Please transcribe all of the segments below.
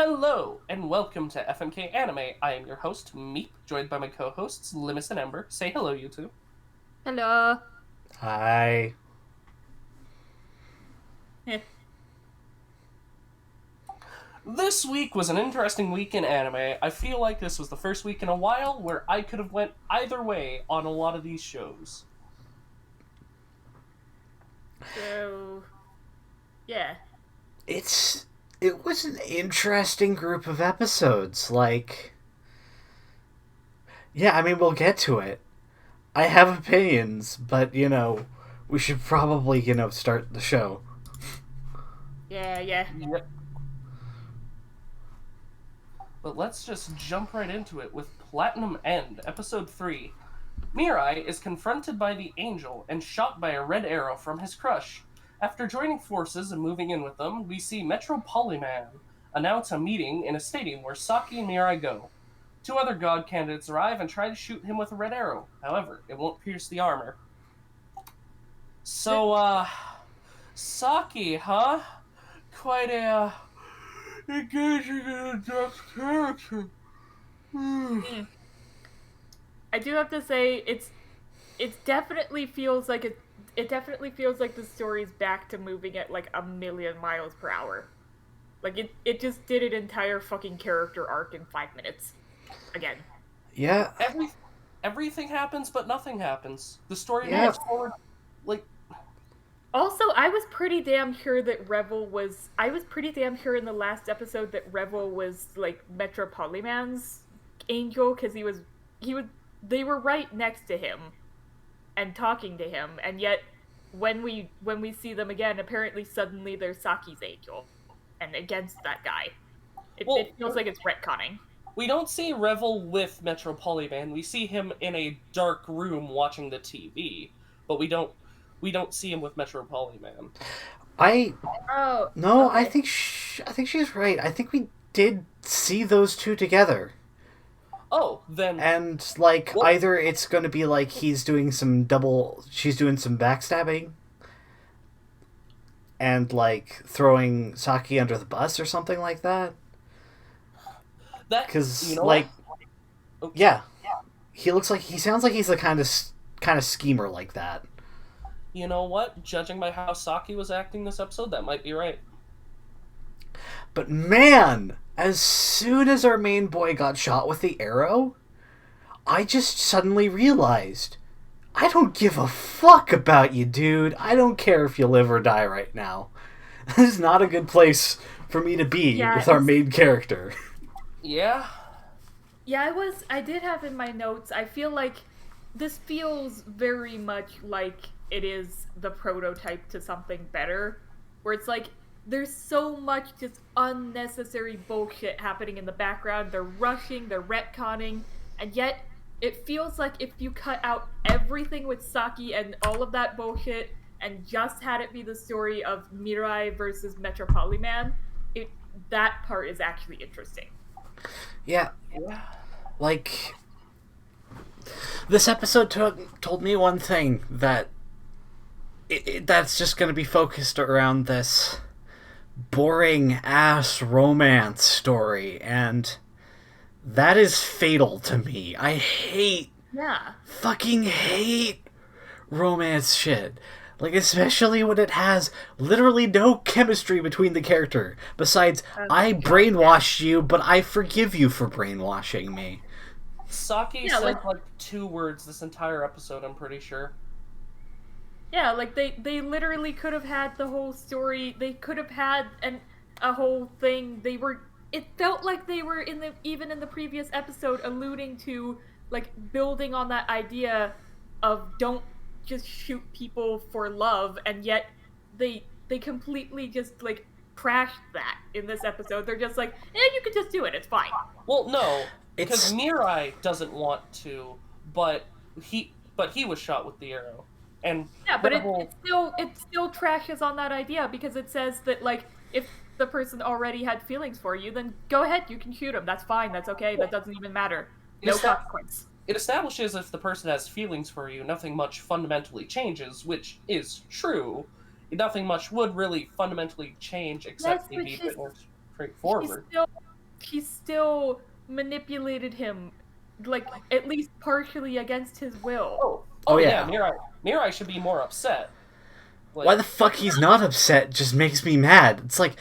Hello, and welcome to FMK Anime. I am your host, Meep, joined by my co-hosts, Limus and Ember. Say hello, you two. Hello. Hi. Eh. This week was an interesting week in anime. I feel like this was the first week in a while where I could have went either way on a lot of these shows. So, yeah. It was an interesting group of episodes. We'll get to it. I have opinions, but we should probably, start the show. Yeah. Yep. But let's just jump right into it with Platinum End, Episode 3. Mirai is confronted by the Angel and shot by a red arrow from his crush. After joining forces and moving in with them, we see Metro Polyman announce a meeting in a stadium where Saki and Mirai go. Two other god candidates arrive and try to shoot him with a red arrow. However, it won't pierce the armor. So, Saki, huh? Quite a, engaging and in-depth character. I do have to say it definitely feels like it definitely feels like the story's back to moving at like a million miles per hour. Like it just did an entire fucking character arc in 5 minutes. Again. Yeah. Everything happens, but nothing happens. The story Yeah. moves forward, Also, I was pretty damn sure in the last episode that Revel was like Metro Polyman's angel because they were right next to him and talking to him, and yet when we see them again, apparently suddenly they're Saki's angel and against that guy. It feels like it's retconning. We don't see Revel with Metro Polyman. We see him in a dark room watching the TV, but we don't see him with Metro Polyman. I Okay. I think she's right. I think we did see those two together. Oh, then And what? either it's going to be like she's doing some backstabbing and throwing Saki under the bus or something like that. That Because you know what? Oh, yeah, he sounds like he's the kind of schemer like that. You know what? Judging by how Saki was acting this episode, that might be right. But man, as soon as our main boy got shot with the arrow, I just suddenly realized I don't give a fuck about you, dude. I don't care if you live or die right now. This is not a good place for me to be with our main character. Yeah. Yeah, I did have in my notes, I feel like this feels very much like it is the prototype to something better, where it's like, there's so much just unnecessary bullshit happening in the background, they're rushing, they're retconning, and yet, it feels like if you cut out everything with Saki and all of that bullshit, and just had it be the story of Mirai versus Metro Polyman, that part is actually interesting. Yeah. This episode told me one thing, that that's just going to be focused around this boring ass romance story, and that is fatal to me. I fucking hate romance shit. Especially when it has literally no chemistry between the character. Besides, I brainwashed you, but I forgive you for brainwashing me. Saki said 2 words this entire episode, I'm pretty sure. Yeah, they literally could have had the whole story. They could have had a whole thing. It felt like they were even in the previous episode alluding to building on that idea of don't just shoot people for love, and yet they completely just trashed that in this episode. They're just like, you can just do it. It's fine. Well, no, because Mirai doesn't want to, but he was shot with the arrow. And yeah, but it still trashes on that idea, because it says that if the person already had feelings for you, then go ahead, you can shoot him. That's fine. That's okay. That doesn't even matter. No consequence. It establishes if the person has feelings for you, nothing much fundamentally changes, which is true. Nothing much would really fundamentally change except maybe a bit more straightforward. he still manipulated him, like, at least partially against his will. Oh yeah. yeah, Mirai should be more upset. Like, Why the fuck he's not upset just makes me mad. It's like,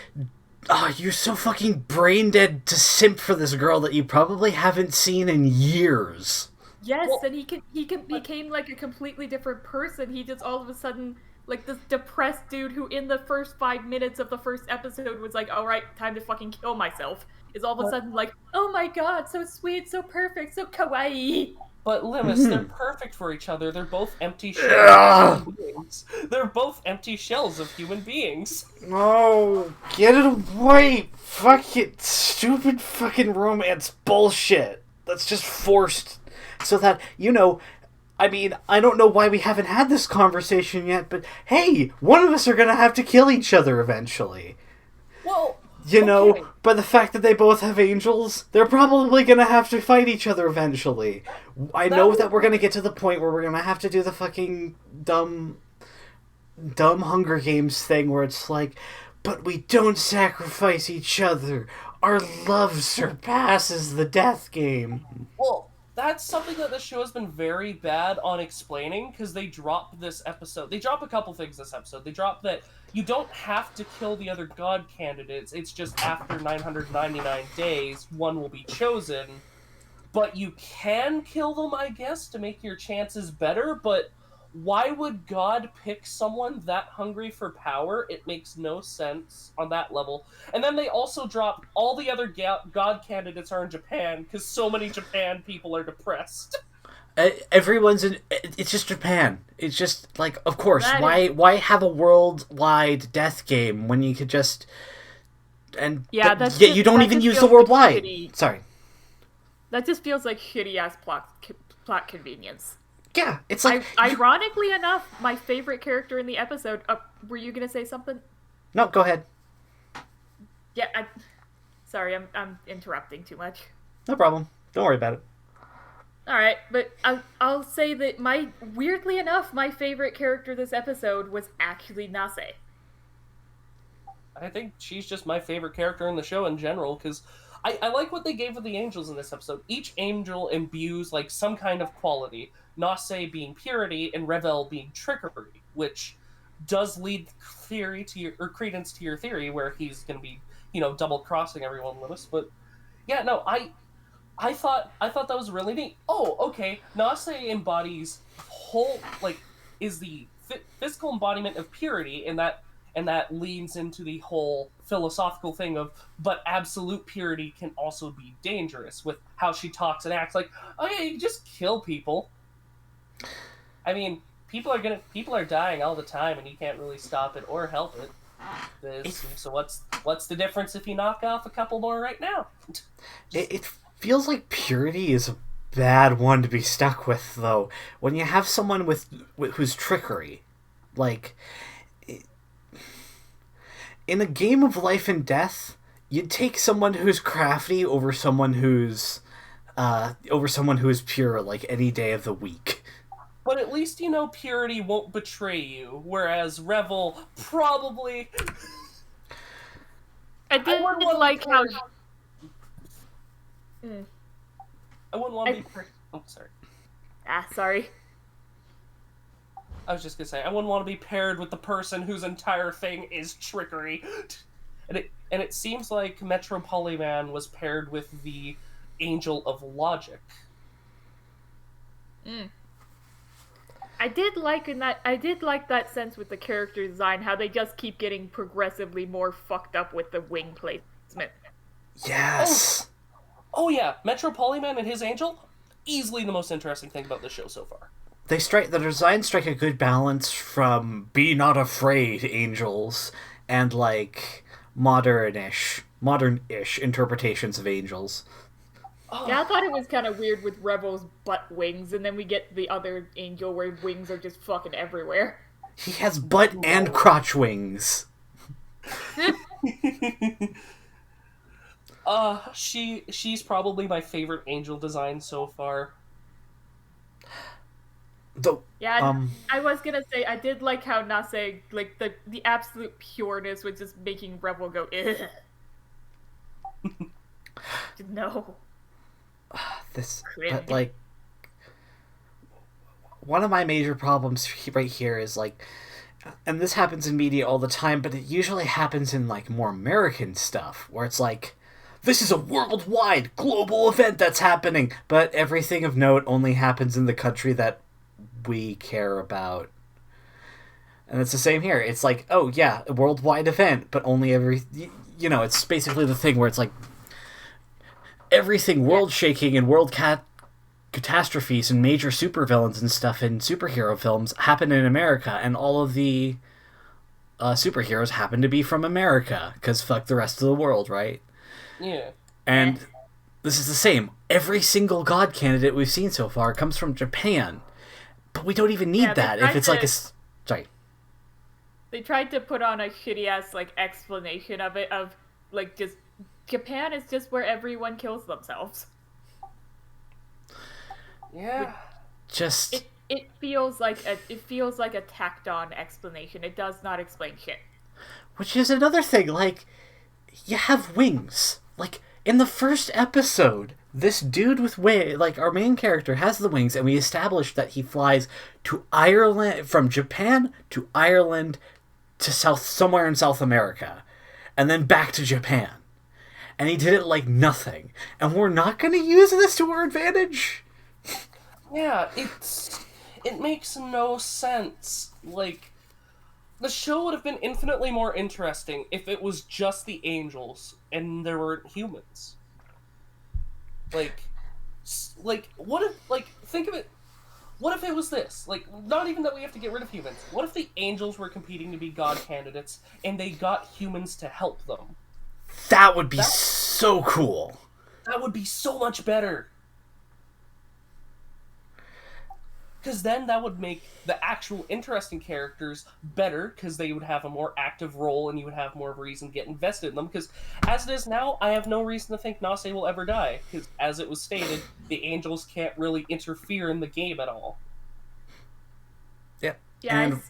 you're so fucking brain dead to simp for this girl that you probably haven't seen in years. Yes, Well, and he became like a completely different person. He just all of a sudden like this depressed dude who in the first 5 minutes of the first episode was like, all right, time to fucking kill myself. Is all of a sudden like, oh my god, so sweet, so perfect, so kawaii. But Limus, they're perfect for each other. They're both empty shells of human beings. They're both empty shells of human beings. No, get it away! Fuck it, stupid fucking romance bullshit. That's just forced so that, I mean, I don't know why we haven't had this conversation yet, but hey, one of us are gonna have to kill each other eventually. Well, okay. By the fact that they both have angels, they're probably gonna have to fight each other eventually. I know that we're gonna get to the point where we're gonna have to do the fucking dumb Hunger Games thing where it's like, but we don't sacrifice each other. Our love surpasses the death game. Well, that's something that the show has been very bad on explaining, because they dropped this episode. They drop a couple things this episode. They drop that you don't have to kill the other god candidates. It's just after 999 days, one will be chosen. But you can kill them, I guess, to make your chances better, but why would God pick someone that hungry for power? It makes no sense on that level. And then they also drop all the other God candidates are in Japan, because so many Japan people are depressed. Everyone's in... It's just Japan. It's just, like, of course, why have a worldwide death game when you could just... And you don't even use the word wide. Sorry. That just feels like shitty-ass plot convenience. Yeah, it's like... Ironically enough, my favorite character in the episode... were you gonna say something? No, go ahead. Yeah, sorry, I'm interrupting too much. No problem. Don't worry about it. Alright, but I'll say that weirdly enough, my favorite character this episode was actually Nase. I think she's just my favorite character in the show in general, because I like what they gave with the angels in this episode. Each angel imbues, like, some kind of quality. Nase being purity, and Revel being trickery, which does lead credence to your theory, where he's going to be, double-crossing everyone with us. But, yeah, no, I thought that was really neat. Oh, okay, Nase embodies is the physical embodiment of purity, and that leads into the whole philosophical thing of, but absolute purity can also be dangerous, with how she talks and acts like, oh yeah, you just kill people. I mean, people are dying all the time, and you can't really stop it or help it. So what's the difference if you knock off a couple more right now? It feels like purity is a bad one to be stuck with, though. When you have someone with who's trickery, like in a game of life and death, you'd take someone who's crafty over someone who's pure, like any day of the week. But at least purity won't betray you, whereas Revel probably... I didn't like how... I wouldn't want to be... Oh, sorry. Sorry. I was just gonna say, I wouldn't want to be paired with the person whose entire thing is trickery. And it seems like Metro Polyman was paired with the Angel of Logic. I did like that sense with the character design, how they just keep getting progressively more fucked up with the wing placement. Yes! Oh yeah, Metro Polyman and his angel, easily the most interesting thing about the show so far. The designs strike a good balance from be not afraid angels and, like, modern-ish interpretations of angels. Yeah, I thought it was kind of weird with Revel's butt wings, and then we get the other angel where wings are just fucking everywhere. He has butt and crotch wings. She's probably my favorite angel design so far. I was gonna say, I did like how Nase, like, the absolute pureness was just making Revel go, ugh. No. But like, one of my major problems right here is like, and this happens in media all the time, but it usually happens in like more American stuff, where it's like, this is a worldwide global event that's happening, but everything of note only happens in the country that we care about. And it's the same here. It's like, oh yeah, a worldwide event, but only it's basically the thing where it's like, everything world-shaking and catastrophes and major supervillains and stuff in superhero films happen in America, and all of the superheroes happen to be from America, because fuck the rest of the world, right? Yeah. And this is the same. Every single god candidate we've seen so far comes from Japan, but we don't even need that if it's like a... Sorry. They tried to put on a shitty-ass, like, explanation of it, of, like, just... Japan is just where everyone kills themselves. Yeah. It feels like a tacked on explanation. It does not explain shit. Which is another thing, like, you have wings. Like, in the first episode, this dude with wings, like, our main character has the wings, and we established that he flies to Ireland, from Japan to Ireland to somewhere in South America, and then back to Japan. And he did it like nothing. And we're not going to use this to our advantage? Yeah, it makes no sense. Like, the show would have been infinitely more interesting if it was just the angels and there weren't humans. Like, what if, like, think of it, what if it was this? Like, not even that we have to get rid of humans. What if the angels were competing to be god candidates and they got humans to help them? That would be so cool. That would be so much better. Because then that would make the actual interesting characters better, because they would have a more active role and you would have more of a reason to get invested in them. Because as it is now, I have no reason to think Nase will ever die. Because as it was stated, the angels can't really interfere in the game at all. Yep. Yeah. And...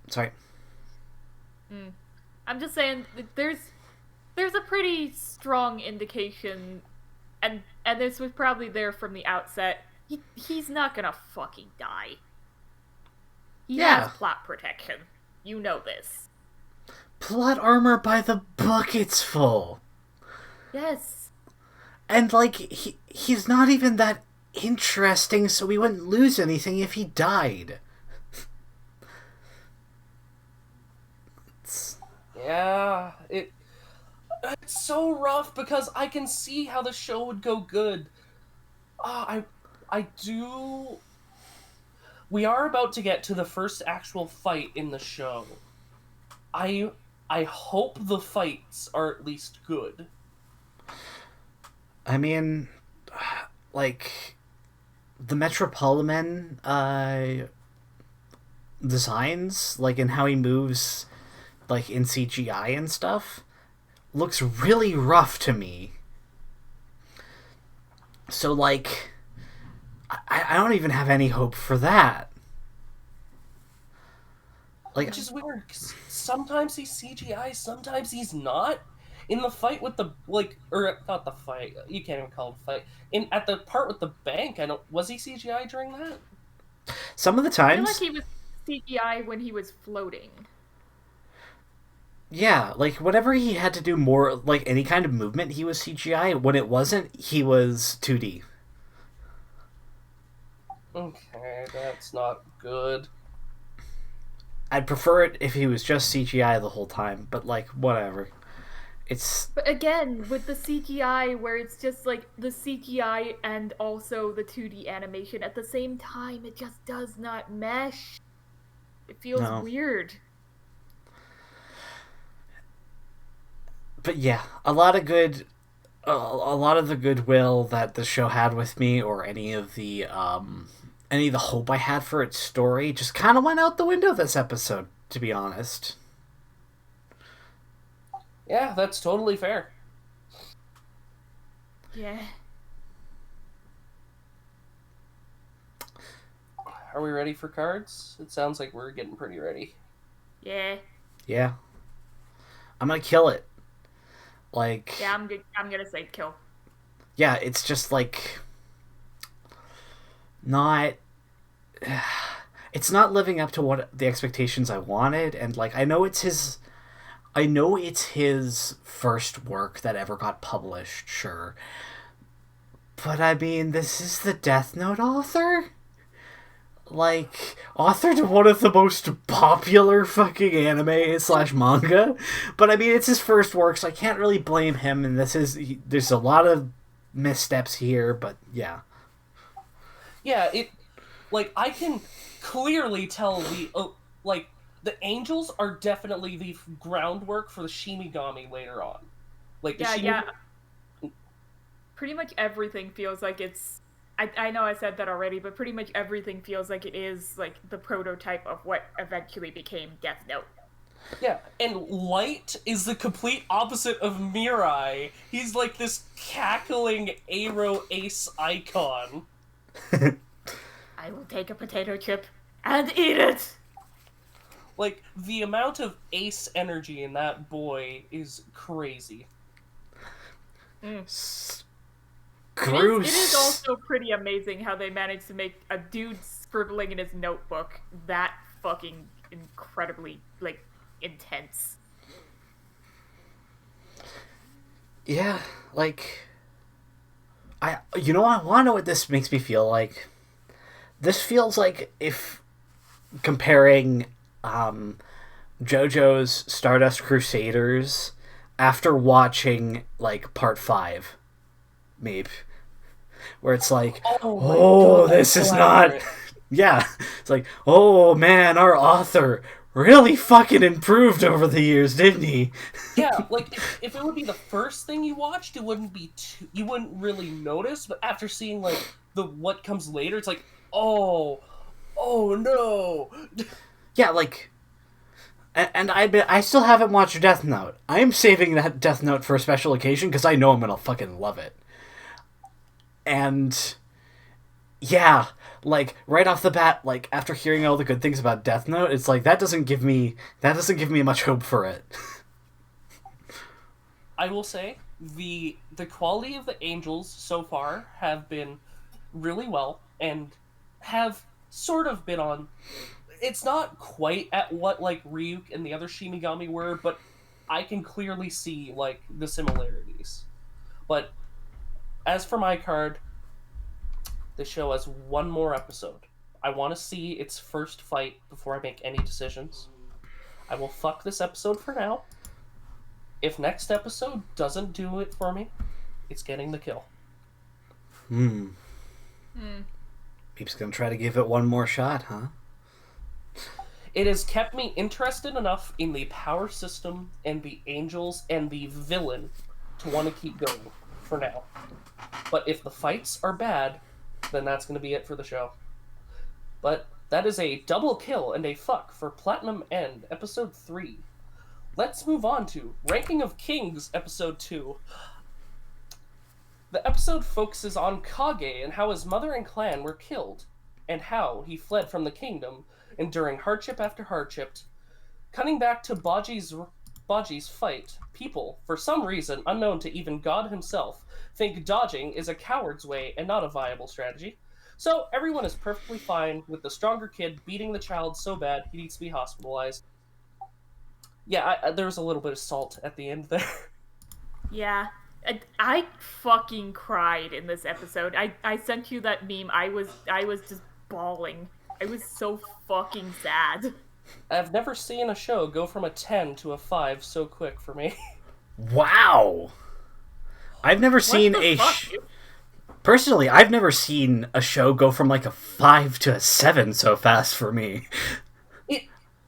Sorry. I'm just saying, there's a pretty strong indication, and this was probably there from the outset. He's not gonna fucking die. He has plot protection. You know this. Plot armor by the buckets full. Yes. And, like, he's not even that interesting, so we wouldn't lose anything if he died. Yeah, it's so rough because I can see how the show would go good. I do... We are about to get to the first actual fight in the show. I hope the fights are at least good. I mean, like, the Metropolitan designs, like, in how he moves, like, in CGI and stuff, looks really rough to me. So, like, I don't even have any hope for that. Like, which is weird, 'cause sometimes he's CGI, sometimes he's not. In the fight with the, like, or not the fight, you can't even call it a fight. At the part with the bank, was he CGI during that? Some of the I feel times... like he was CGI when he was floating. Yeah, like, whenever he had to do more, like, any kind of movement, he was CGI. When it wasn't, he was 2D. Okay, that's not good. I'd prefer it if he was just CGI the whole time, but, like, whatever. But again, with the CGI, where it's just, like, the CGI and also the 2D animation at the same time, it just does not mesh. It feels weird. But yeah, a lot of the goodwill that the show had with me, or any of the hope I had for its story, just kind of went out the window this episode, to be honest. Yeah, that's totally fair. Yeah. Are we ready for cards? It sounds like we're getting pretty ready. Yeah. Yeah. I'm gonna kill it. Like, Yeah, I'm gonna say kill. yeah, it's just like not. It's not living up to what the expectations I wanted, and like I know it's his. I know it's his first work that ever got published, sure. But I mean, this is the Death Note author? Like, author to one of the most popular fucking anime slash manga. But I mean, it's his first work, so I can't really blame him, and there's a lot of missteps here, but yeah. Yeah, like, I can clearly tell the angels are definitely the groundwork for the Shinigami later on. Like, the Yeah. Pretty much everything feels like it's... I know I said that already, but pretty much everything feels like it is, like, the prototype of what eventually became Death Note. Yeah, and Light is the complete opposite of Mirai. He's like this cackling Aero Ace icon. I will take a potato chip and eat it! Like, the amount of ace energy in that boy is crazy. Gross. It is also pretty amazing how they managed to make a dude scribbling in his notebook that fucking incredibly, like, intense. Yeah, like... I want to know what this makes me feel like. This feels like if comparing JoJo's Stardust Crusaders after watching, like, Part 5, maybe. Where it's like, oh God, this is not... Yeah. It's like, oh man, our author really fucking improved over the years, didn't he? Yeah, like, if it would be the first thing you watched, it wouldn't be you wouldn't really notice, but after seeing, like, what comes later, it's like, oh no. Yeah, like... And I still haven't watched Death Note. I am saving that Death Note for a special occasion, because I know I'm gonna fucking love it. And... yeah, like, right off the bat, like, after hearing all the good things about Death Note, it's like, that doesn't give me much hope for it. I will say, the quality of the angels so far have been really well, and have sort of been on... It's not quite at what, like, Ryuk and the other Shinigami were, but I can clearly see, like, the similarities. But, as for my card, the show has one more episode. I want to see its first fight before I make any decisions. I will fuck this episode for now. If next episode doesn't do it for me, it's getting the kill. Peep's gonna try to give it one more shot, huh? It has kept me interested enough in the power system and the angels and the villain to want to keep going for now. But if the fights are bad, then that's going to be it for the show. But that is a double kill and a fuck for Platinum End, Episode 3. Let's move on to Ranking of Kings, Episode 2. The episode focuses on Kage and how his mother and clan were killed, and how he fled from the kingdom, enduring hardship after hardship. Cutting back to Baji's fight, people, for some reason unknown to even God himself, think dodging is a coward's way and not a viable strategy. So everyone is perfectly fine with the stronger kid beating the child so bad he needs to be hospitalized. Yeah, there was a little bit of salt at the end there. Yeah. I fucking cried in this episode. I sent you that meme. I was just bawling. I was so fucking sad. I've never seen a show go from a 10 to a 5 so quick for me. Wow. I've never seen Personally, I've never seen a show go from like a 5 to a 7 so fast for me.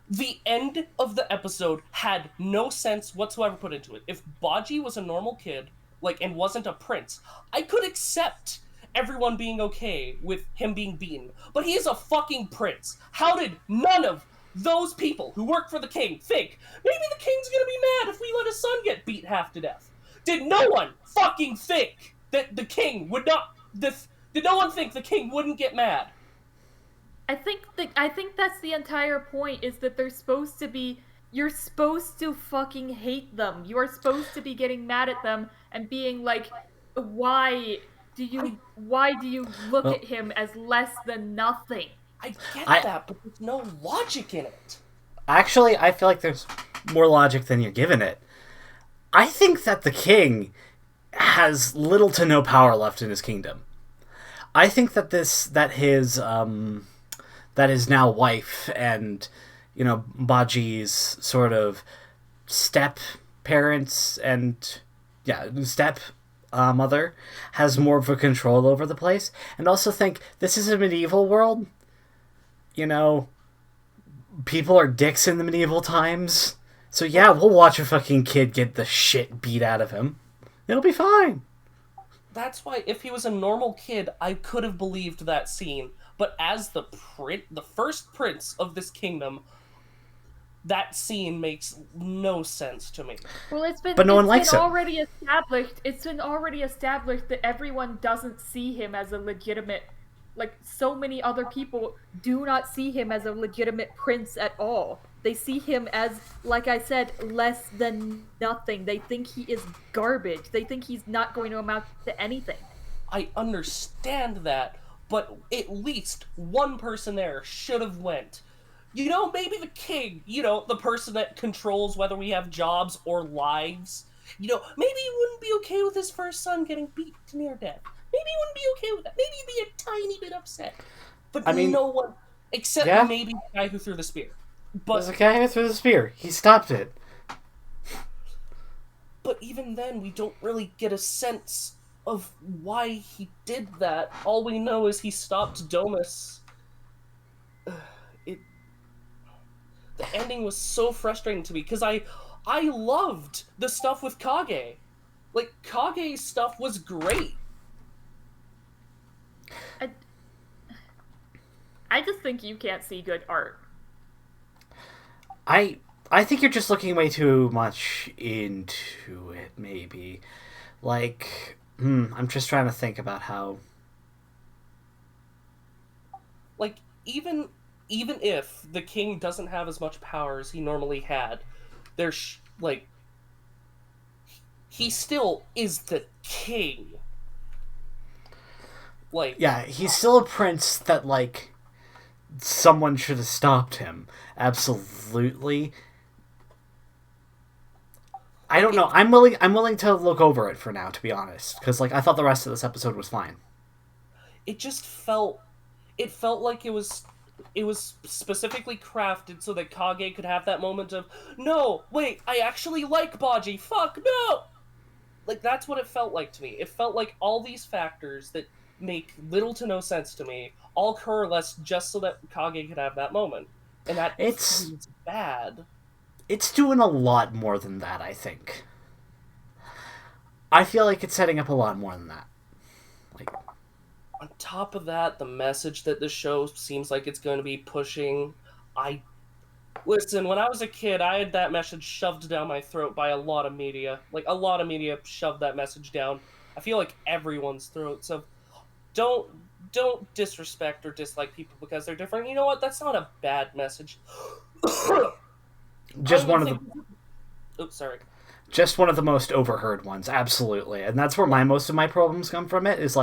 The end of the episode had no sense whatsoever put into it. If Baji was a normal kid, like, and wasn't a prince, I could accept everyone being okay with him being beaten. But he is a fucking prince. How did none of those people who work for the king think, maybe the king's gonna be mad if we let his son get beat half to death? Did no one fucking think that the king would not... Did no one think the king wouldn't get mad? I think that's the entire point, is that they're supposed to be you're supposed to fucking hate them. You are supposed to be getting mad at them and being like, why why do you look Well, at him as less than nothing? I get I that, but there's no logic in it. actually I feel like there's more logic than you're giving it. I think that the king has little to no power left in his kingdom. I think that his now wife and Baji's sort of step parents and step mother has more of a control over the place, and also think this is a medieval world. People are dicks in the medieval times, so yeah, we'll watch a fucking kid get the shit beat out of him. It'll be fine. That's why if he was a normal kid, I could have believed that scene. But as the first prince of this kingdom, that scene makes no sense to me. Well, But no one likes him. already established. It's been already established that everyone doesn't see him as a legitimate. Like, so many other people do not see him as a legitimate prince at all. They see him as, like I said, less than nothing. They think he is garbage. They think he's not going to amount to anything. I understand that, but at least one person there should have went. Maybe the king, the person that controls whether we have jobs or lives. Maybe he wouldn't be okay with his first son getting beat to near death. Maybe he wouldn't be okay with that. Maybe he'd be a tiny bit upset. But no one, except maybe the guy who threw the spear. But there's a guy who threw the spear. He stopped it. But even then, we don't really get a sense of why he did that. All we know is he stopped Domus. The ending was so frustrating to me, because I loved the stuff with Kage. Like, Kage's stuff was great. I just think you can't see good art. I think you're just looking way too much into it, maybe. Like, I'm just trying to think about how... Like, even if the king doesn't have as much power as he normally had, there's, he still is the king. Like... Yeah, he's still a prince that, someone should have stopped him. Absolutely. I don't know. I'm willing to look over it for now, to be honest, because I thought the rest of this episode was fine. It just felt like it was specifically crafted so that Kage could have that moment of, no, wait, I actually like Baji. Fuck no. That's what it felt like to me. It felt like all these factors that make little to no sense to me all coalesce just so that Kage could have that moment. And that it's bad. It's doing a lot more than that, I think. I feel like it's setting up a lot more than that. On top of that, the message that the show seems like it's going to be pushing, Listen, when I was a kid, I had that message shoved down my throat by a lot of media. A lot of media shoved that message down. I feel like everyone's throat. So don't disrespect or dislike people because they're different. You know what? That's not a bad message. Just one of the... Oops, sorry. Just one of the most overheard ones, absolutely. And that's where most of my problems come from. It is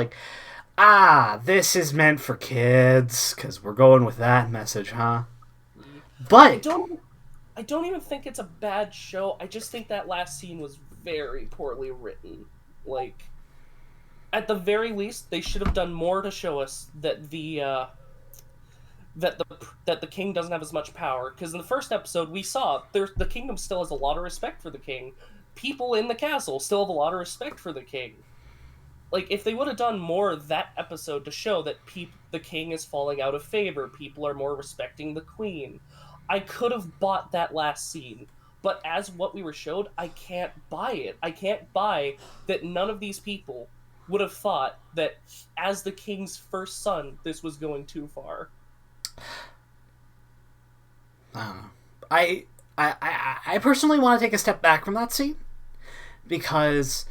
this is meant for kids, because we're going with that message, huh? But I don't even think it's a bad show. I just think that last scene was very poorly written. At the very least, they should have done more to show us that the king doesn't have as much power. Because in the first episode, we saw the kingdom still has a lot of respect for the king. People in the castle still have a lot of respect for the king. If they would have done more that episode to show that the king is falling out of favor, people are more respecting the queen, I could have bought that last scene. But as what we were showed, I can't buy it. I can't buy that none of these people would have thought that as the king's first son, this was going too far. I personally want to take a step back from that scene, because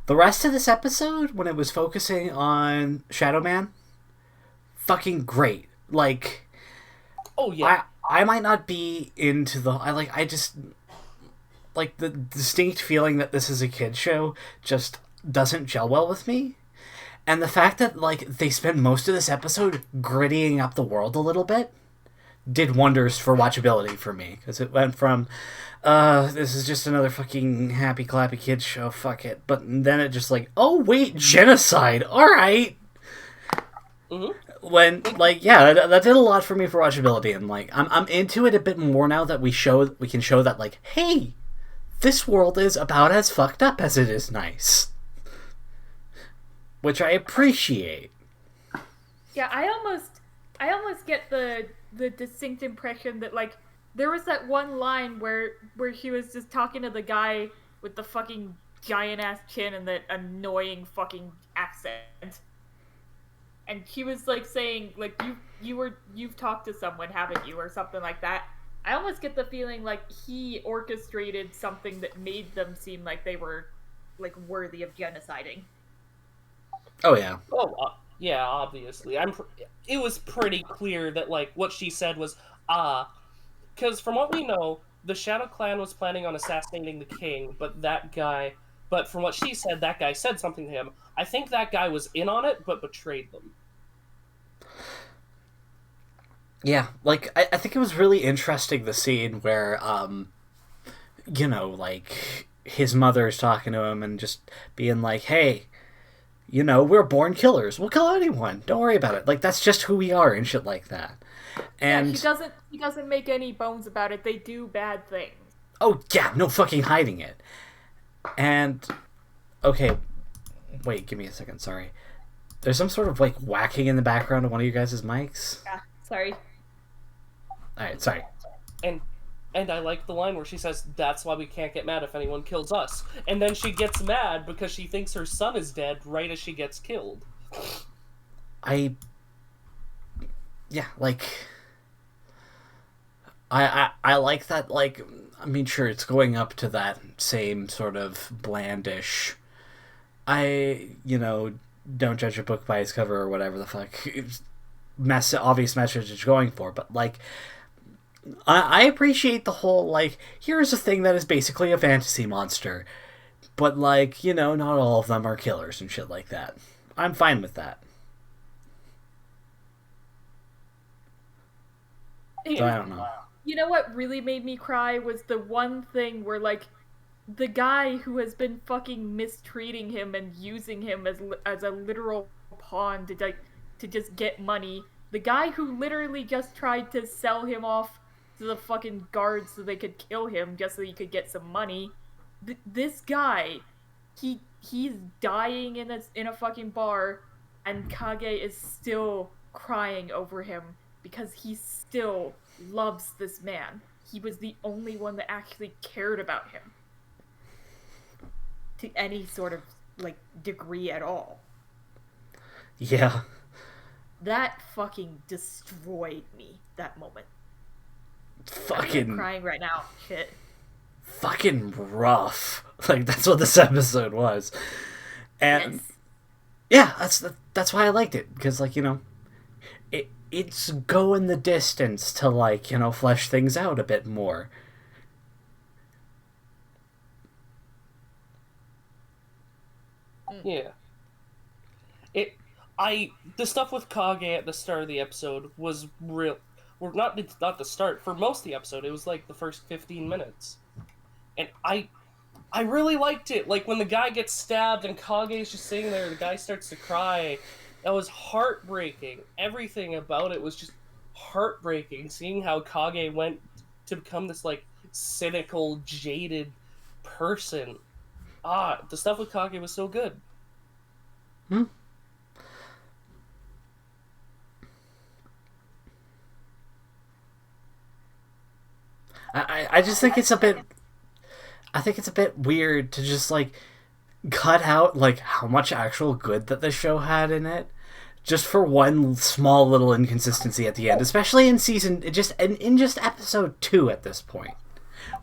the rest of this episode, when it was focusing on Shadow Man, fucking great. Oh yeah, I might not be into I just like the distinct feeling that this is a kid show just doesn't gel well with me. And the fact that like they spend most of this episode grittying up the world a little bit did wonders for watchability for me, because it went from this is just another fucking happy clappy kids show, fuck it, but then it just like, oh wait, genocide, alright. When like, yeah, that did a lot for me for watchability, and like I'm into it a bit more now that we can show that like, hey, this world is about as fucked up as it is nice, which I appreciate. Yeah, I almost get the distinct impression that like there was that one line where he was just talking to the guy with the fucking giant ass chin and that annoying fucking accent. And he was like saying like you've talked to someone, haven't you, or something like that. I almost get the feeling like he orchestrated something that made them seem like they were like worthy of genociding. Oh yeah. Oh yeah, obviously. It was pretty clear that like what she said was because from what we know, the Shadow Clan was planning on assassinating the king, but from what she said, that guy said something to him. I think that guy was in on it, but betrayed them. Yeah, like, I think it was really interesting, the scene where, you know, like, his mother's talking to him and just being like, hey, you know, we're born killers. We'll kill anyone. Don't worry about it. Like, that's just who we are and shit like that. And yeah, he doesn't make any bones about it. They do bad things. Oh, yeah, no fucking hiding it. And, okay, wait, give me a second, sorry. There's some sort of, like, whacking in the background of one of you guys' mics. Yeah, sorry. Alright, sorry. And I like the line where she says, that's why we can't get mad if anyone kills us. And then she gets mad because she thinks her son is dead right as she gets killed. Yeah, like... I like that, like... I mean, sure, it's going up to that same sort of blandish... you know, don't judge a book by its cover or whatever the fuck obvious message it's going for, but, like... I appreciate the whole, like, here's a thing that is basically a fantasy monster. But, like, you know, not all of them are killers and shit like that. I'm fine with that. So I don't know. You know what really made me cry was the one thing where, like, the guy who has been fucking mistreating him and using him as a literal pawn to just get money, the guy who literally just tried to sell him off to the fucking guards so they could kill him just so he could get some money. This guy, he's dying in a fucking bar, and Kage is still crying over him because he still loves this man. He was the only one that actually cared about him to any sort of like degree at all. Yeah. That fucking destroyed me, that moment. Fucking... I'm crying right now. Shit. Fucking rough. Like, that's what this episode was. And... Yes. Yeah, that's why I liked it. Because, like, you know... It's going the distance to, like, you know, flesh things out a bit more. Yeah. The stuff with Kage at the start of the episode was real. Well, not the start. For most of the episode, it was like the first 15 minutes. And I really liked it. Like, when the guy gets stabbed and Kage's just sitting there, the guy starts to cry. That was heartbreaking. Everything about it was just heartbreaking. Seeing how Kage went to become this, like, cynical, jaded person. The stuff with Kage was so good. I just think it's a bit... I think it's a bit weird to just, like, cut out, like, how much actual good that the show had in it, just for one small little inconsistency at the end, especially in in just episode 2 at this point.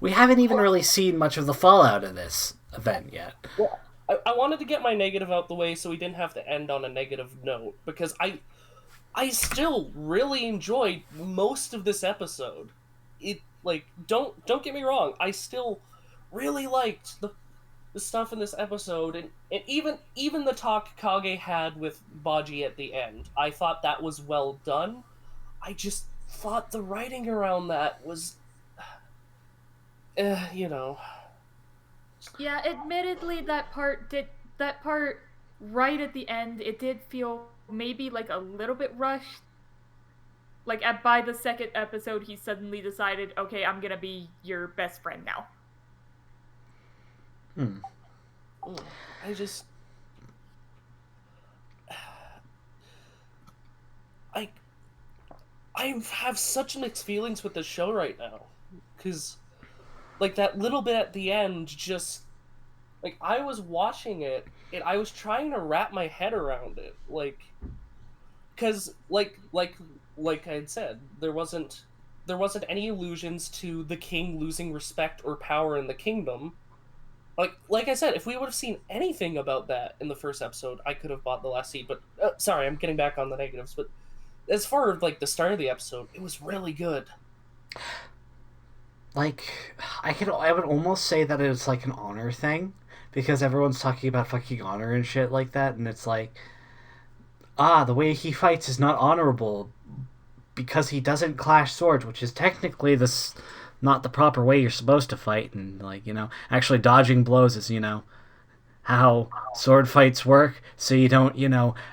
We haven't even really seen much of the fallout of this event yet. Well, I wanted to get my negative out the way so we didn't have to end on a negative note, because I still really enjoyed most of this episode. it like don't get me wrong, I still really liked the stuff in this episode, and even the talk Kage had with Baji at the end. I thought that was well done. I just thought the writing around that was, you know. Yeah, admittedly, that part right at the end, it did feel maybe like a little bit rushed. Like by the second episode, he suddenly decided, okay, I'm gonna be your best friend now. I just, I I have such mixed feelings with the show right now, because like that little bit at the end, just like I was watching it and I was trying to wrap my head around it, like, because like I had said, there wasn't any allusions to the king losing respect or power in the kingdom. Like I said, if we would have seen anything about that in the first episode, I could have bought the last seed. But sorry, I'm getting back on the negatives. But as far as like the start of the episode, it was really good. Like, I would almost say that it's like an honor thing, because everyone's talking about fucking honor and shit like that, and it's like, the way he fights is not honorable because he doesn't clash swords, which is technically this not the proper way you're supposed to fight, and like, actually dodging blows is, how sword fights work, so you don't,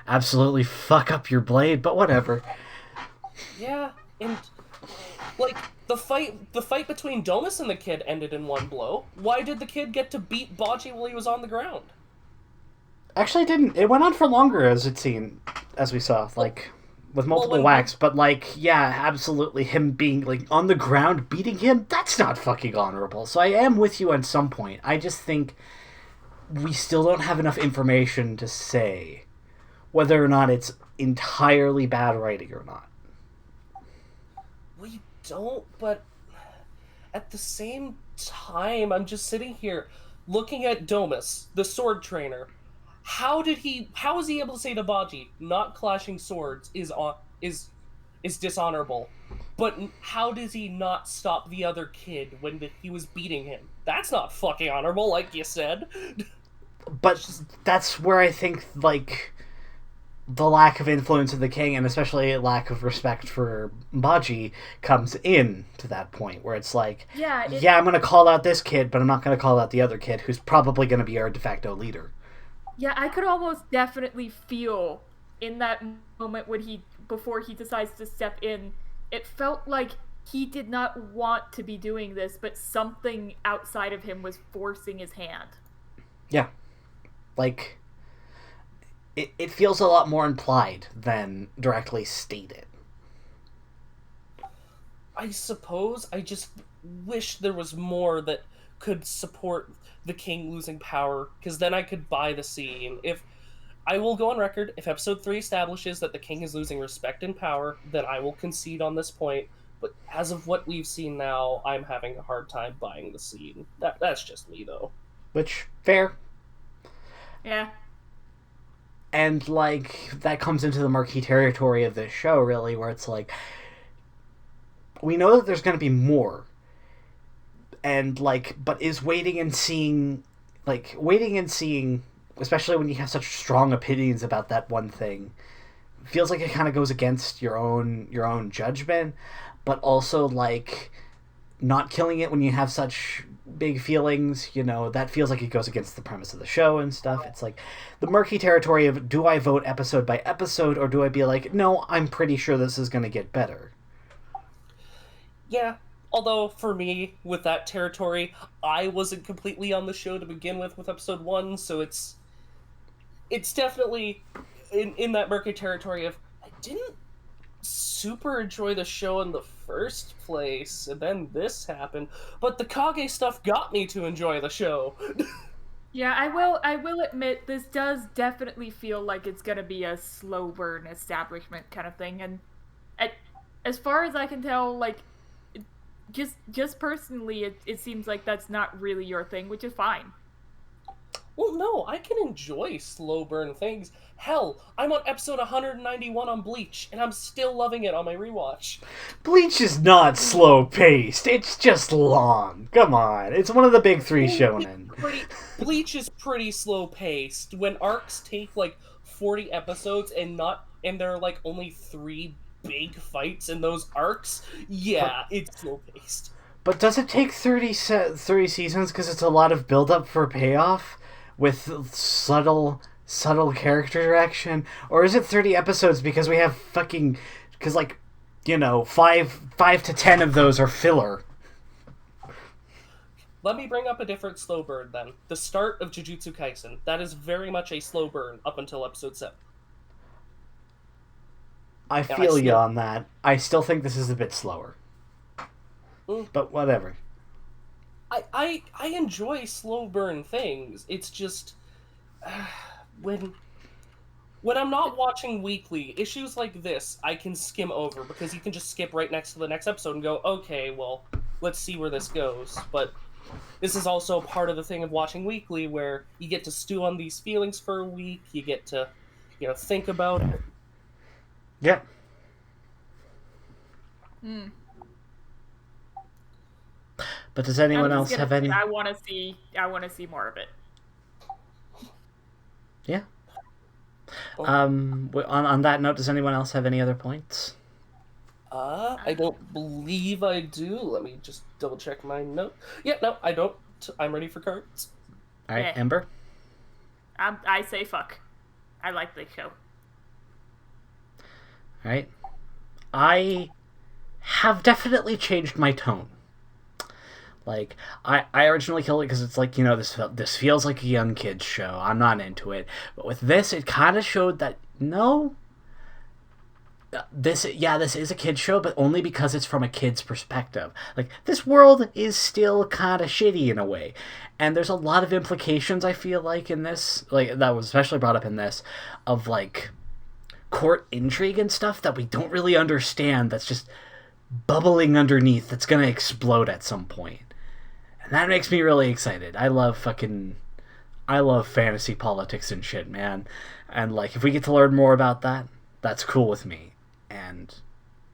absolutely fuck up your blade, but whatever. Yeah, and like the fight between Domus and the kid ended in one blow. Why did the kid get to beat Baji while he was on the ground? Actually, it didn't. It went on for longer, as we saw, like, with multiple whacks. But, like, yeah, absolutely, him being, like, on the ground, beating him, that's not fucking honorable. So I am with you at some point. I just think we still don't have enough information to say whether or not it's entirely bad writing or not. We don't, but at the same time, I'm just sitting here looking at Domus, the sword trainer. How was he able to say to Baji, not clashing swords is dishonorable? But how does he not stop the other kid when he was beating him? That's not fucking honorable, like you said. But that's where I think, like, the lack of influence of the king, and especially a lack of respect for Baji, comes in to that point, where it's like, yeah, I'm going to call out this kid, but I'm not going to call out the other kid, who's probably going to be our de facto leader. Yeah, I could almost definitely feel in that moment before he decides to step in, it felt like he did not want to be doing this, but something outside of him was forcing his hand. Yeah. Like, it feels a lot more implied than directly stated. I suppose I just wish there was more that could support the king losing power, because then I could buy the scene. If I will go on record, if episode 3 establishes that the king is losing respect and power, then I will concede on this point. But as of what we've seen now, I'm having a hard time buying the scene. That's just me, though. Which, fair. Yeah. And, like, that comes into the murky territory of this show, really, where it's like, we know that there's going to be more. And, like, but is waiting and seeing, especially when you have such strong opinions about that one thing, feels like it kind of goes against your own judgment, but also, like, not killing it when you have such big feelings, that feels like it goes against the premise of the show and stuff. It's like the murky territory of, do I vote episode by episode, or do I be like, no, I'm pretty sure this is going to get better? Yeah, although for me, with that territory, I wasn't completely on the show to begin with episode 1, so it's definitely in that murky territory of, I didn't super enjoy the show in the first place, and then this happened, but the Kage stuff got me to enjoy the show. Yeah, I will admit, this does definitely feel like it's gonna be a slow burn establishment kind of thing, and as far as I can tell, like, just personally, it seems like that's not really your thing, which is fine. Well, no, I can enjoy slow burn things. Hell, I'm on episode 191 on Bleach, and I'm still loving it on my rewatch. Bleach is not slow paced. It's just long. Come on, it's one of the big three shonen. Bleach is pretty slow paced. When arcs take like 40 episodes and there are like only 3 big fights in those arcs, yeah, it's slow paced. But does it take 30 seasons because it's a lot of build up for payoff with subtle character direction, or is it 30 episodes because we have because like, you know, 5 to 10 of those are filler? Let me bring up a different slow burn then. The start of Jujutsu Kaisen. That is very much a slow burn up until episode 7. I feel you on that. I still think this is a bit slower. But whatever. I enjoy slow burn things. It's just when I'm not watching weekly, issues like this I can skim over because you can just skip right next to the next episode and go, okay, well, let's see where this goes. But this is also part of the thing of watching weekly where you get to stew on these feelings for a week, you get to, think about it. Yep. But does anyone else have any? I want to see more of it. Yeah. On that note, does anyone else have any other points? I don't believe I do. Let me just double check my note. Yeah, no, I don't. I'm ready for cards. All right, Ember. I say fuck. I like the show. All right. I have definitely changed my tone. Like, I originally killed it because it's like, this feels like a young kid's show. I'm not into it. But with this, it kind of showed that, no, this is a kid's show, but only because it's from a kid's perspective. Like, this world is still kind of shitty in a way. And there's a lot of implications, I feel like, in this, like, that was especially brought up in this, of, like, court intrigue and stuff that we don't really understand, that's just bubbling underneath, that's gonna explode at some point. And that makes me really excited. I love fantasy politics and shit, man. And, like, if we get to learn more about that, that's cool with me. And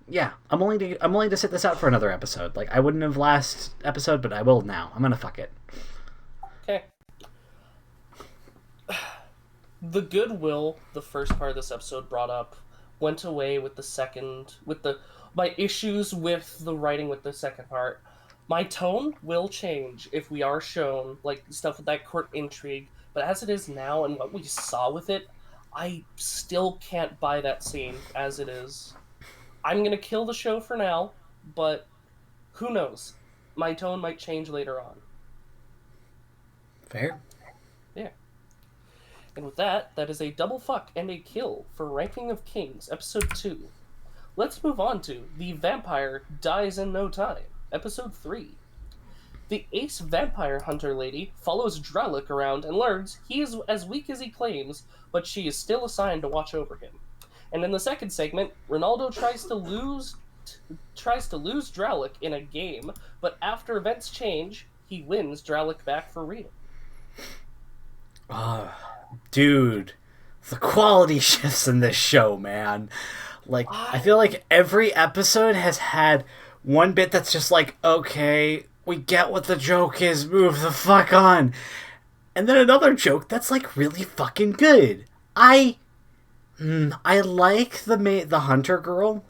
yeah, I'm willing to sit this out for another episode. Like, I wouldn't have last episode, but I will now. I'm gonna fuck it. Okay. The goodwill the first part of this episode brought up went away with my issues with the writing with the second part. My tone will change if we are shown, like, stuff with that court intrigue, but as it is now and what we saw with it, I still can't buy that scene as it is. I'm gonna kill the show for now, but who knows? My tone might change later on. Fair. Yeah. And with that is a double fuck and a kill for Ranking of Kings, Episode 2. Let's move on to The Vampire Dies in No Time, Episode 3. The ace vampire hunter lady follows Dralik around and learns he is as weak as he claims, but she is still assigned to watch over him. And in the second segment, Ronaldo tries to lose Dralik in a game, but after events change, he wins Dralik back for real. Dude, the quality shifts in this show, man. Like, I feel like every episode has had one bit that's just like, okay, we get what the joke is, move the fuck on. And then another joke that's, like, really fucking good. I like the hunter girl,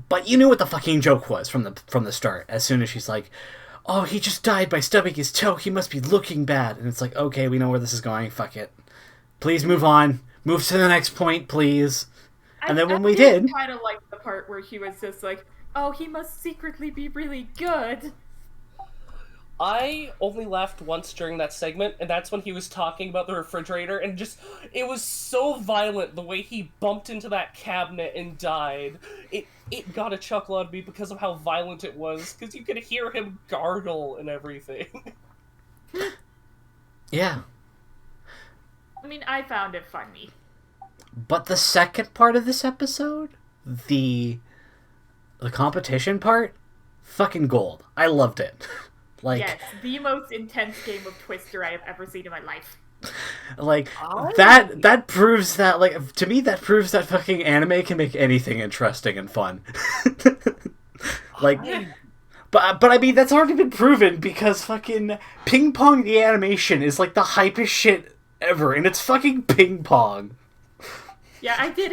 but you knew what the fucking joke was from the start. As soon as she's like, oh, he just died by stubbing his toe, he must be looking bad. And it's like, okay, we know where this is going, fuck it. Please move on. Move to the next point, please. And then when we did... I kind of liked the part where he was just like, oh, he must secretly be really good. I only laughed once during that segment, and that's when he was talking about the refrigerator, and just, it was so violent the way he bumped into that cabinet and died. It got a chuckle out of me because of how violent it was, because you could hear him gargle and everything. Yeah. I mean, I found it funny. But the second part of this episode, the competition part, fucking gold. I loved it. Like, Yes, the most intense game of Twister I have ever seen in my life. like I- that proves that, like, to me that proves that fucking anime can make anything interesting and fun. Like, I- but I mean that's already been proven because fucking Ping Pong the animation is like the hypest shit ever, and it's fucking ping pong. Yeah, I did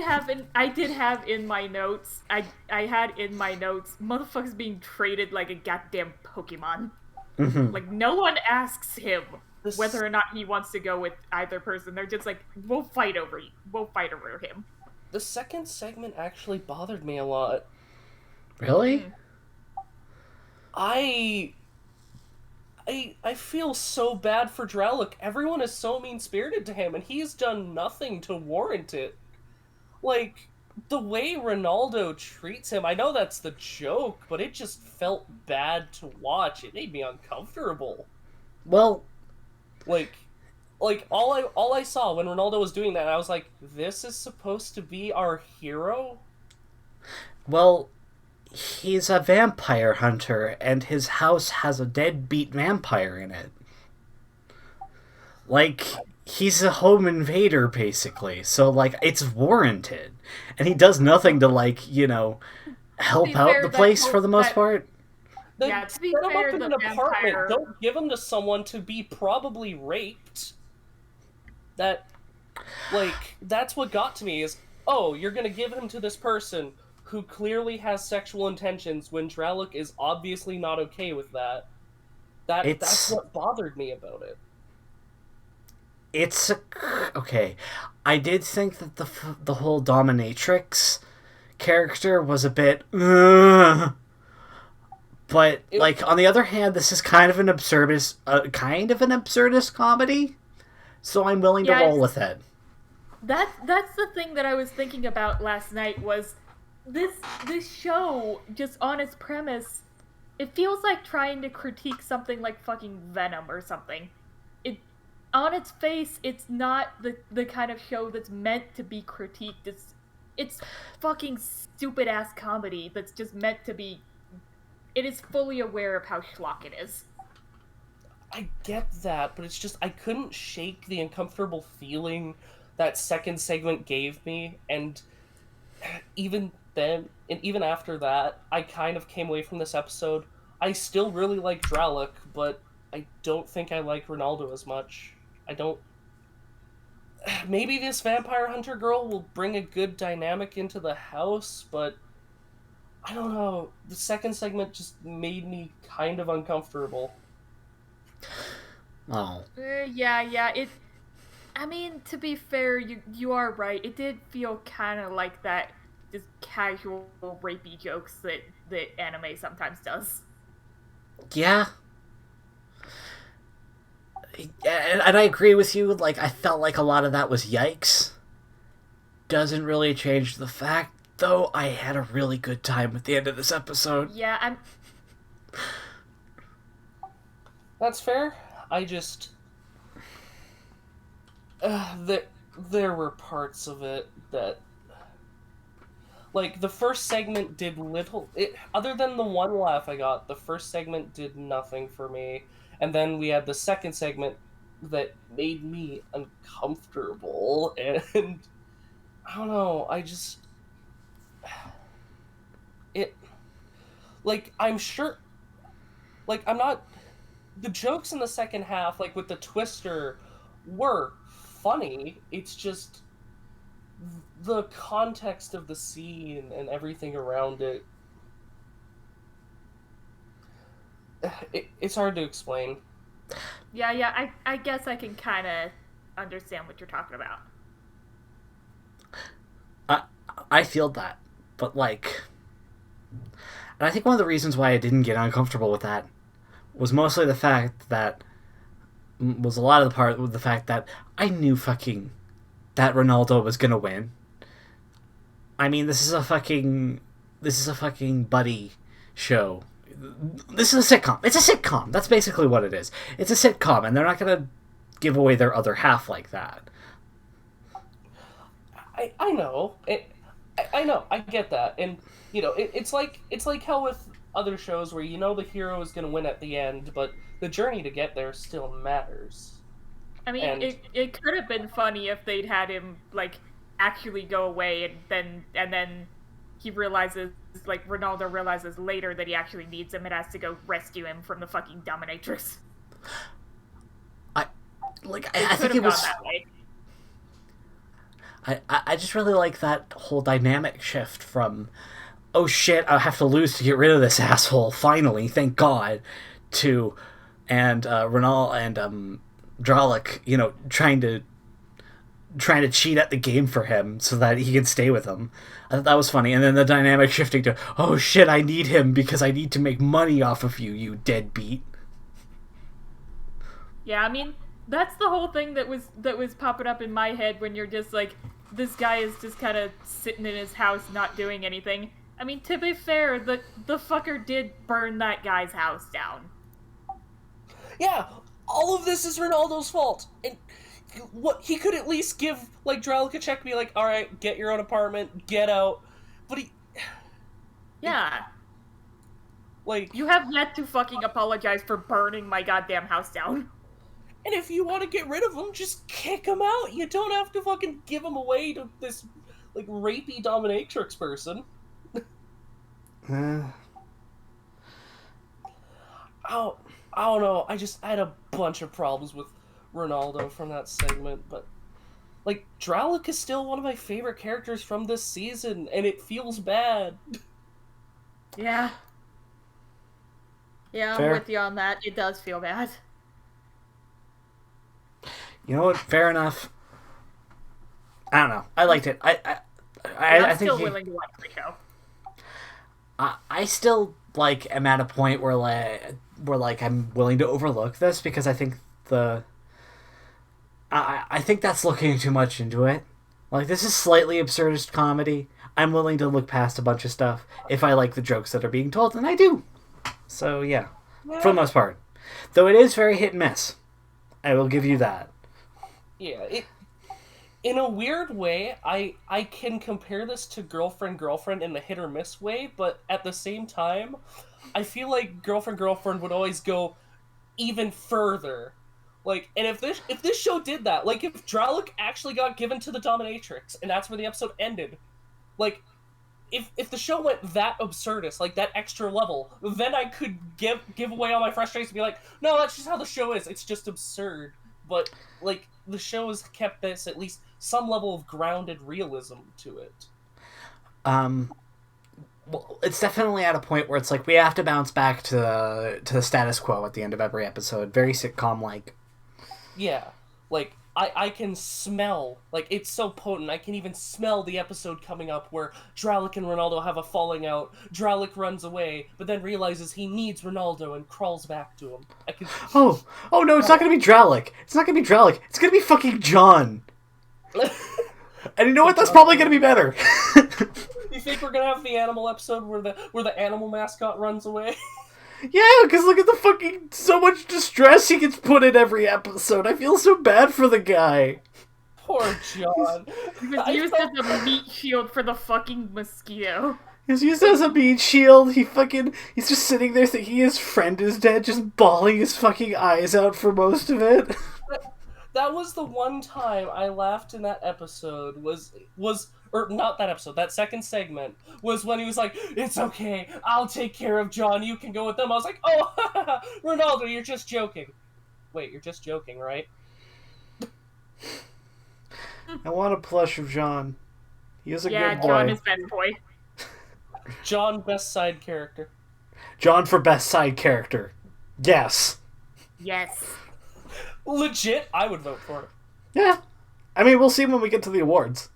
have in my notes. I had in my notes motherfuckers being traded like a goddamn Pokemon. Like no one asks him This- whether or not he wants to go with either person. They're just like, we'll fight over you. We'll fight over him. the second segment actually bothered me a lot. Really? I feel so bad for Drellick. Everyone is so mean-spirited to him, and he's done nothing to warrant it. Like, the way Ronaldo treats him, I know that's the joke, but it just felt bad to watch. It made me uncomfortable. Well, Like all I saw when Ronaldo was doing that, I was like, this is supposed to be our hero? well, he's a vampire hunter, and his house has a deadbeat vampire in it. Like, he's a home invader, basically. So, like, it's warranted. And he does nothing to, like, you know, help be out fair, the that place whole- for the most that- part. Then Yeah, to be set him fair, up in the an apartment. vampire- Don't give him to someone to be probably raped. That, like, that's what got to me is, oh, you're gonna give him to this person who clearly has sexual intentions when Drellick is obviously not okay with that. That's what bothered me about it. It's okay. I did think that the whole dominatrix character was a bit, but like on the other hand, this is kind of an absurdist comedy. So I'm willing to Yeah, roll with it. That's the thing that I was thinking about last night was this show, just on its premise, it feels like trying to critique something like fucking Venom or something. It on its face, it's not the kind of show that's meant to be critiqued. It's fucking stupid ass comedy that's just meant to be. It is fully aware of how schlock it is. I get that, but it's just I couldn't shake the uncomfortable feeling that second segment gave me, and even then, and even after that, I kind of came away from this episode. I still really like Drellick, but I don't think I like Ronaldo as much. I don't. Maybe this vampire hunter girl will bring a good dynamic into the house, but I don't know. The second segment just made me kind of uncomfortable. Oh, Yeah. I mean, to be fair, you are right. It did feel kind of like that, just casual rapey jokes that anime sometimes does. yeah. And I agree with you. Like, I felt like a lot of that was yikes. Doesn't really change the fact, though, I had a really good time at the end of this episode. Yeah, I'm. That's fair. I just there were parts of it that, like, the first segment did little. Other than the one laugh I got, the first segment did nothing for me, and then we had the second segment that made me uncomfortable, and I don't know. I just it like I'm sure, like I'm not. The jokes in the second half, like with the twister, were funny. It's just the context of the scene and everything around it. It's hard to explain. Yeah. I guess I can kind of understand what you're talking about. I feel that, but like, and I think one of the reasons why I didn't get uncomfortable with that was mostly the fact that was a lot of the part with the fact that I knew fucking that Ronaldo was gonna win. I mean, this is a fucking buddy show. This is a sitcom. It's a sitcom. That's basically what it is. It's a sitcom, and they're not gonna give away their other half like that. I know. I know. I get that, and you know, it's like how with other shows where you know the hero is going to win at the end, but the journey to get there still matters. I mean, And it could have been funny if they'd had him, like, actually go away and then he realizes, like, Ronaldo realizes later that he actually needs him and has to go rescue him from the fucking dominatrix. I think it was... That way. I just really like that whole dynamic shift from, oh shit, I have to lose to get rid of this asshole, finally, thank God, to, and Renal and Dralik, you know, trying to cheat at the game for him so that he can stay with him. I thought that was funny. And then the dynamic shifting to, oh shit, I need him because I need to make money off of you, you deadbeat. Yeah, I mean, that's the whole thing that was popping up in my head when you're just like, this guy is just kind of sitting in his house not doing anything. I mean, to be fair, the fucker did burn that guy's house down. yeah, all of this is Ronaldo's fault. And what he could at least give, like, Dralik a check, be like, all right, get your own apartment, get out. But he... Yeah. Like... You have yet to fucking apologize for burning my goddamn house down. And if you want to get rid of him, just kick him out. You don't have to fucking give him away to this, like, rapey dominatrix person. I don't know. I had a bunch of problems with Ronaldo from that segment, but, like, Dralik is still one of my favorite characters from this season, and it feels bad. Yeah. Yeah, Fair. I'm with you on that. It does feel bad. You know what? Fair enough. I don't know. I liked it. I'm I think still willing to watch the show. I still like am at a point where I'm willing to overlook this because I think I think that's looking too much into it. Like, this is slightly absurdist comedy. I'm willing to look past a bunch of stuff if I like the jokes that are being told, and I do. So yeah, for the most part. Though it is very hit and miss. I will give you that. Yeah, in a weird way, I can compare this to Girlfriend in the hit or miss way, but at the same time, I feel like Girlfriend would always go even further. Like, and if this show did that, like, if Dralik actually got given to the dominatrix, and that's where the episode ended, like, if the show went that absurdist, like, that extra level, then I could give away all my frustrations and be like, no, that's just how the show is, it's just absurd. But, like, the show has kept this at least some level of grounded realism to it. Well, it's definitely at a point where it's like we have to bounce back to the status quo at the end of every episode. Very sitcom-like. Yeah. Like, I can smell, like, it's so potent, I can even smell the episode coming up where Dralik and Ronaldo have a falling out, Dralik runs away, but then realizes he needs Ronaldo and crawls back to him. I can... Oh no, it's not gonna be Dralik. It's not gonna be Dralik. It's gonna be fucking John. And you know what? That's probably gonna be better. You think we're gonna have the animal episode where the animal mascot runs away? Yeah, because look at the fucking... so much distress he gets put in every episode. I feel so bad for the guy. Poor John. He was used as a meat shield for the fucking mosquito. He was used as a meat shield. He's just sitting there thinking his friend is dead, just bawling his fucking eyes out for most of it. That was the one time I laughed in that episode, or not that episode, that second segment, was when he was like, it's okay, I'll take care of John, you can go with them. I was like, oh, Ronaldo, you're just joking. Wait, you're just joking, right? I want a plush of John. He is a good boy. Yeah, John is best boy. John, best side character. John for best side character. Yes. Yes. Legit, I would vote for it. Yeah. I mean, we'll see when we get to the awards.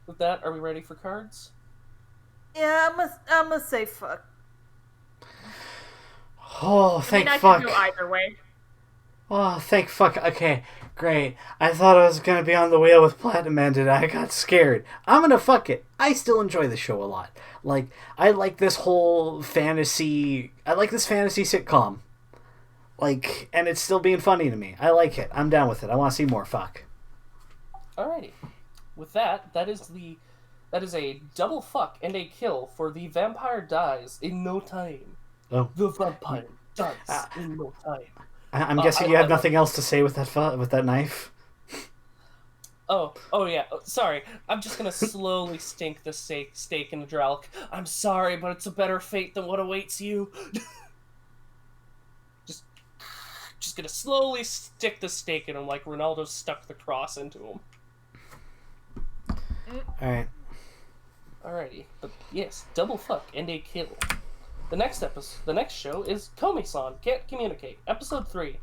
With that, are we ready for cards? Yeah, I'm gonna say fuck. Oh, thank I fuck. I can go either way. Oh, thank fuck. Okay, great. I thought I was gonna be on the wheel with Platinum End and I got scared. I'm gonna fuck it. I still enjoy the show a lot. Like, I like this whole fantasy... I like this fantasy sitcom. Like, and it's still being funny to me. I like it. I'm down with it. I want to see more fuck. Alrighty. With that, that is the That is a double fuck and a kill for the vampire dies in no time. Oh. The vampire dies in no time. I'm guessing you have nothing else to say with that knife. Oh yeah. Sorry, I'm just gonna slowly stink the steak in the Dralk. I'm sorry, but it's a better fate than what awaits you. just gonna slowly stick the steak in him like Ronaldo stuck the cross into him. All right. Alrighty, but yes, double fuck and a kill. The next show is Komi-San Can't Communicate, episode 3.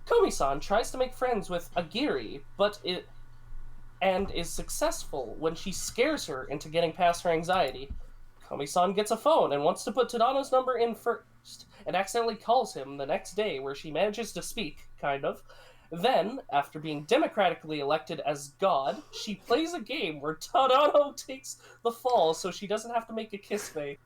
Komi-san tries to make friends with Agiri, and is successful when she scares her into getting past her anxiety. Komi-san gets a phone and wants to put Tadano's number in first, and accidentally calls him the next day, where she manages to speak, kind of. Then, after being democratically elected as God, she plays a game where Tadano takes the fall so she doesn't have to make a kiss face.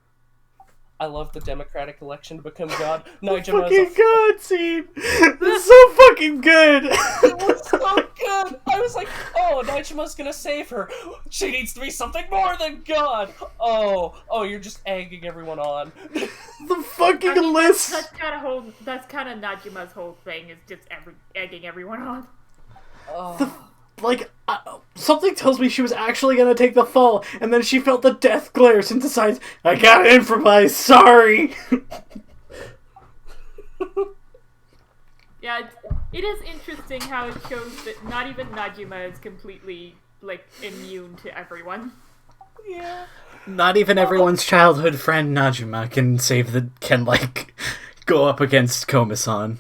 I love the democratic election to become God. The fucking God scene! This is so fucking good! It was so good! I was like, oh, Naijima's gonna save her. She needs to be something more than God! Oh, you're just egging everyone on. The fucking list! That's kind of Najima's whole thing, is just egging everyone on. Something tells me she was actually gonna take the fall, and then she felt the death glares and decides, I gotta improvise, sorry! Yeah, it is interesting how it shows that not even Najima is completely, immune to everyone. Yeah. Not even everyone's childhood friend Najima can go up against Komi-san.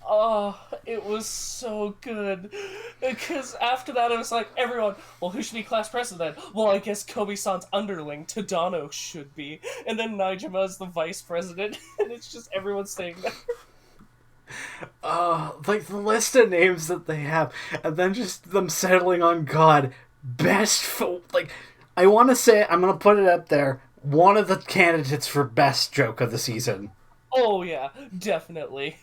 Oh, it was so good. Because after that, it was like, everyone, well, who should be class president? Well, I guess Komi-san's underling, Tadano, should be. And then Naijima is the vice president, and it's just everyone staying there. The list of names that they have, and then just them settling on God. I want to say, I'm going to put it up there, one of the candidates for best joke of the season. Oh, yeah, definitely.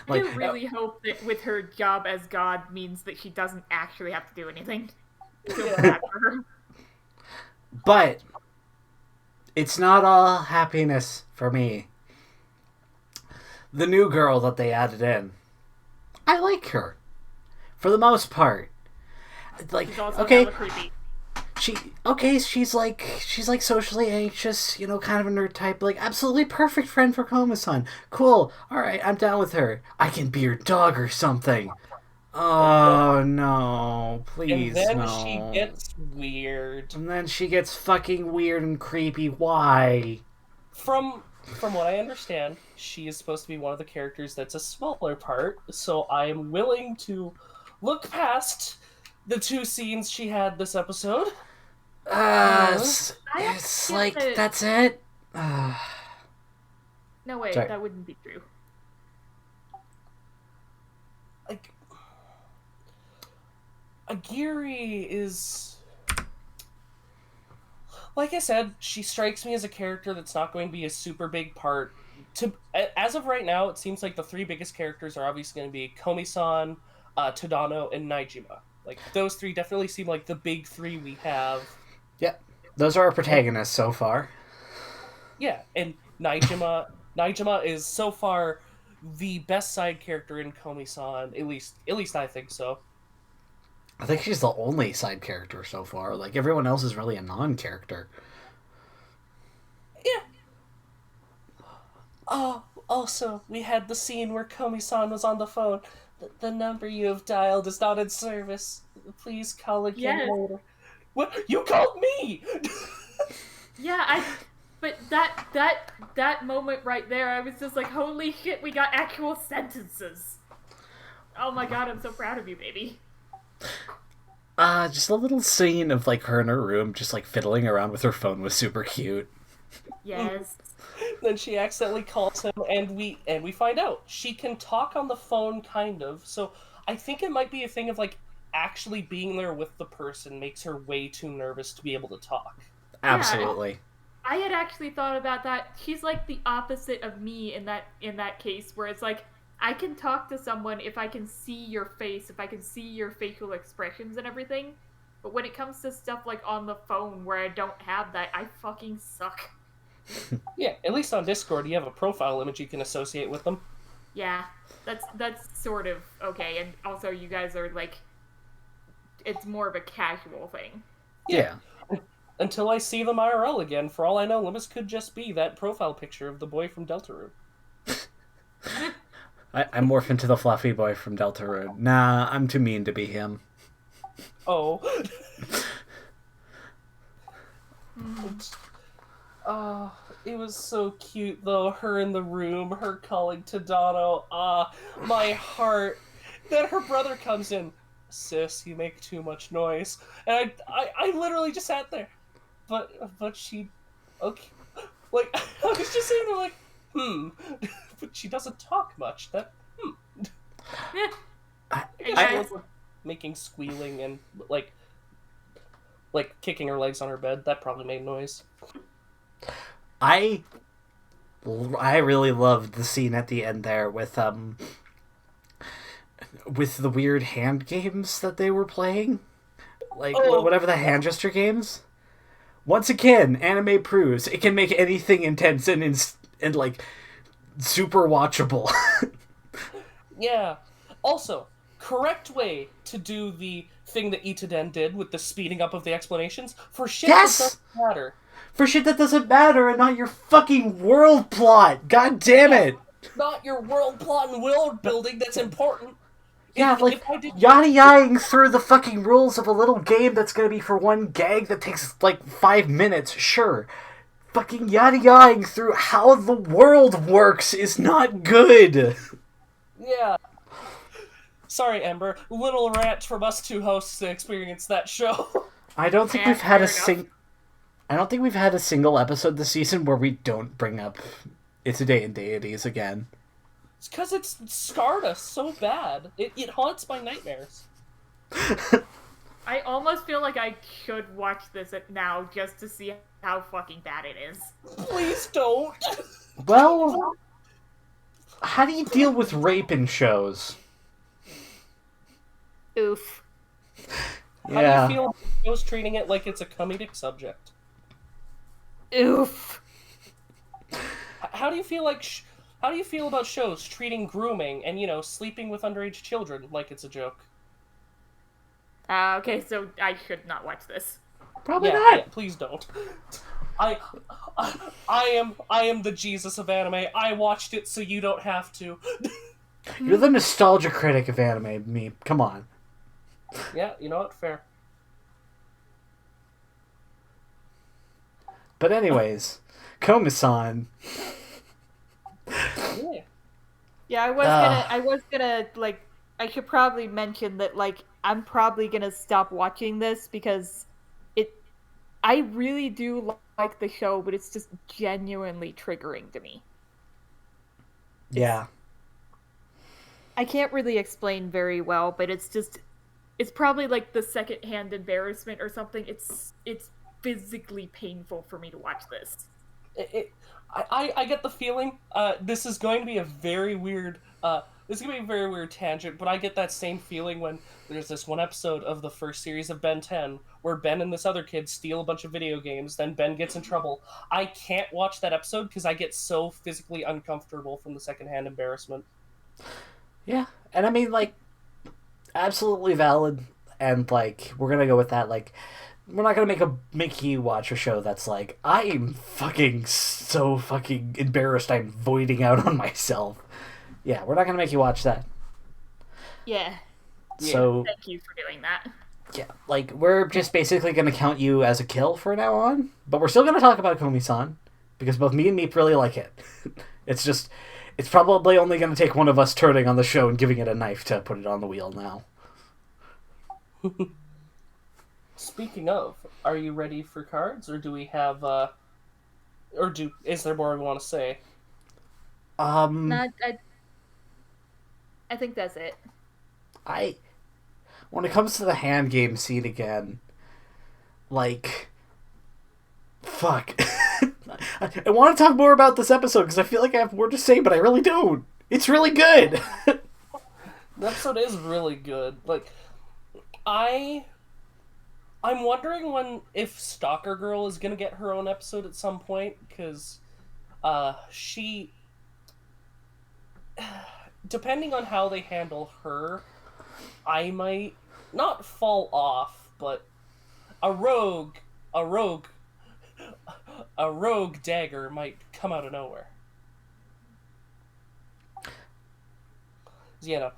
I do really hope that with her job as God means that she doesn't actually have to do anything. Yeah. But it's not all happiness for me. The new girl that they added in, I like her for the most part. She's also hella creepy. She's like socially anxious, kind of a nerd type, absolutely perfect friend for Komi-san. Cool. Alright, I'm down with her. I can be your dog or something. Oh no, please, and then no. she gets weird. And then she gets fucking weird and creepy. Why? From what I understand, she is supposed to be one of the characters that's a smaller part, so I am willing to look past the 2 scenes she had this episode. It's like, that's it? No, wait, Sorry. that wouldn't be true. Agiri is... Like I said, she strikes me as a character that's not going to be a super big part. As of right now, it seems like the 3 biggest characters are obviously going to be Komi-san, Tadano, and Naijima. Those 3 definitely seem like the big 3 we have. Yep. Those are our protagonists so far. Yeah, and Naijima is so far the best side character in Komi-san. At least I think so. I think she's the only side character so far. Everyone else is really a non-character. Yeah. Oh, also, we had the scene where Komi-san was on the phone. The number you have dialed is not in service. Please call again later. What? You called me! Yeah, but that moment right there, I was just like, holy shit, we got actual sentences. Oh my god, I'm so proud of you, baby. Just a little scene of her in her room, just fiddling around with her phone was super cute. Yes. Then she accidentally calls him, and we find out she can talk on the phone, kind of. So I think it might be a thing of actually being there with the person makes her way too nervous to be able to talk. Absolutely. Yeah, I had actually thought about that. She's like the opposite of me in that case, where it's I can talk to someone if I can see your face, if I can see your facial expressions and everything. But when it comes to stuff like on the phone where I don't have that, I fucking suck. Yeah, at least on Discord you have a profile image you can associate with them. Yeah, that's sort of okay, and also you guys are like, it's more of a casual thing. Yeah. Until I see them IRL again, for all I know, Limus could just be that profile picture of the boy from Deltarune. I morph into the fluffy boy from Deltarune. Nah, I'm too mean to be him. Oh. It was so cute, though. Her in the room, her calling Tadano. My heart. Then her brother comes in. Sis, you make too much noise. And I literally just sat there. But she... Okay. Like, I was just sitting there like, But she doesn't talk much. I was making squealing and, like kicking her legs on her bed. That probably made noise. I really loved the scene at the end there with the weird hand games that they were playing. Like, whatever the hand gesture games. Once again, anime proves it can make anything intense and like, super watchable. Yeah. Also, correct way to do the thing that Itaden did with the speeding up of the explanations for shit that doesn't matter. For shit that doesn't matter and not your fucking world plot. God damn it. Not your world plot and world building that's important. Yeah, yada-yaing through the fucking rules of a little game that's gonna be for one gag that takes, 5 minutes, sure. Fucking yada-yaing through how the world works is not good. Yeah. Sorry, Ember. Little rant from us two hosts to experience that show. I don't think we've had a single episode this season where we don't bring up It's a Day in Deities again. It's because it's scarred us so bad. It haunts my nightmares. I almost feel like I should watch this now just to see how fucking bad it is. Please don't. Well, how do you deal with rape in shows? Oof. Yeah. How do you feel about shows treating it like it's a comedic subject? Oof. How do you feel about shows treating grooming and, sleeping with underage children like it's a joke? Okay, so I should not watch this. Probably not. Yeah, please don't. I am the Jesus of anime. I watched it so you don't have to. You're the nostalgia critic of anime, me. Come on. Yeah, you know what? Fair. But anyways, Komi-San. Yeah. Yeah, I was gonna I should probably mention that I'm probably gonna stop watching this because I really do like the show, but it's just genuinely triggering to me. Yeah. I can't really explain very well, but it's probably the secondhand embarrassment or something. It's physically painful for me to watch this. I get the feeling this is going to be a very weird tangent, but I get that same feeling when there's this one episode of the first series of Ben 10 where Ben and this other kid steal a bunch of video games, then Ben gets in trouble. I can't watch that episode because I get so physically uncomfortable from the secondhand embarrassment. Yeah, and I mean, absolutely valid, and, we're gonna go with that, we're not gonna make you watch a show that's I'm fucking so fucking embarrassed I'm voiding out on myself. Yeah, we're not gonna make you watch that. Yeah. So thank you for doing that. Yeah, we're just basically gonna count you as a kill from now on, but we're still gonna talk about Komi-San because both me and Meep really like it. It's probably only gonna take one of us turning on the show and giving it a knife to put it on the wheel now. Speaking of, are you ready for cards, or do we have, is there more we want to say? I think that's it. When it comes to the hand game scene again, fuck. I want to talk more about this episode because I feel like I have more to say, but I really don't. It's really good. The episode is really good. I'm wondering if Stalker Girl is gonna get her own episode at some point, because she, depending on how they handle her, I might not fall off, but a rogue, a rogue, a rogue dagger might come out of nowhere. You know,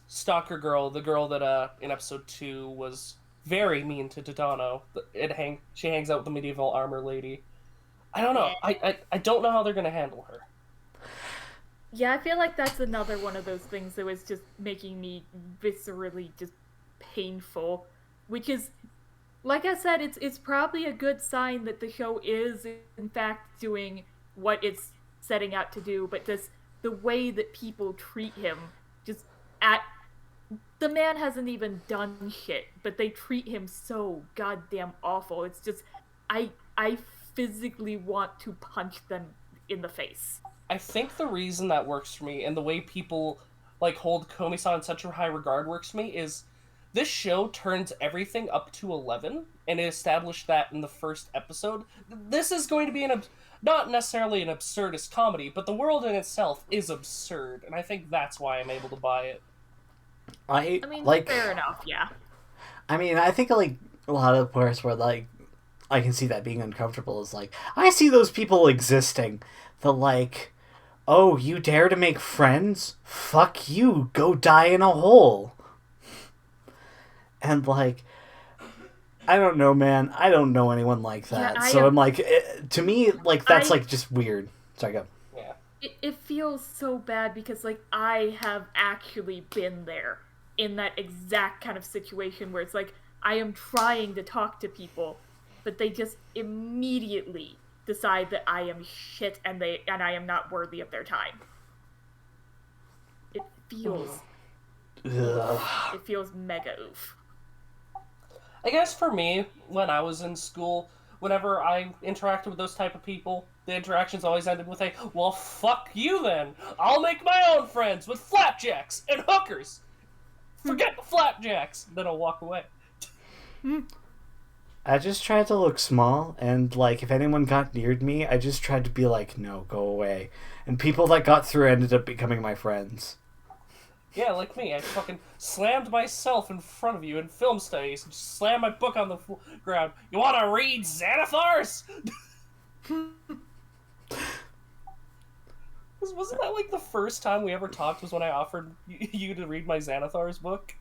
Stalker Girl, the girl that in episode 2 was very mean to Tadano. She hangs out with the medieval armor lady. I don't know. I don't know how they're gonna handle her. Yeah, I feel like that's another one of those things that was just making me viscerally just painful. Which is, like I said, it's probably a good sign that the show is, in fact, doing what it's setting out to do, but just the way that people treat him, just the man hasn't even done shit, but they treat him so goddamn awful. It's just, I physically want to punch them in the face. I think the reason that works for me, and the way people like hold Komi-san in such a high regard works for me, is this show turns everything up to 11, and it established that in the first episode. This is going to be not necessarily an absurdist comedy, but the world in itself is absurd, and I think that's why I'm able to buy it. I mean, fair enough, yeah. I mean, I think, like, a lot of the parts where, like, I can see that being uncomfortable is, like, I see those people existing. The, like, oh, you dare to make friends? Fuck you, go die in a hole. And, like, I don't know, man. I don't know anyone like that. Yeah, I'm like, to me, like, that's, like, just weird. Sorry, go. Yeah. It feels so bad because, like, I have actually been there in that exact kind of situation where it's like, I am trying to talk to people, but they just immediately decide that I am shit and I am not worthy of their time. It feels... It feels mega oof. I guess for me, when I was in school, whenever I interacted with those type of people, the interactions always ended with a, well, fuck you then. I'll make my own friends with flapjacks and hookers. Forget the flapjacks. Then I'll walk away. I just tried to look small, and, like, if anyone got near me, I just tried to be like, no, go away. And people that got through ended up becoming my friends. Yeah, like me. I fucking slammed myself in front of you in film studies and just slammed my book on the ground. You want to read Xanathars? Wasn't that like the first time we ever talked was when I offered you to read my Xanathars book?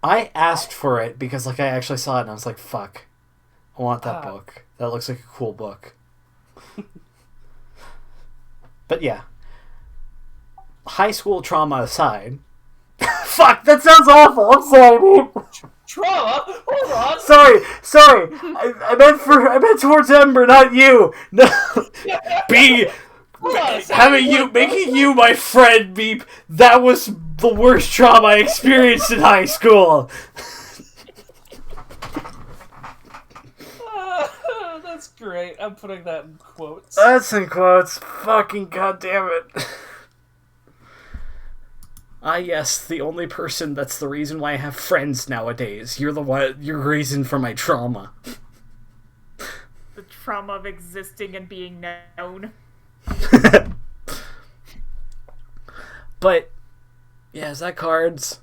I asked for it because, like, I actually saw it and I was like, fuck. I want that book. That looks like a cool book. But yeah. High school trauma aside... Fuck, that sounds awful. I'm sorry, dude. Trauma? Hold on. Sorry. I meant towards Ember, not you. No. Making you my friend, Beep. That was the worst trauma I experienced in high school. That's great. I'm putting that in quotes. That's in quotes. Fucking goddamn it. Ah, yes, the only person that's the reason why I have friends nowadays. You're the reason for my trauma. The trauma of existing and being known. But, yeah, is that cards?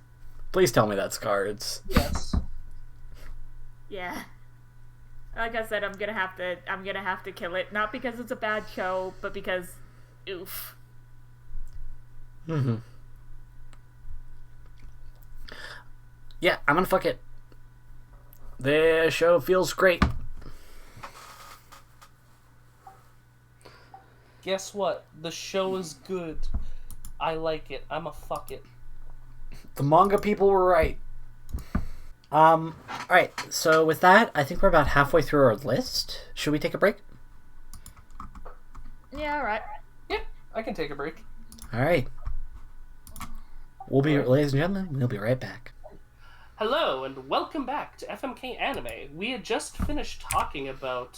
Please tell me that's cards. Yes. Yeah. Like I said, I'm gonna have to kill it. Not because it's a bad show, but because, oof. Mm-hmm. Yeah, I'm gonna fuck it. The show feels great. Guess what? The show is good. I like it. I'ma fuck it. The manga people were right. Alright, so with that, I think we're about halfway through our list. Should we take a break? Yeah, alright. Yeah, I can take a break. Alright. Ladies and gentlemen, we'll be right back. Hello, and welcome back to FMK Anime. We had just finished talking about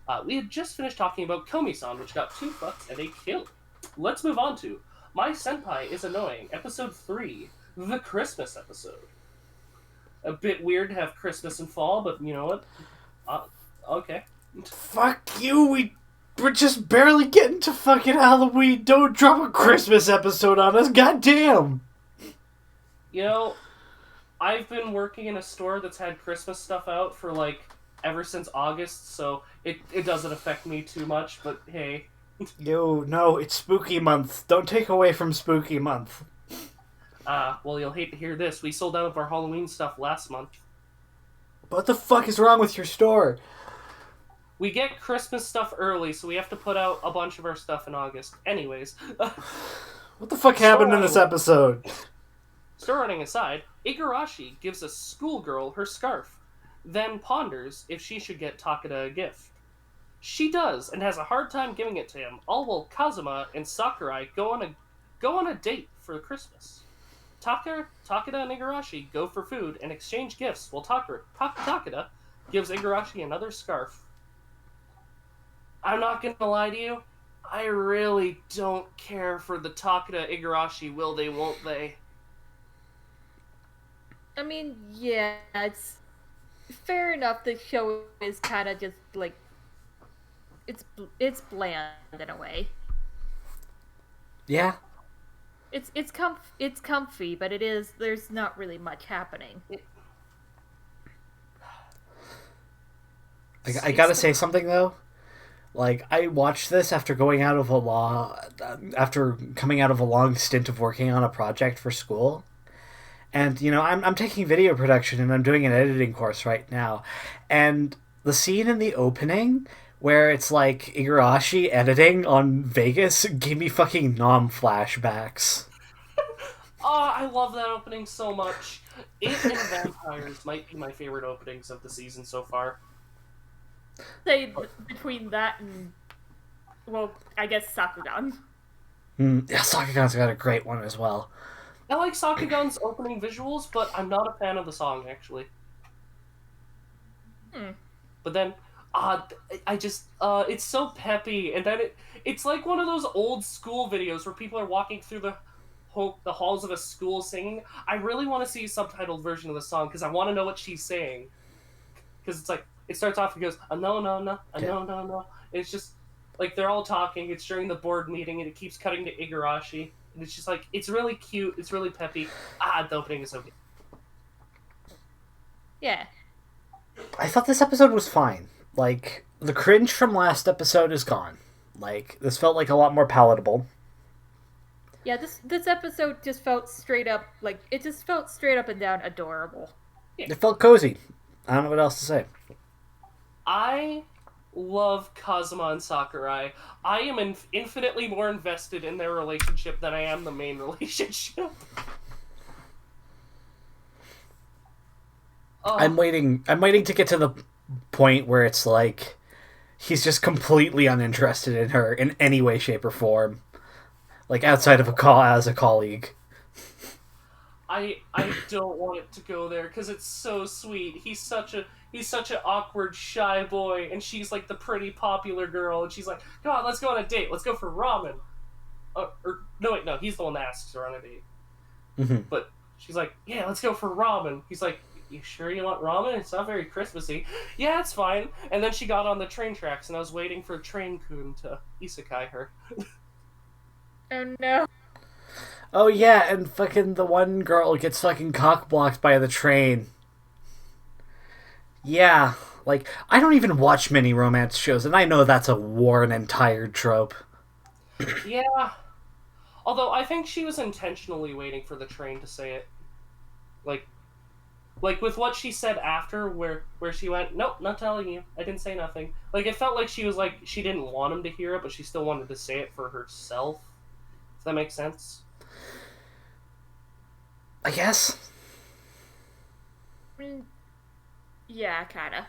Komi-San, which got 2 fucks and a kill. Let's move on to My Senpai is Annoying, Episode 3, the Christmas episode. a bit weird to have Christmas and fall, but you know what? Okay. Fuck you, we're just barely getting to fucking Halloween. Don't drop a Christmas episode on us, goddamn! You know, I've been working in a store that's had Christmas stuff out for, like, ever since August, so it doesn't affect me too much, but hey. Yo, no, it's spooky month. Don't take away from spooky month. Well, you'll hate to hear this. We sold out of our Halloween stuff last month. What the fuck is wrong with your store? We get Christmas stuff early, so we have to put out a bunch of our stuff in August. Anyways. What the fuck happened in this episode? Store running aside, Igarashi gives a schoolgirl her scarf, then ponders if she should get Takeda a gift. She does, and has a hard time giving it to him, all while Kazuma and Sakurai go on a date for Christmas. Takeda and Igarashi go for food and exchange gifts, while Takeda gives Igarashi another scarf. I'm not gonna lie to you, I really don't care for the Takeda Igarashi will they won't they. I mean, yeah, it's fair enough. The show is kind of just like it's bland in a way. Yeah. It's comfy, but there's not really much happening. I gotta say something though. Like, I watched this after coming out of a long stint of working on a project for school. And, you know, I'm taking video production and I'm doing an editing course right now. And the scene in the opening where it's like Igarashi editing on Vegas gave me fucking Nom flashbacks. Oh, I love that opening so much. It and Vampires might be my favorite openings of the season so far. Say between that and, well, I guess Sakugan. Yeah, Sakugan's got a great one as well. I like Sakugan's opening visuals, but I'm not a fan of the song, actually. But then, it's so peppy, and then it's like one of those old school videos where people are walking through the halls of a school singing. I really want to see a subtitled version of the song, because I want to know what she's saying. Because it's like, it starts off and goes, no, no. It's just, like, they're all talking, it's during the board meeting, and it keeps cutting to Igarashi. And it's just like, it's really cute, it's really peppy. The opening is so good. Yeah. I thought this episode was fine. Like, the cringe from last episode is gone. Like, this felt like a lot more palatable. Yeah, this episode just felt straight up, like, it just felt straight up and down adorable. Yeah. It felt cozy. I don't know what else to say. I love Kazuma and Sakurai. I am infinitely more invested in their relationship than I am the main relationship. I'm waiting to get to the point where it's like he's just completely uninterested in her in any way, shape, or form. Like, outside of as a colleague. I don't want it to go there because it's so sweet. He's such an awkward, shy boy, and she's like the pretty, popular girl, and she's like, "Come on, let's go on a date. Let's go for ramen." No, he's the one that asks her on a date. Mm-hmm. But she's like, "Yeah, let's go for ramen." He's like, "You sure you want ramen? It's not very Christmassy." "Yeah, it's fine." And then she got on the train tracks, and I was waiting for Train-kun to isekai her. Oh no. Oh yeah, and fucking the one girl gets fucking cock-blocked by the train. Yeah, like, I don't even watch many romance shows, and I know that's a worn and tired trope. Yeah. Although, I think she was intentionally waiting for the train to say it. Like with what she said after, where she went, "Nope, not telling you. I didn't say nothing." Like, it felt like she was like, she didn't want him to hear it, but she still wanted to say it for herself. Does that make sense? I guess. Yeah, kinda.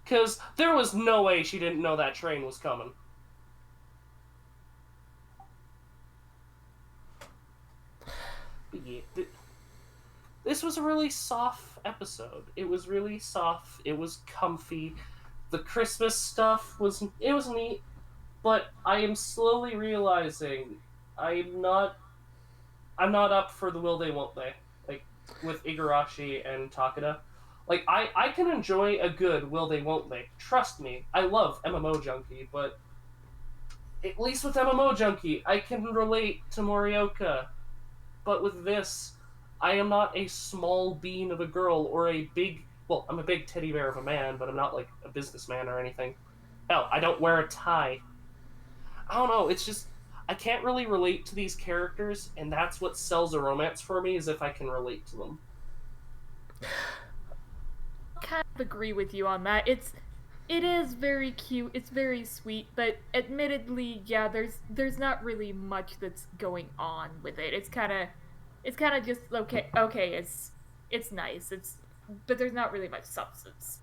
Because there was no way she didn't know that train was coming. But yeah, this was a really soft episode. It was really soft. It was comfy. The Christmas stuff was neat, but I am slowly realizing I'm not up for the will they won't they. Like, with Igarashi and Takeda. Like, I can enjoy a good will they, won't they. Trust me, I love MMO Junkie, but at least with MMO Junkie, I can relate to Morioka. But with this, I am not a small bean of a girl or a big... Well, I'm a big teddy bear of a man, but I'm not, like, a businessman or anything. Hell, I don't wear a tie. I don't know, it's just... I can't really relate to these characters, and that's what sells a romance for me, is if I can relate to them. I kind of agree with you on that. It is very cute, it's very sweet, but admittedly, yeah, there's not really much that's going on with it. It's kind of just okay, it's nice. But there's not really much substance.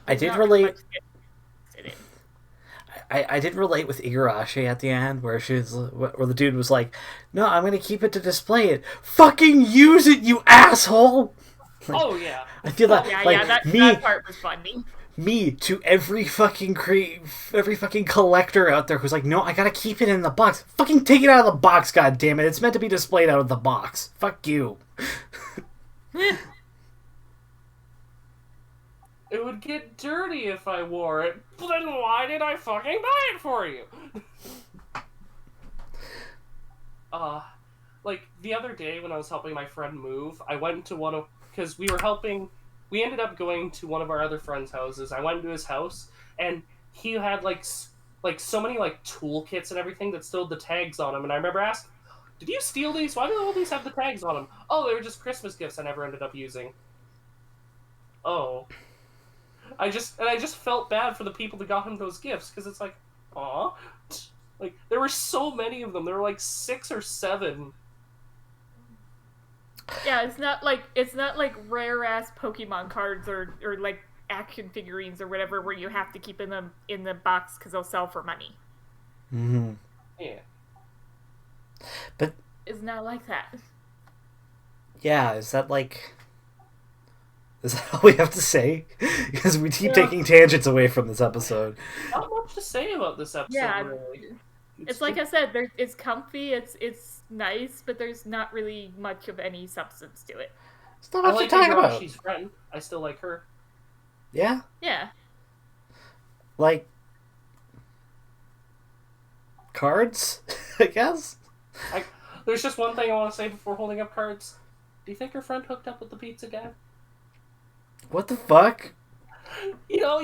I did relate. I did relate with Igarashi at the end, where the dude was like, "No, I'm gonna keep it to display it. Fucking use it, you asshole!" Like, oh yeah, I feel that that part was funny. Me to every fucking collector out there who's like, "No, I gotta keep it in the box. Fucking take it out of the box, god damn it! It's meant to be displayed out of the box. Fuck you." It would get dirty if I wore it. Then why did I fucking buy it for you? Like, the other day when I was helping my friend move, I went to because we ended up going to one of our other friends' houses. I went to his house, and he had, like so many, like, toolkits and everything that still had the tags on them, and I remember asking, "Did you steal these? Why do all these have the tags on them?" "Oh, they were just Christmas gifts I never ended up using." Oh. I just felt bad for the people that got him those gifts, because it's like, aw. Like, there were so many of them. There were like 6 or 7. Yeah, it's not like rare ass Pokemon cards or like action figurines or whatever where you have to keep them in the box because they'll sell for money. Mm-hmm. Yeah. But it's not like that. Yeah, is that all we have to say? Because we keep taking tangents away from this episode. Not much to say about this episode, really. It's like I said, it's comfy, it's nice, but there's not really much of any substance to it. It's not much to talk about. She's friend. I still like her. Yeah? Yeah. Like, cards, I guess? There's just one thing I want to say before holding up cards. Do you think her friend hooked up with the pizza guy? What the fuck? You know,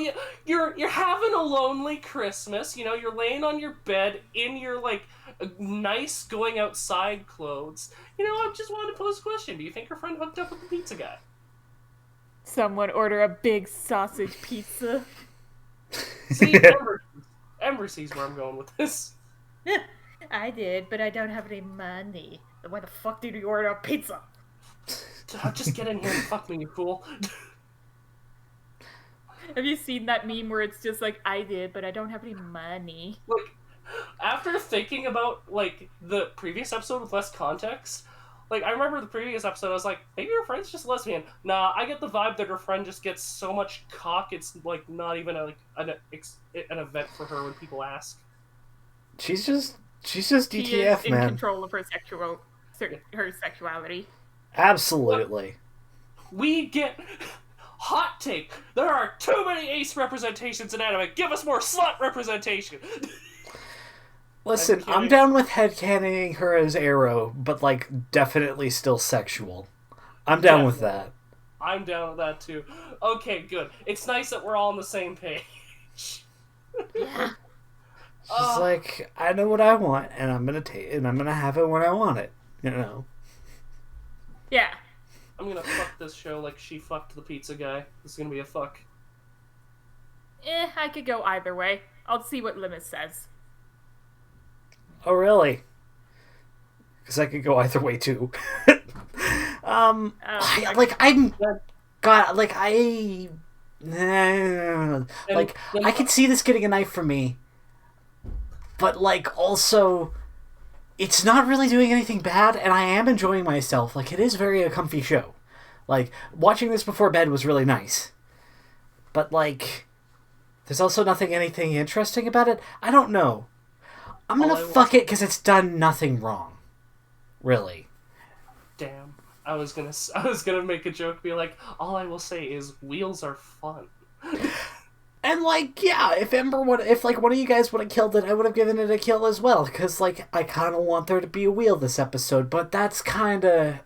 you're having a lonely Christmas. You know, you're laying on your bed in your, like, nice going outside clothes. You know, I just wanted to pose a question. Do you think her friend hooked up with the pizza guy? Someone order a big sausage pizza. See, Ember sees where I'm going with this. I did, but I don't have any money. Then why the fuck did you order a pizza? Just get in here and fuck me, you fool. Have you seen that meme where it's just like, I did, but I don't have any money? Like, after thinking about, like, the previous episode with less context, like, I remember the previous episode, I was like, maybe her friend's just lesbian. Nah, I get the vibe that her friend just gets so much cock, it's, like, not even, an event for her when people ask. She's just DTF, she is man. In control of her sexuality. Absolutely. Look, we get... Hot take! There are too many ace representations in anime! Give us more slut representation! Listen, I'm down with headcanoning her as Arrow, but, like, definitely still sexual. I'm down with that. I'm down with that, too. Okay, good. It's nice that we're all on the same page. Yeah. She's like, I know what I want, and I'm gonna have it when I want it, you know? Yeah. I'm gonna fuck this show like she fucked the pizza guy. This is gonna be a fuck. I could go either way. I'll see what Limit says. Oh, really? Because I could go either way, too. I could see this getting a knife from me. But, like, also... It's not really doing anything bad, and I am enjoying myself. Like, it is a comfy show. Like, watching this before bed was really nice. But, like, there's also anything interesting about it. I don't know. I'm gonna fuck it because it's done nothing wrong. Really. Damn. I was gonna make a joke, be like, all I will say is wheels are fun. And, like, yeah, if like, one of you guys would have killed it, I would have given it a kill as well, because, like, I kind of want there to be a wheel this episode, but that's kind of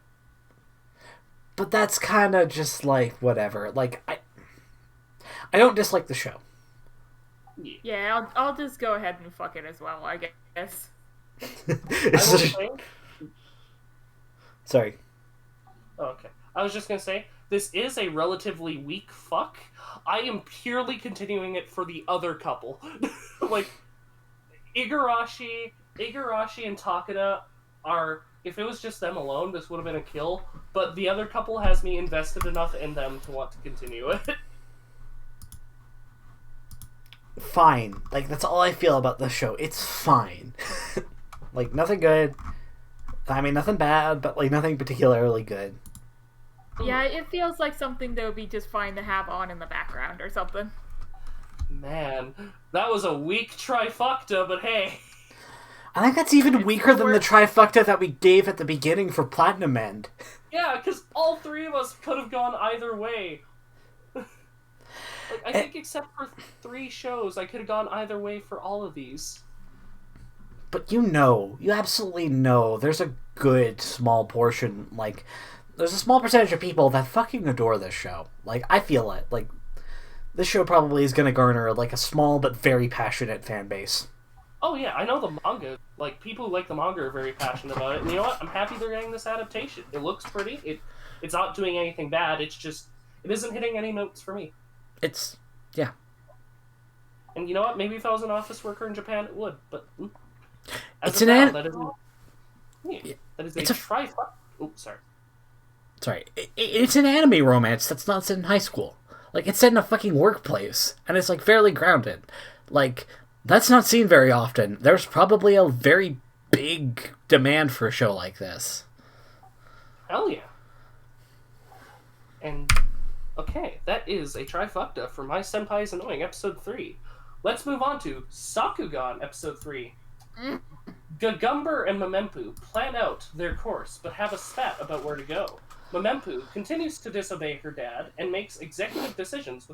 just, like, whatever. Like, I don't dislike the show. Yeah, I'll just go ahead and fuck it as well, I guess. Sorry. Oh, okay. I was just gonna say, this is a relatively weak fuck. I am purely continuing it for the other couple. Like, Igarashi and Takeda are... If it was just them alone, this would have been a kill. But the other couple has me invested enough in them to want to continue it. Fine. Like, that's all I feel about the show. It's fine. Like, nothing good. I mean, nothing bad, but, like, nothing particularly good. Yeah, it feels like something that would be just fine to have on in the background or something. Man, that was a weak trifecta, but hey. I think that's even weaker than the trifecta that we gave at the beginning for Platinum End. Yeah, because all three of us could have gone either way. Like, I think except for 3 shows, I could have gone either way for all of these. But you absolutely know, there's a good small portion, like, there's a small percentage of people that fucking adore this show. Like, I feel it. Like, this show probably is going to garner, like, a small but very passionate fan base. Oh yeah, I know the manga. Like, people who like the manga are very passionate about it. And you know what? I'm happy they're getting this adaptation. It looks pretty. It's not doing anything bad. It's just, it isn't hitting any notes for me. Yeah. And you know what? Maybe if I was an office worker in Japan, it would. But that is a trifecta. Oops, sorry. Sorry. It's an anime romance that's not set in high school. Like, it's set in a fucking workplace. And it's, like, fairly grounded. Like, that's not seen very often. There's probably a very big demand for a show like this. Hell yeah. And, okay, that is a trifecta for My Senpai is Annoying, Episode 3. Let's move on to Sakugan, Episode 3. Gagumber and Memempu plan out their course, but have a spat about where to go. Memempu continues to disobey her dad and makes executive decisions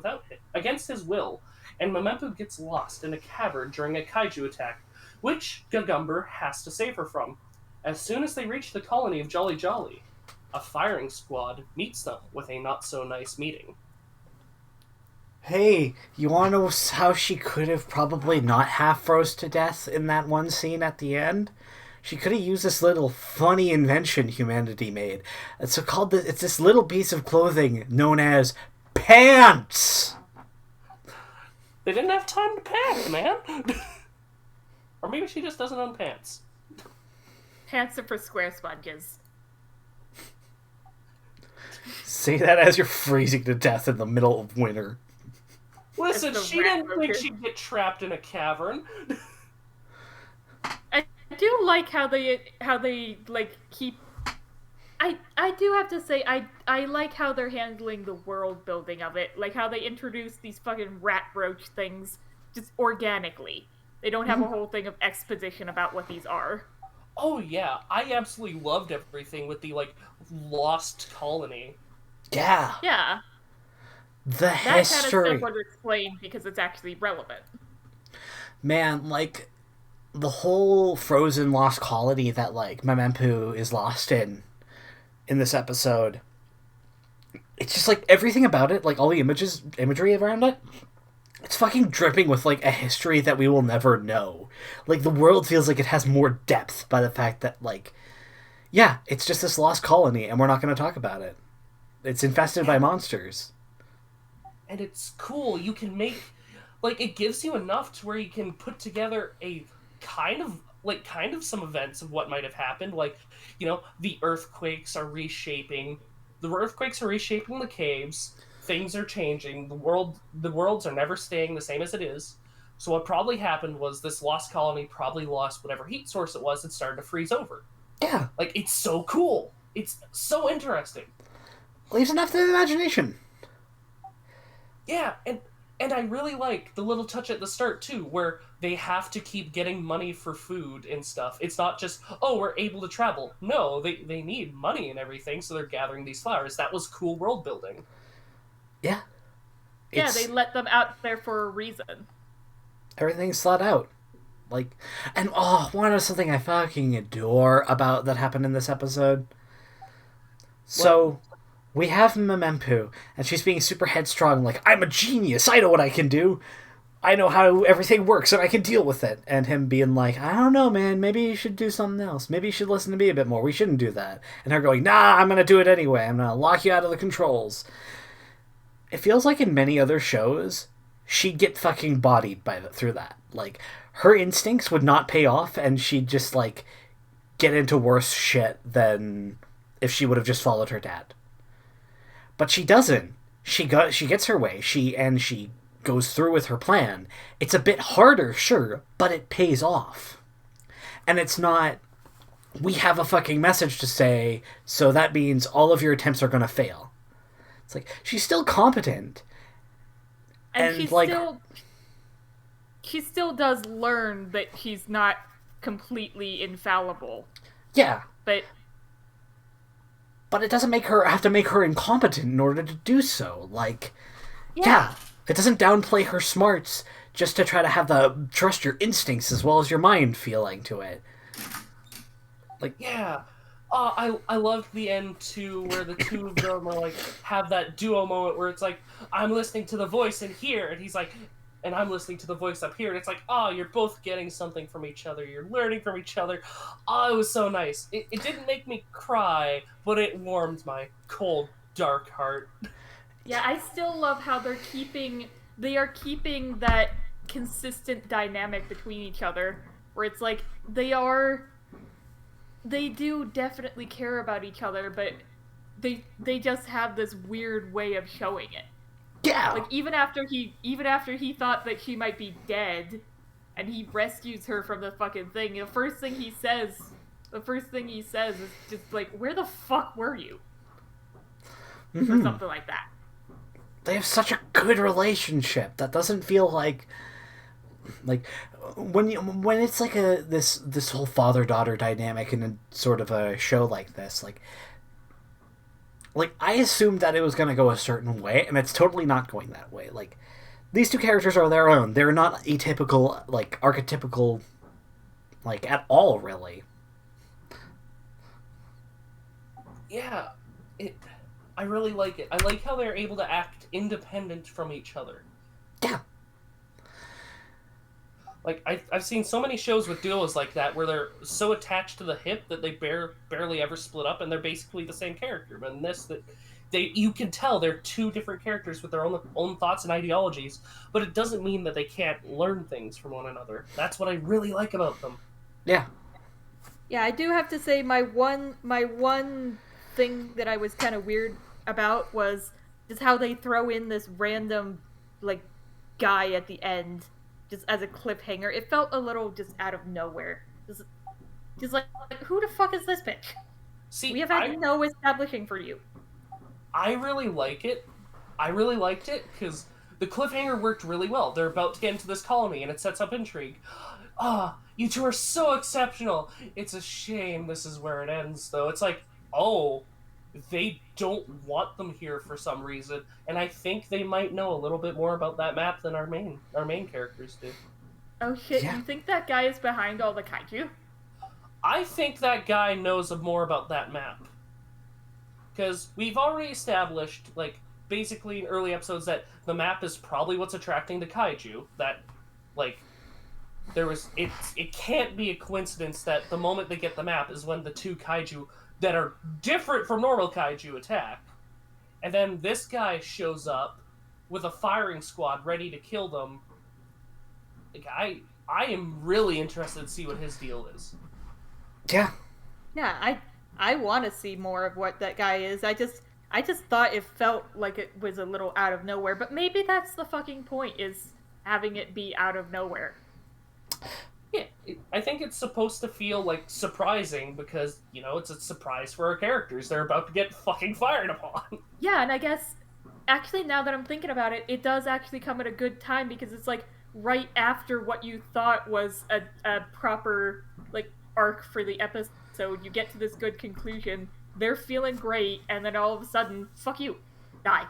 against his will, and Memempu gets lost in a cavern during a kaiju attack, which Gagumber has to save her from. As soon as they reach the colony of Jolly Jolly, a firing squad meets them with a not-so-nice meeting. Hey, you want to know how she could have probably not half froze to death in that one scene at the end? She could have used this little funny invention humanity made. It's this little piece of clothing known as pants! They didn't have time to pack, man! Or maybe she just doesn't own pants. Pants are for square sponges. Say that as you're freezing to death in the middle of winter. Listen, she didn't think she'd get trapped in a cavern. I do like how they like keep. I do have to say I like how they're handling the world building of it, like how they introduce these fucking rat roach things just organically. They don't have a whole thing of exposition about what these are. Oh yeah, I absolutely loved everything with the like lost colony. Yeah. Yeah. The history. That kind of stuff was explained because it's actually relevant. Man, like, the whole frozen lost colony that, like, Memempu is lost in this episode, it's just, like, everything about it, like, all the imagery around it, it's fucking dripping with, like, a history that we will never know. Like, the world feels like it has more depth by the fact that, like, yeah, it's just this lost colony, and we're not going to talk about it. It's infested by monsters. And it's cool. You can make, like, it gives you enough to where you can put together a kind of some events of what might have happened. Like, you know, the earthquakes are reshaping. The earthquakes are reshaping the caves. Things are changing. The worlds are never staying the same as it is. So what probably happened was this lost colony probably lost whatever heat source it was and started to freeze over. Yeah. Like, it's so cool. It's so interesting. Leaves enough to the imagination. Yeah, and And I really like the little touch at the start, too, where they have to keep getting money for food and stuff. It's not just, oh, we're able to travel. No, they need money and everything, so they're gathering these flowers. That was cool world building. Yeah. Yeah, they let them out there for a reason. Everything's thought out. Like, and one of something I fucking adore about that happened in this episode. So, we have Memempu, and she's being super headstrong, like, I'm a genius, I know what I can do. I know how everything works, and I can deal with it. And him being like, I don't know, man, maybe you should do something else. Maybe you should listen to me a bit more. We shouldn't do that. And her going, nah, I'm gonna do it anyway. I'm gonna lock you out of the controls. It feels like in many other shows, she'd get fucking bodied through that. Like, her instincts would not pay off, and she'd just, like, get into worse shit than if she would have just followed her dad. But she doesn't. She gets her way. She goes through with her plan. It's a bit harder, sure, but it pays off. And it's not, we have a fucking message to say, so that means all of your attempts are gonna fail. It's like, she's still competent. And she still does learn that she's not completely infallible. Yeah. But it doesn't have to make her incompetent in order to do so. Like, yeah. It doesn't downplay her smarts just to try to have the trust your instincts as well as your mind feeling to it. Like, yeah. I loved the end too, where the two of them are like have that duo moment where it's like, I'm listening to the voice in here, and he's like, and I'm listening to the voice up here, and it's like, you're both getting something from each other, you're learning from each other. It was so nice. It didn't make me cry, but it warmed my cold, dark heart. Yeah, I still love how they are keeping that consistent dynamic between each other, where it's like, they do definitely care about each other, but they just have this weird way of showing it. Yeah. Like, even after he thought that she might be dead, and he rescues her from the fucking thing, the first thing he says is just like, where the fuck were you? Or something like that. They have such a good relationship that doesn't feel like when it's like this whole father-daughter dynamic in a sort of a show like this, like I assumed that it was going to go a certain way, and it's totally not going that way. Like, these two characters are their own. They're not atypical, like, archetypical, like, at all, really. Yeah, I really like it. I like how they're able to act independent from each other. Yeah. Like, I've seen so many shows with duos like that where they're so attached to the hip that they barely ever split up, and they're basically the same character. But in this, you can tell they're two different characters with their own thoughts and ideologies, but it doesn't mean that they can't learn things from one another. That's what I really like about them. Yeah. Yeah, I do have to say my one thing that I was kind of weird about was just how they throw in this random, like, guy at the end just as a cliffhanger. It felt a little just out of nowhere. Just like, who the fuck is this bitch? See, we have had no establishing for you. I really like it. I really liked it because the cliffhanger worked really well. They're about to get into this colony, and it sets up intrigue. You two are so exceptional. It's a shame this is where it ends, though. It's like, they don't want them here for some reason, and I think they might know a little bit more about that map than our main characters do. Oh shit, yeah. You think that guy is behind all the kaiju? I think that guy knows more about that map. Because we've already established, like, basically in early episodes that the map is probably what's attracting the kaiju. That, like, it can't be a coincidence that the moment they get the map is when the two kaiju that are different from normal kaiju attack. And then this guy shows up with a firing squad ready to kill them. Like, I am really interested to see what his deal is. Yeah. Yeah, I want to see more of what that guy is. I just thought it felt like it was a little out of nowhere, but maybe that's the fucking point, is having it be out of nowhere. Yeah, I think it's supposed to feel, like, surprising because, it's a surprise for our characters. They're about to get fucking fired upon. Yeah, and I guess actually, now that I'm thinking about it, it does actually come at a good time because it's like right after what you thought was a proper like arc for the episode. You get to this good conclusion. They're feeling great, and then all of a sudden, fuck you, die.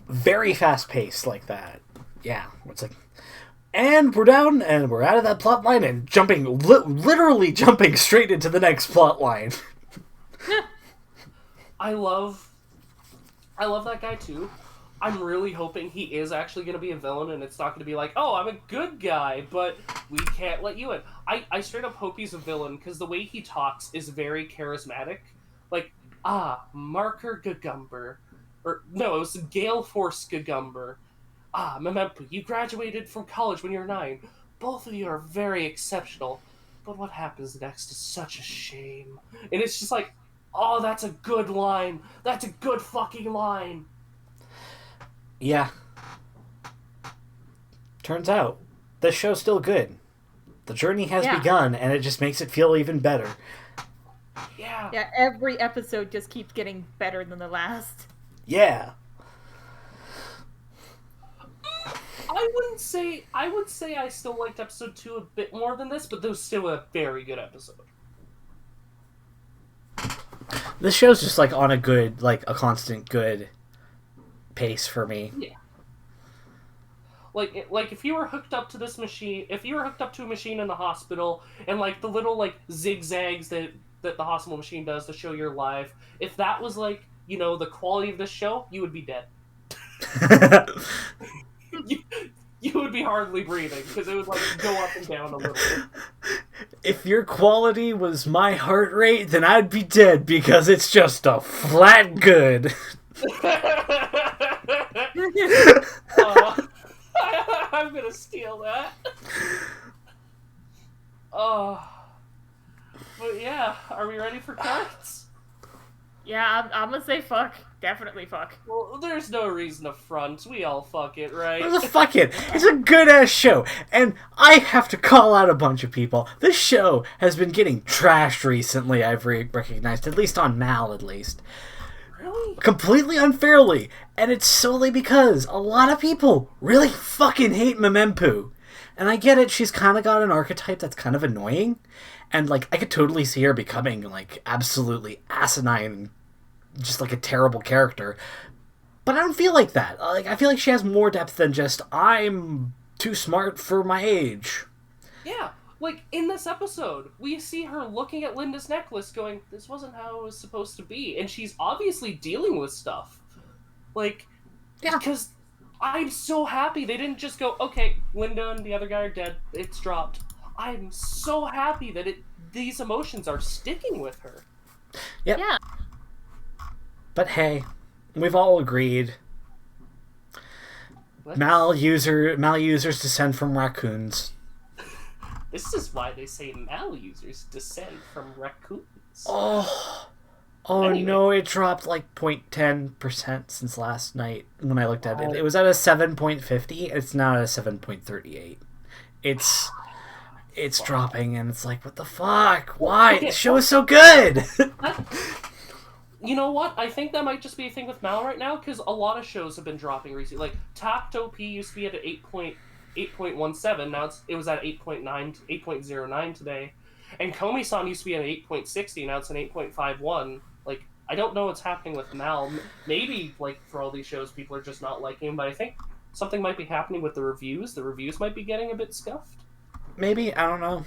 Very fast paced like that. Yeah, it's like, and we're down, and we're out of that plot line, and jumping, literally jumping straight into the next plot line. I love that guy too. I'm really hoping he is actually going to be a villain, and it's not going to be like, oh, I'm a good guy, but we can't let you in. I straight up hope he's a villain, because the way he talks is very charismatic. Like, Marker Gagumber. Or, no, it was Gale Force Gagumber. Memempu, you graduated from college when you were 9. Both of you are very exceptional. But what happens next is such a shame. And it's just like, oh, that's a good line. That's a good fucking line. Yeah. Turns out, this show's still good. The journey has begun, and it just makes it feel even better. Yeah. Yeah, every episode just keeps getting better than the last. Yeah. I would say I still liked episode 2 a bit more than this, but it was still a very good episode. This show's just like on a good, like a constant good pace for me. Yeah. Like if you were hooked up to this machine, if you were hooked up to a machine in the hospital, and like the little like zigzags that the hospital machine does to show your life, if that was like, you know, the quality of this show, you would be dead. you would be hardly breathing, because it would like go up and down a little bit. If your quality was my heart rate, then I'd be dead, because it's just a flat good. I'm gonna steal that. Oh. But yeah, are we ready for cards? Yeah, I'm gonna say fuck. Definitely fuck. Well, there's no reason to front. We all fuck it, right? Fuck it. It's a good-ass show. And I have to call out a bunch of people. This show has been getting trashed recently, I've recognized. At least on Mal, at least. Really? Completely unfairly. And it's solely because a lot of people really fucking hate Memempu. And I get it, she's kind of got an archetype that's kind of annoying. And, like, I could totally see her becoming, like, absolutely asinine, just, like, a terrible character. But I don't feel like that. Like, I feel like she has more depth than just, I'm too smart for my age. Yeah. Like, in this episode, we see her looking at Linda's necklace going, this wasn't how it was supposed to be. And she's obviously dealing with stuff. Like, yeah. Because I'm so happy they didn't just go, okay, Linda and the other guy are dead, it's dropped. I'm so happy that these emotions are sticking with her. Yep. Yeah. But hey, we've all agreed. Malusers descend from raccoons. This is why they say malusers descend from raccoons. Oh Anyway. No, it dropped like 0.10% since last night when I looked at it. It was at a 7.50. It's now at a 7.38. It's dropping, and it's like, what the fuck? Why? Okay. The show is so good! You know what? I think that might just be a thing with Mal right now, because a lot of shows have been dropping recently. Like, Tacto P used to be at 8.17, now it was at 8.09 today. And Komi-San used to be at 8.60, now it's an 8.51. Like, I don't know what's happening with Mal. Maybe, like, for all these shows, people are just not liking him, but I think something might be happening with the reviews. The reviews might be getting a bit scuffed. Maybe, I don't know.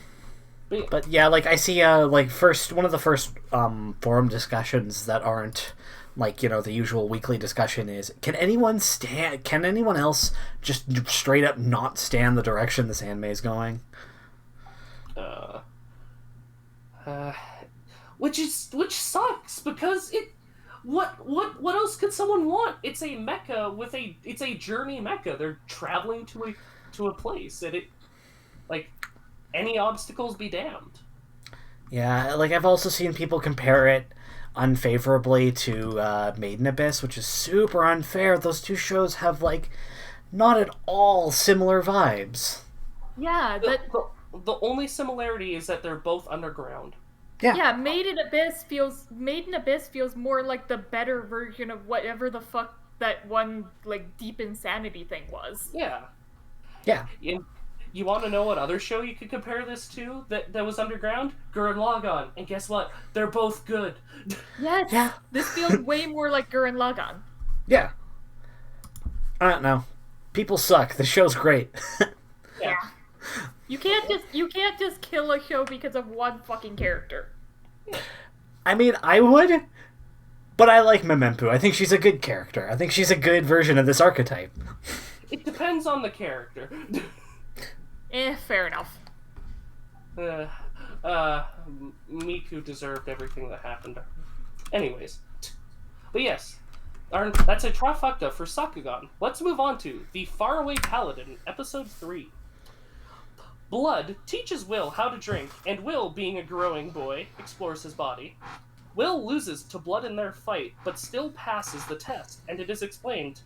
But, But yeah, like, I see, like, one of the first forum discussions that aren't, like, you know, the usual weekly discussion is, can anyone else just straight up not stand the direction this anime is going? Which sucks, because what else could someone want? It's a mecha it's a journey mecha. They're traveling to a place, and like, any obstacles be damned. Yeah, like, I've also seen people compare it unfavorably to Maiden Abyss, which is super unfair. Those two shows have, like, not at all similar vibes. Yeah, The only similarity is that they're both underground. Yeah, Maiden Abyss feels more like the better version of whatever the fuck that one like deep insanity thing was. Yeah. Yeah. You want to know what other show you could compare this to that was underground? Gurren Lagann. And guess what? They're both good. Yes. Yeah. This feels way more like Gurren Lagann. Yeah. I don't know. People suck. The show's great. Yeah. You can't just kill a show because of one fucking character. I mean, I would, but I like Memempu. I think she's a good character. I think she's a good version of this archetype. It depends on the character. Fair enough. Miku deserved everything that happened to her. Anyways. But yes, that's a trifecta for Sakugan. Let's move on to The Faraway Paladin, Episode 3. Blood teaches Will how to drink, and Will, being a growing boy, explores his body. Will loses to Blood in their fight, but still passes the test, and it is explained,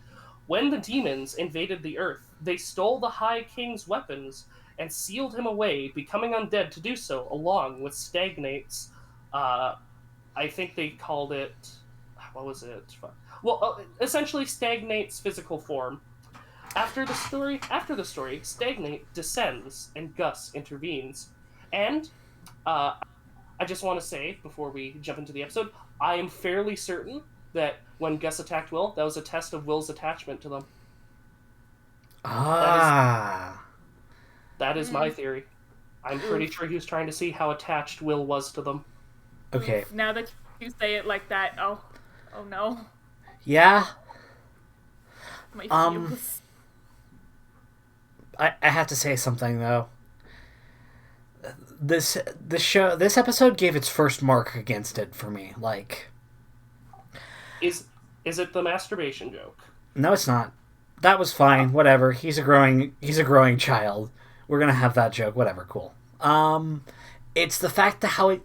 when the demons invaded the Earth, they stole the High King's weapons and sealed him away, becoming undead to do so, along with Stagnate's, I think they called it, what was it? Well, essentially Stagnate's physical form. After the story, Stagnate descends and Gus intervenes. And I just want to say, before we jump into the episode, I am fairly certain that when Gus attacked Will, that was a test of Will's attachment to them. That is my theory. I'm pretty sure he was trying to see how attached Will was to them. Okay. Now that you say it like that, oh no. Yeah. My feels. I have to say something though. This episode gave its first mark against it for me. Like, is it the masturbation joke? No, it's not. That was fine. Whatever. He's a growing child. We're gonna have that joke. Whatever. Cool. It's the fact that how it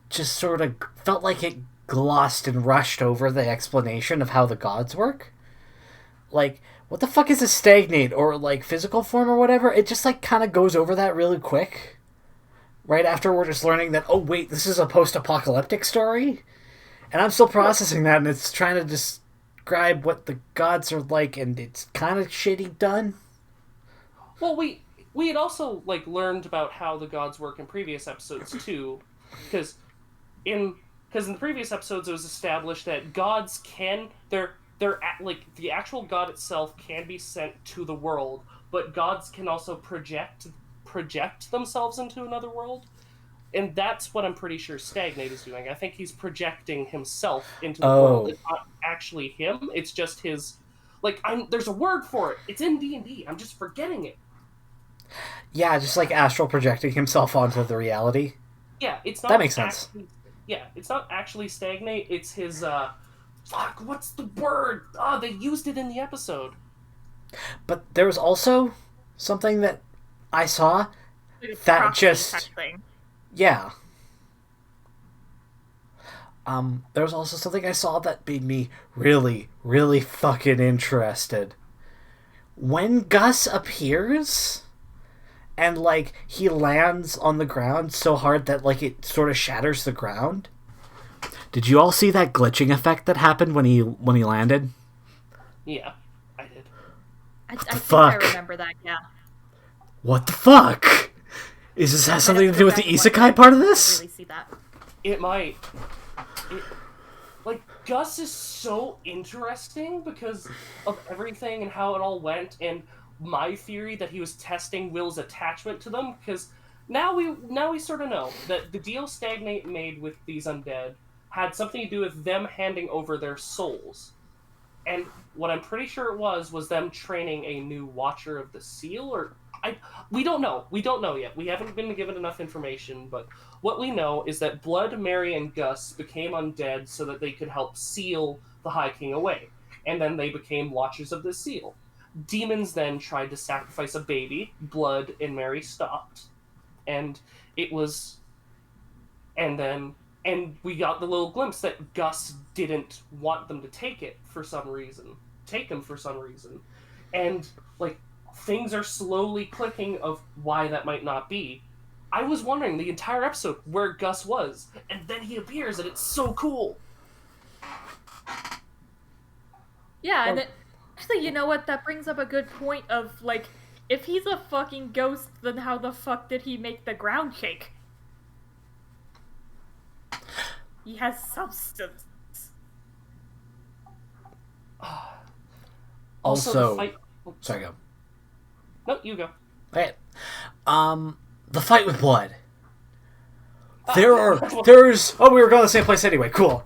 just sort of felt like it glossed and rushed over the explanation of how the gods work. Like, what the fuck is a stagnate or like physical form or whatever? It just like kind of goes over that really quick. Right after we're just learning that, oh wait, this is a post-apocalyptic story? And I'm still processing that, and it's trying to describe what the gods are like, and it's kind of shitty done. Well, we had also like learned about how the gods work in previous episodes too, because in the previous episodes it was established that gods they're like the actual god itself can be sent to the world, but gods can also project themselves into another world. And that's what I'm pretty sure Stagnate is doing. I think he's projecting himself into the world. It's not actually him. It's just his... Like, there's a word for it. It's in D&D. I'm just forgetting it. Yeah, just like astral projecting himself onto the reality. Yeah, it's not... That makes sense. Yeah, it's not actually Stagnate. It's his, Fuck, what's the word? They used it in the episode. But there was also something that I saw Like that just... type thing. Yeah. There was also something I saw that made me really, really fucking interested. When Gus appears, and, like, he lands on the ground so hard that, like, it sort of shatters the ground. Did you all see that glitching effect that happened when he landed? Yeah, I did. I the think fuck? I remember that, yeah. What the fuck? Is this has something to do with the isekai part of this? Really see that. It might. Like, Gus is so interesting because of everything and how it all went, and my theory that he was testing Will's attachment to them, because now we sort of know that the deal Stagnate made with these undead had something to do with them handing over their souls. And what I'm pretty sure it was them training a new Watcher of the Seal, or... we don't know. We don't know yet. We haven't been given enough information, but what we know is that Blood, Mary, and Gus became undead so that they could help seal the High King away. And then they became Watchers of the Seal. Demons then tried to sacrifice a baby. Blood and Mary stopped. And it was... And we got the little glimpse that Gus didn't want them to take him for some reason. And, like, things are slowly clicking of why that might not be. I was wondering the entire episode where Gus was, and then he appears, and it's so cool. Yeah, and actually, you know what? That brings up a good point of, like, if he's a fucking ghost, then how the fuck did he make the ground shake? He has substance. Also, the fight... Sorry, go. No, you go. Okay. The fight with blood. There's oh, we were going to the same place anyway. Cool.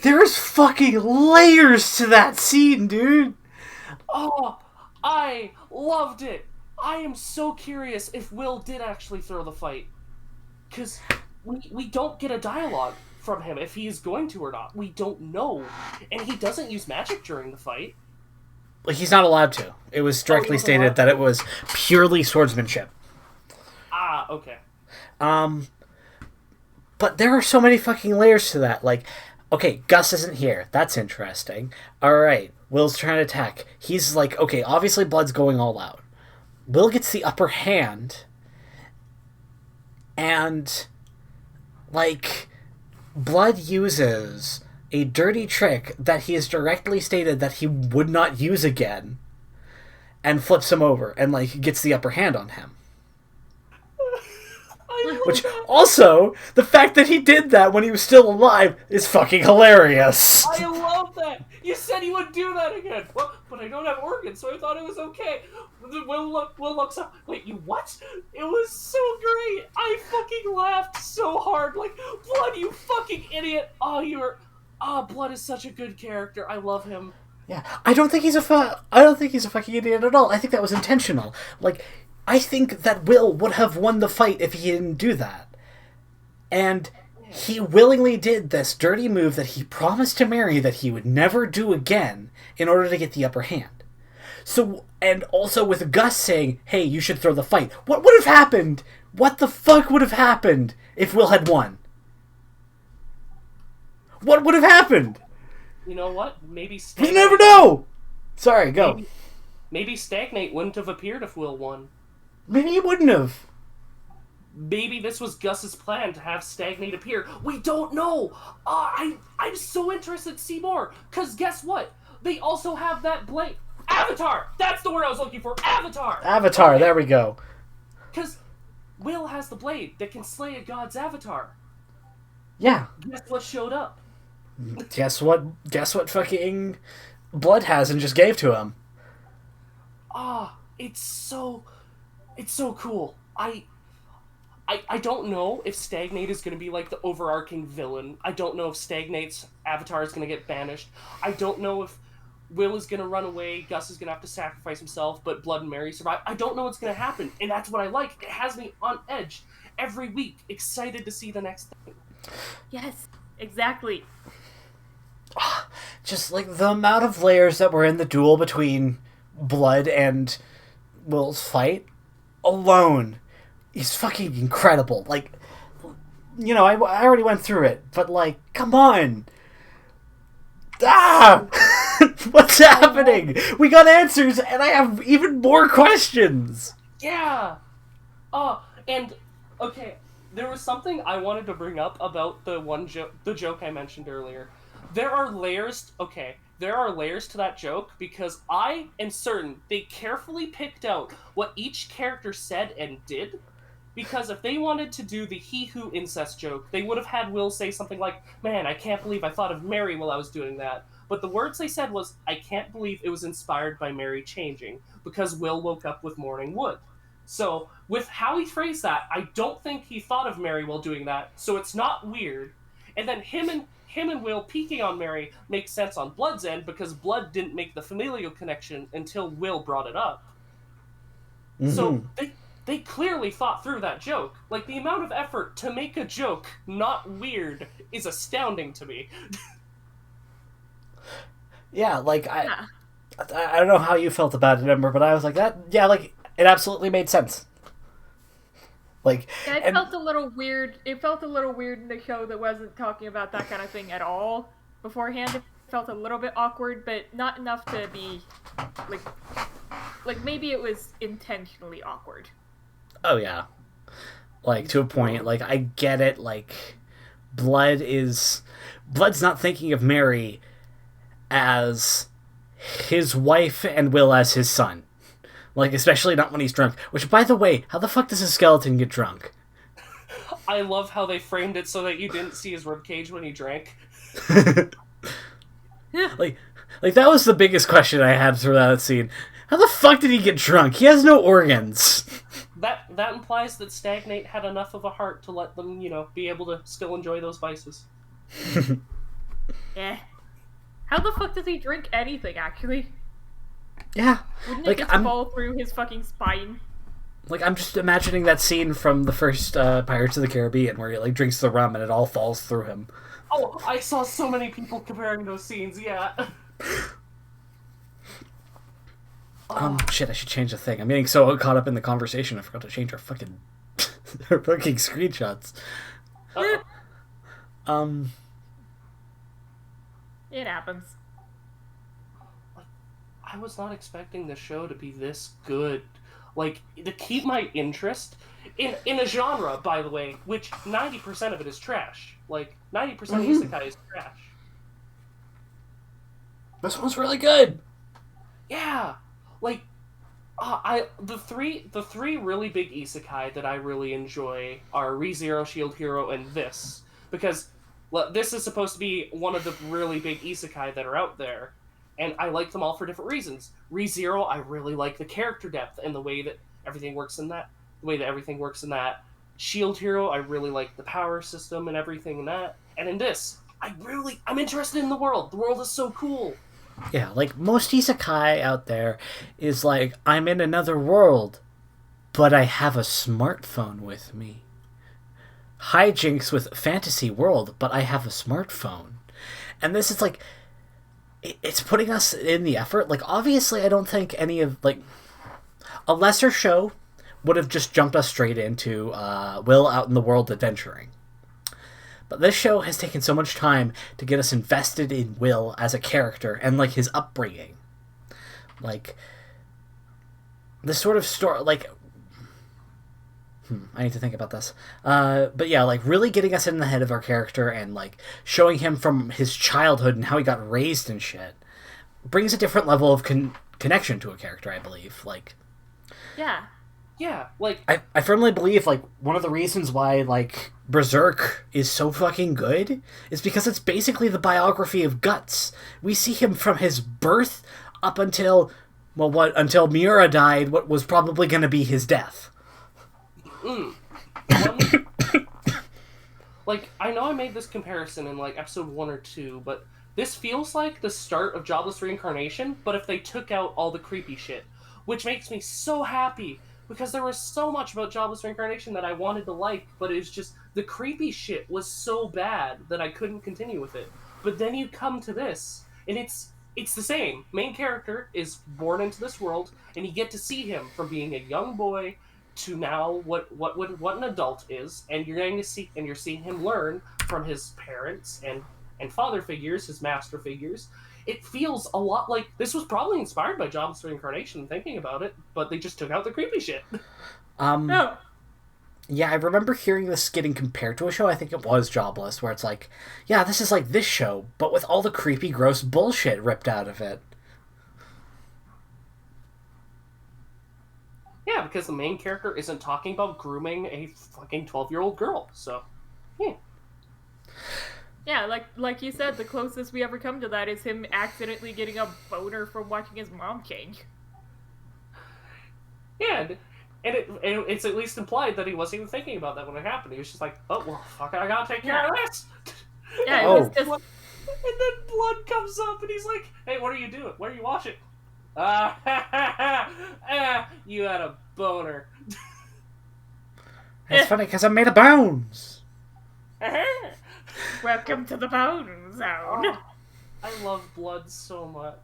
There's fucking layers to that scene, dude. Oh, I loved it. I am so curious if Will did actually throw the fight. Because we don't get a dialogue from him if he is going to or not. We don't know. And he doesn't use magic during the fight. Like, he's not allowed to. It was directly stated that it was purely swordsmanship. Ah, okay. But there are so many fucking layers to that. Like, okay, Gus isn't here. That's interesting. Alright, Will's trying to attack. He's like, okay, obviously Blood's going all out. Will gets the upper hand. And, like, Blood uses a dirty trick that he has directly stated that he would not use again. And flips him over and, like, gets the upper hand on him. Which, also, the fact that he did that when he was still alive is fucking hilarious. I love that! You said he would do that again! Well, but I don't have organs, so I thought it was okay. Will looks up. Wait, you what? It was so great! I fucking laughed so hard. Like, Blood, you fucking idiot! Blood is such a good character. I love him. Yeah, I don't think he's a fucking idiot at all. I think that was intentional. Like, I think that Will would have won the fight if he didn't do that. And he willingly did this dirty move that he promised to Mary that he would never do again in order to get the upper hand. So, and also with Gus saying, hey, you should throw the fight. What would have happened? What the fuck would have happened if Will had won? What would have happened? You know what? Maybe we never know! Sorry, go. Maybe Stagnate wouldn't have appeared if Will won. Maybe he wouldn't have. Maybe this was Gus's plan to have Stagnate appear. We don't know. I'm so interested to see more. Because guess what? They also have that blade. Avatar! That's the word I was looking for. Avatar! Avatar, okay. There we go. Because Will has the blade that can slay a god's avatar. Yeah. Guess what showed up? Guess what fucking Blood has and just gave to him. It's so cool. I don't know if Stagnate is going to be like the overarching villain. I don't know if Stagnate's avatar is going to get banished. I don't know if Will is going to run away, Gus is going to have to sacrifice himself, but Blood and Mary survive. I don't know what's going to happen, and that's what I like. It has me on edge every week, excited to see the next thing. Yes, exactly. Just, like, the amount of layers that were in the duel between Blood and Will's fight alone is fucking incredible. Like, you know, I already went through it, but, like, come on! What's happening? We got answers, and I have even more questions! Yeah! And, okay, there was something I wanted to bring up about the joke I mentioned earlier. There are layers to that joke because I am certain they carefully picked out what each character said and did. Because if they wanted to do the he-who incest joke, they would have had Will say something like, man, I can't believe I thought of Mary while I was doing that. But the words they said was, I can't believe it was inspired by Mary changing, because Will woke up with morning wood. So, with how he phrased that, I don't think he thought of Mary while doing that, so it's not weird. And then him and Will peeking on Mary makes sense on Blood's end, because Blood didn't make the familial connection until Will brought it up. Mm-hmm. So, they clearly thought through that joke. Like, the amount of effort to make a joke not weird is astounding to me. Yeah, like, I don't know how you felt about it, Ember, but I was like, it absolutely made sense. Like, yeah, it felt a little weird. It felt a little weird in the show that wasn't talking about that kind of thing at all beforehand. It felt a little bit awkward, but not enough to be, like maybe it was intentionally awkward. Oh, yeah. Like, to a point. Like, I get it. Like, Blood's not thinking of Mary as his wife and Will as his son. Like, especially not when he's drunk. Which, by the way, how the fuck does a skeleton get drunk? I love how they framed it so that you didn't see his ribcage when he drank. like that was the biggest question I had through that scene. How the fuck did he get drunk? He has no organs. That implies that Stagnate had enough of a heart to let them, be able to still enjoy those vices. Eh. How the fuck does he drink anything, actually? Yeah. Wouldn't it just fall through his fucking spine? Like, I'm just imagining that scene from the first Pirates of the Caribbean where he, like, drinks the rum and it all falls through him. Oh, I saw so many people comparing those scenes, yeah. Shit, I should change the thing. I'm getting so caught up in the conversation, I forgot to change our fucking... our fucking screenshots. It happens. I was not expecting the show to be this good. Like, to keep my interest in a genre, by the way, which 90% of it is trash. Like, 90% of isekai is trash. This one's really good! Yeah! Like, the three really big isekai that I really enjoy are ReZero, Shield Hero, and this. Because this is supposed to be one of the really big isekai that are out there. And I like them all for different reasons. ReZero, I really like the character depth and the way that everything works in that. Shield Hero, I really like the power system and everything in that. And in this, I'm interested in the world. The world is so cool. Yeah, like, most isekai out there is like, I'm in another world, but I have a smartphone with me. Hijinks with fantasy world, but I have a smartphone. And this is like... It's putting us in the effort. Like, obviously, I don't think any of, like... A lesser show would have just jumped us straight into Will out in the world adventuring. But this show has taken so much time to get us invested in Will as a character and, like, his upbringing. Like, this sort of story, like... I need to think about this. But yeah, like, really getting us in the head of our character and, like, showing him from his childhood and how he got raised and shit brings a different level of connection to a character, I believe. Like... Yeah. Yeah, like... I firmly believe, like, one of the reasons why, like, Berserk is so fucking good is because it's basically the biography of Guts. We see him from his birth up until, until Miura died, what was probably going to be his death. Like, I know I made this comparison in, like, episode 1 or 2, but this feels like the start of Jobless Reincarnation, but if they took out all the creepy shit, which makes me so happy, because there was so much about Jobless Reincarnation that I wanted to like, but it was just, the creepy shit was so bad that I couldn't continue with it. But then you come to this, and it's the same. Main character is born into this world, and you get to see him from being a young boy to now what an adult is, and you're seeing him learn from his parents and father figures, his master figures. It feels a lot like this was probably inspired by Jobless Reincarnation, thinking about it, but they just took out the creepy shit. No. Yeah, I remember hearing this getting compared to a show, I think it was Jobless, where it's like, yeah, this is like this show, but with all the creepy, gross bullshit ripped out of it. Yeah, because the main character isn't talking about grooming a fucking 12-year-old girl, so, yeah. Yeah, like you said, the closest we ever come to that is him accidentally getting a boner from watching his mom change. Yeah, and it's at least implied that he wasn't even thinking about that when it happened. He was just like, oh, well, fuck, I gotta take care of this! Yeah, it was just... And then blood comes up, and he's like, hey, what are you doing? What are you watching? You had a boner. It's funny, because I'm made of bones! Welcome to the bone zone. Oh, I love blood so much.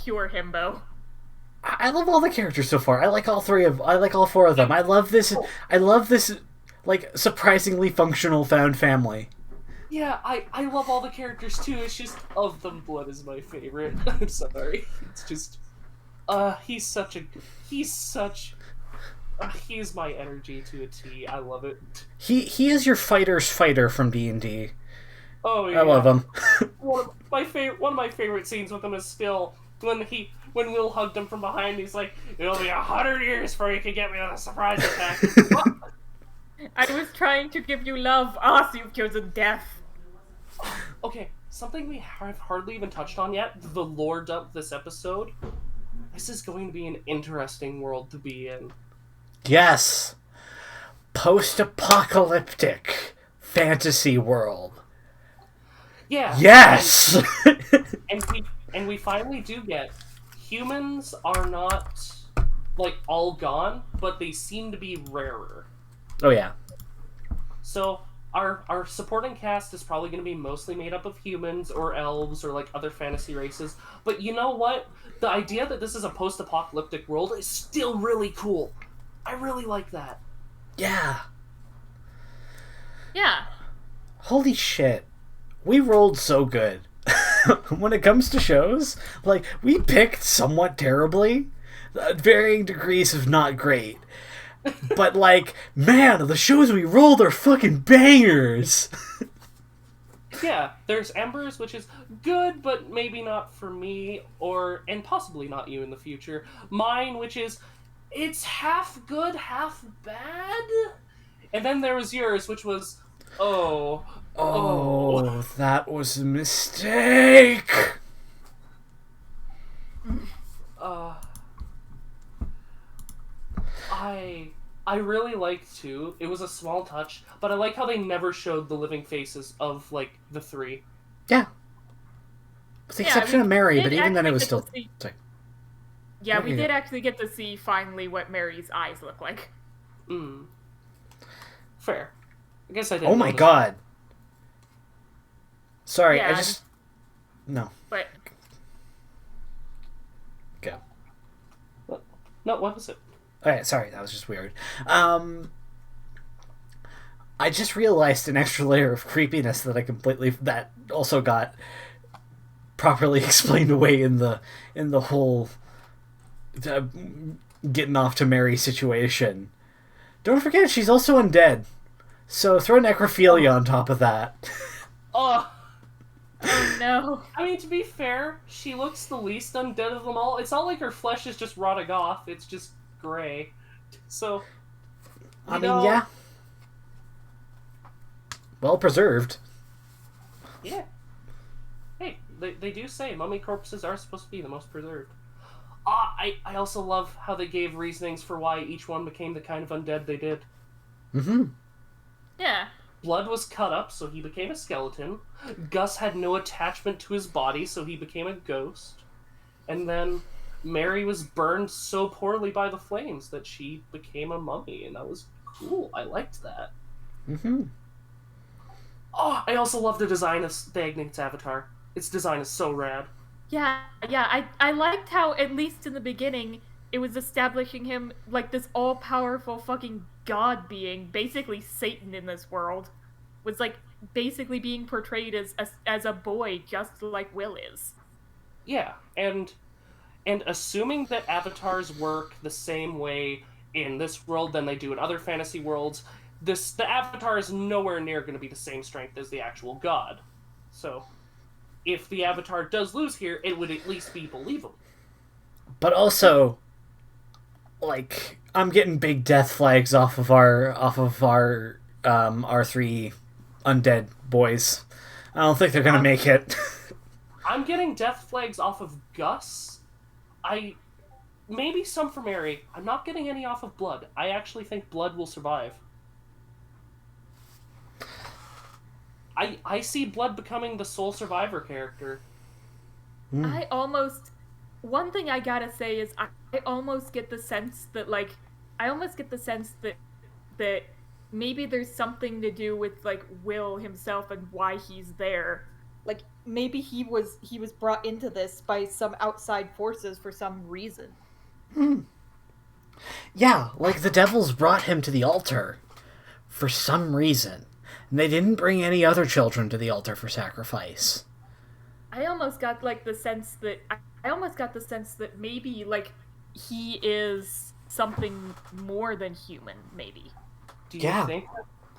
Pure himbo. I love all the characters so far. I like all four of them. I love this, like, surprisingly functional found family. Yeah, I love all the characters too. It's just, of them, Blood is my favorite. I'm sorry. It's just, he's my energy to a T. I love it. He is your fighter's fighter from D&D. Oh yeah. I love him. One of my favorite scenes with him is still when Will hugged him from behind. He's like, "It'll be 100 years before you can get me with a surprise attack." I was trying to give you love. Ah, so you've chosen death. Okay, something we have hardly even touched on yet. The lore of this episode. This is going to be an interesting world to be in. Yes. Post-apocalyptic fantasy world. Yeah. Yes. And we finally do get humans are not like all gone, but they seem to be rarer. Oh yeah. So our supporting cast is probably going to be mostly made up of humans or elves or like other fantasy races. But you know what? The idea that this is a post-apocalyptic world is still really cool. I really like that. Yeah. Yeah. Holy shit. We rolled so good. When it comes to shows, like, we picked somewhat terribly, varying degrees of not great. But, like, man, the shows we rolled are fucking bangers! Yeah, there's Embers, which is good, but maybe not for me, and possibly not you in the future. Mine, which is, it's half good, half bad? And then there was yours, which was, oh, that was a mistake! I really liked too. It was a small touch, but I like how they never showed the living faces of, like, the three. Yeah. With the exception of Mary, but even then it was still... Yeah, we did actually get to see, finally, what Mary's eyes look like. Fair. I guess I didn't Oh my notice. god. Sorry, Yeah, I just... No. But... Go. No, what was it? Okay, sorry, that was just weird. I just realized an extra layer of creepiness that also got properly explained away in the whole getting off to Mary situation. Don't forget, she's also undead. So throw necrophilia on top of that. Oh no. I mean, to be fair, she looks the least undead of them all. It's not like her flesh is just rotting off, it's just gray. So, I mean, yeah. Well preserved. Yeah. Hey, they do say mummy corpses are supposed to be the most preserved. I also love how they gave reasonings for why each one became the kind of undead they did. Mm-hmm. Yeah. Blood was cut up, so he became a skeleton. Gus had no attachment to his body, so he became a ghost. And then Mary was burned so poorly by the flames that she became a mummy, and that was cool. I liked that. Mm-hmm. Oh, I also love the design of Stagnant's avatar. Its design is so rad. Yeah, I liked how, at least in the beginning, it was establishing him like this all-powerful fucking god being, basically Satan in this world, was like basically being portrayed as a boy, just like Will is. Yeah, and assuming that avatars work the same way in this world than they do in other fantasy worlds, the avatar is nowhere near going to be the same strength as the actual god. So, if the avatar does lose here, it would at least be believable. But also, like, I'm getting big death flags off of our R3 undead boys. I don't think they're gonna make it. I'm getting death flags off of Gus. Maybe some for Mary. I'm not getting any off of Blood. I actually think Blood will survive. I see Blood becoming the sole survivor character. One thing I gotta say is I almost get the sense that that maybe there's something to do with like Will himself and why he's there. Like maybe he was brought into this by some outside forces for some reason. Yeah, like the devils brought him to the altar for some reason. And they didn't bring any other children to the altar for sacrifice. I almost got the sense that maybe like he is something more than human, maybe. Do you think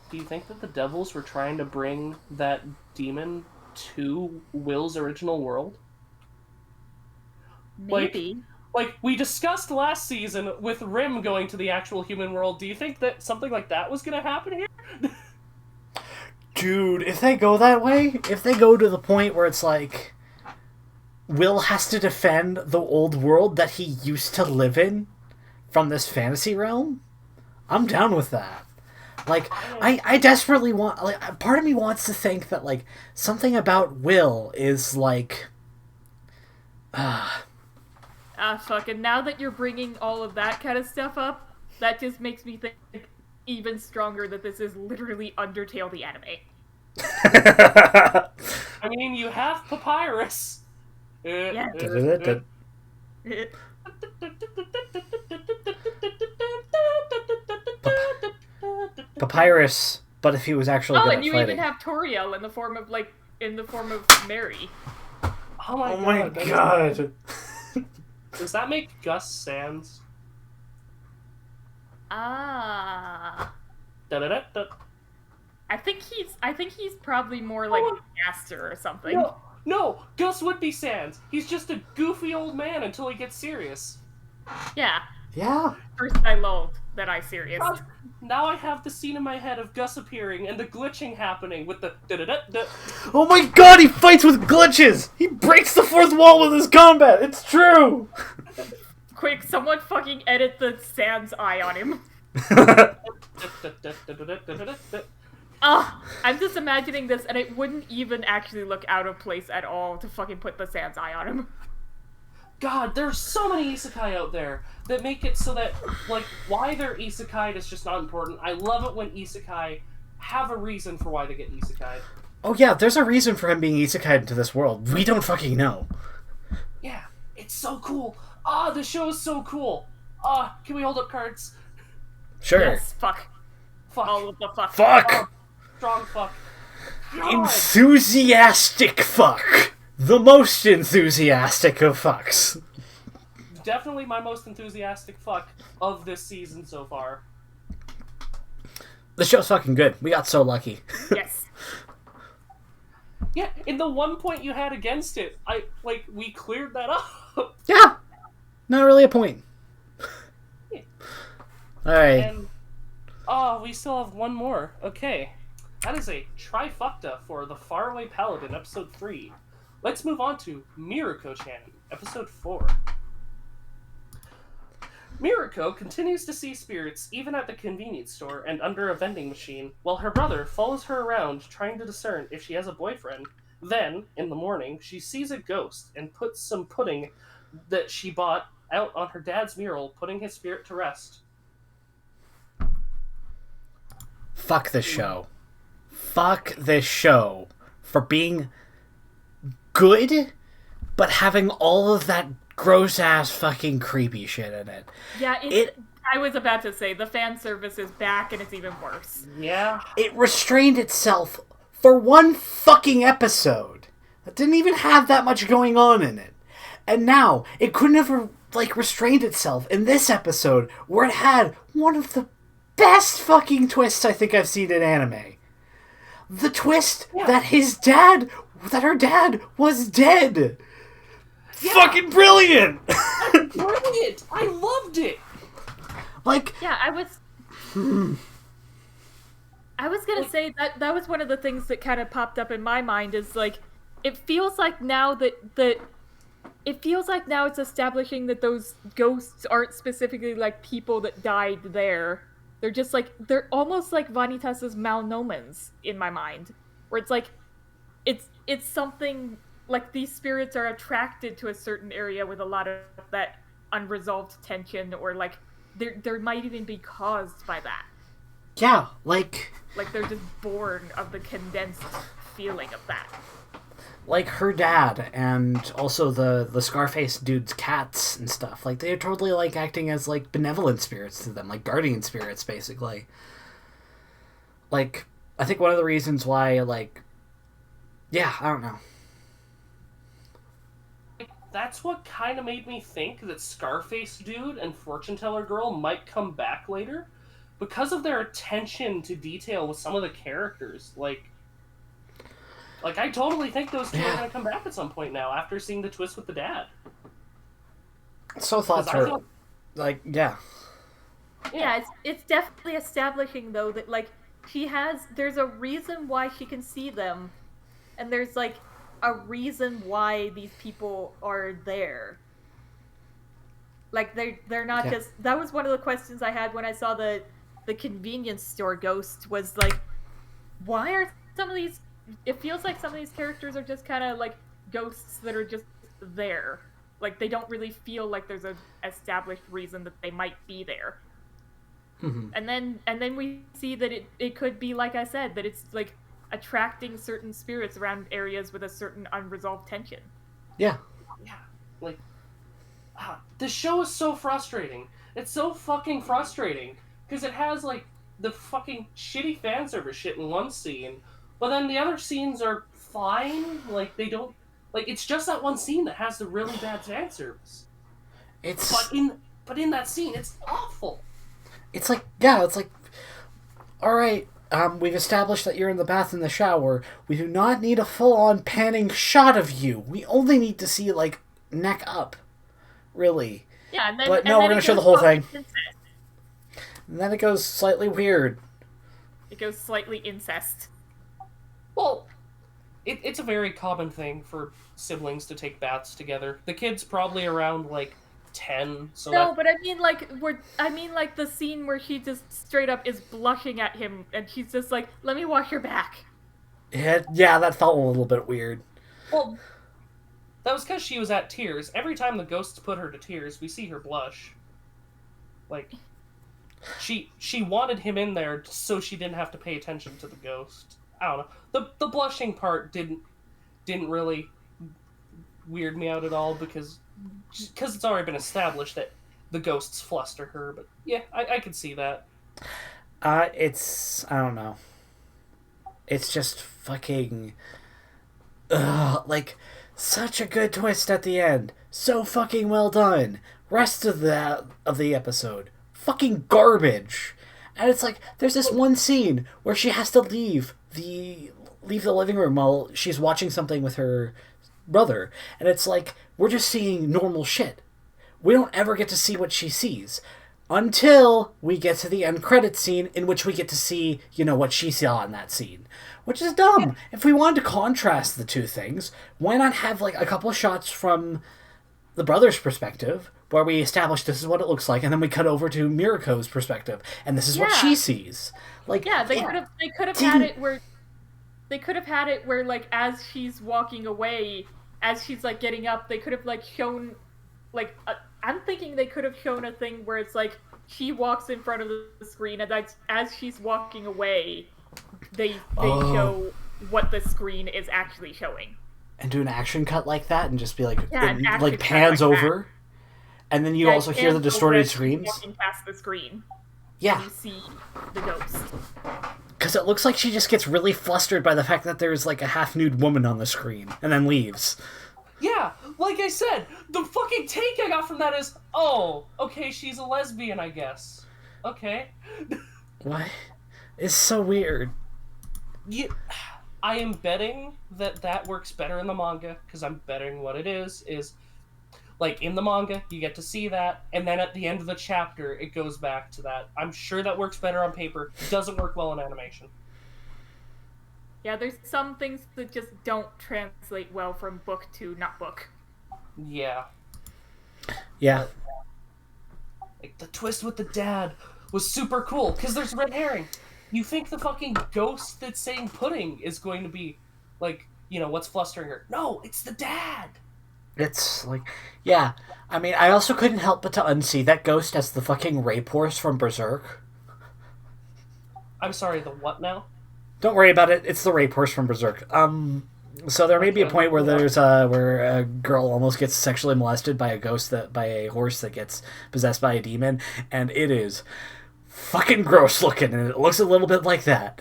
do you think that the devils were trying to bring that demon to Will's original world? Maybe. Like we discussed last season with Rim going to the actual human world. Do you think that something like that was going to happen here? Dude, if they go that way, if they go to the point where it's like Will has to defend the old world that he used to live in from this fantasy realm, I'm down with that. Like, I desperately want... Like, part of me wants to think that, like, something about Will is, like... Fucking now that you're bringing all of that kind of stuff up, that just makes me think even stronger that this is literally Undertale the anime. I mean, you have Papyrus. Yeah. Papyrus, but if he was actually good Oh, at and you fighting. even have Toriel in the form of Mary. Oh my Oh god. my god. Does that make Gus Sans? Ah. Da-da-da-da. I think he's probably more like Master or something. No, Gus would be Sans. He's just a goofy old man until he gets serious. Yeah. Yeah. First I lulled, then I serious. Now I have the scene in my head of Gus appearing and the glitching happening with the da-da-da-da. Oh my god, he fights with glitches! He breaks the fourth wall with his combat! It's true! Quick, someone fucking edit the Sans eye on him. I'm just imagining this, and it wouldn't even actually look out of place at all to fucking put the Sans eye on him. God, there's so many isekai out there that make it so that, like, why they're isekai is just not important. I love it when isekai have a reason for why they get isekai. Oh yeah, there's a reason for him being isekai'd into this world. We don't fucking know. Yeah, it's so cool. The show is so cool. Can we hold up cards? Sure. Yes, fuck. Fuck. All of the fuck. Fuck! Strong fuck. God. Enthusiastic fuck! The most enthusiastic of fucks. Definitely my most enthusiastic fuck of this season so far. The show's fucking good. We got so lucky. Yes. Yeah, in the one point you had against it, we cleared that up. Yeah! Not really a point. Yeah. Alright. And, we still have one more. Okay. That is a trifecta for The Faraway Paladin, Episode 3. Let's move on to Mieruko-Chan, Episode 4. Mieruko continues to see spirits even at the convenience store and under a vending machine, while her brother follows her around trying to discern if she has a boyfriend. Then, in the morning, she sees a ghost and puts some pudding that she bought out on her dad's mural, putting his spirit to rest. Fuck this show. Fuck this show for being good, but having all of that gross-ass fucking creepy shit in it. Yeah, I was about to say, the fan service is back and it's even worse. Yeah. It restrained itself for one fucking episode. That didn't even have that much going on in it. And now, it couldn't have, restrained itself in this episode, where it had one of the best fucking twists I think I've seen in anime. The twist that her dad was dead. Yeah. Fucking brilliant! Brilliant! I loved it! I was gonna say that was one of the things that kind of popped up in my mind is, it feels like now it's establishing that those ghosts aren't specifically, people that died there. They're just, they're almost like Vanitas' Malnomens, in my mind. Where it's something, these spirits are attracted to a certain area with a lot of that unresolved tension, or, there might even be caused by that. Yeah, they're just born of the condensed feeling of that. Like her dad, and also the Scarface dude's cats and stuff. They're totally, acting as, benevolent spirits to them. Guardian spirits, basically. I think one of the reasons why, yeah, I don't know. That's what kind of made me think that Scarface dude and Fortune Teller girl might come back later. because of their attention to detail with some of the characters, like I totally think those two are going to come back at some point now after seeing the twist with the dad. So thoughts are, like, yeah. Yeah, it's definitely establishing, though, that, like, there's a reason why she can see them, and there's, like, a reason why these people are there. Like, they're not just... That was one of the questions I had when I saw the convenience store ghost, was, like, why are some of these... It feels like some of these characters are just kind of, like, ghosts that are just there. Like, they don't really feel like there's an established reason that they might be there. Mm-hmm. And then we see that it could be, like I said, that it's, like, attracting certain spirits around areas with a certain unresolved tension. Yeah. Yeah. Like, this show is so frustrating. It's so fucking frustrating. Because it has, like, the fucking shitty fan service shit in one scene, but then the other scenes are fine. Like, they don't... Like, it's just that one scene that has the really bad fan service. But in that scene, it's awful. It's like, yeah, it's like, alright, we've established that you're in the bath and the shower. We do not need a full-on panning shot of you. We only need to see, like, neck up. Really. Yeah, and then... But no, we're going to show the whole thing. And then it goes slightly weird. It goes slightly incest. Well, it's a very common thing for siblings to take baths together. The kid's probably around, like, 10, so no, but I mean, like, the scene where she just straight up is blushing at him, and she's just like, let me wash your back. Yeah, that felt a little bit weird. Well, that was because she was at tears. Every time the ghosts put her to tears, we see her blush. Like, she wanted him in there so she didn't have to pay attention to the ghost. I don't know. The blushing part didn't really weird me out at all, because it's already been established that the ghosts fluster her. But yeah, I could see that. I don't know. It's just fucking... like, such a good twist at the end. So fucking well done. Rest of the episode, fucking garbage. And it's like, there's this one scene where she has to leave the living room while she's watching something with her brother. And it's like, we're just seeing normal shit. We don't ever get to see what she sees. Until we get to the end credits scene, in which we get to see, what she saw in that scene. Which is dumb. Yeah. If we wanted to contrast the two things, why not have, like, a couple shots from the brother's perspective, where we establish this is what it looks like, and then we cut over to Mieruko's perspective, and this is what she sees. Like, yeah, they could have had it where like, as she's walking away, as she's, like, getting up, they could have, like, shown, like, I'm thinking they could have shown a thing where it's like she walks in front of the screen, and that's, as she's walking away, they show what the screen is actually showing. And do an action cut like that, and just be like, it, like, pans over, that. And then you also hear the distorted screams. Walking past the screen. Yeah. You see the ghost. Because it looks like she just gets really flustered by the fact that there's, like, a half-nude woman on the screen, and then leaves. Yeah, like I said, the fucking take I got from that is, oh, okay, she's a lesbian, I guess. Okay. What? It's so weird. Yeah, I am betting that works better in the manga, because I'm betting what it is, like, in the manga, you get to see that, and then at the end of the chapter, it goes back to that. I'm sure that works better on paper. It doesn't work well in animation. Yeah, there's some things that just don't translate well from book to not book. Yeah. Yeah. Like, the twist with the dad was super cool, because there's red herring. You think the fucking ghost that's saying pudding is going to be, like, what's flustering her. No, it's the dad! It's, like, yeah. I mean, I also couldn't help but to unsee that ghost as the fucking rape horse from Berserk. I'm sorry, the what now? Don't worry about it. It's the rape horse from Berserk. So there may be a point where where a girl almost gets sexually molested by a horse that gets possessed by a demon, and it is fucking gross looking, and it looks a little bit like that.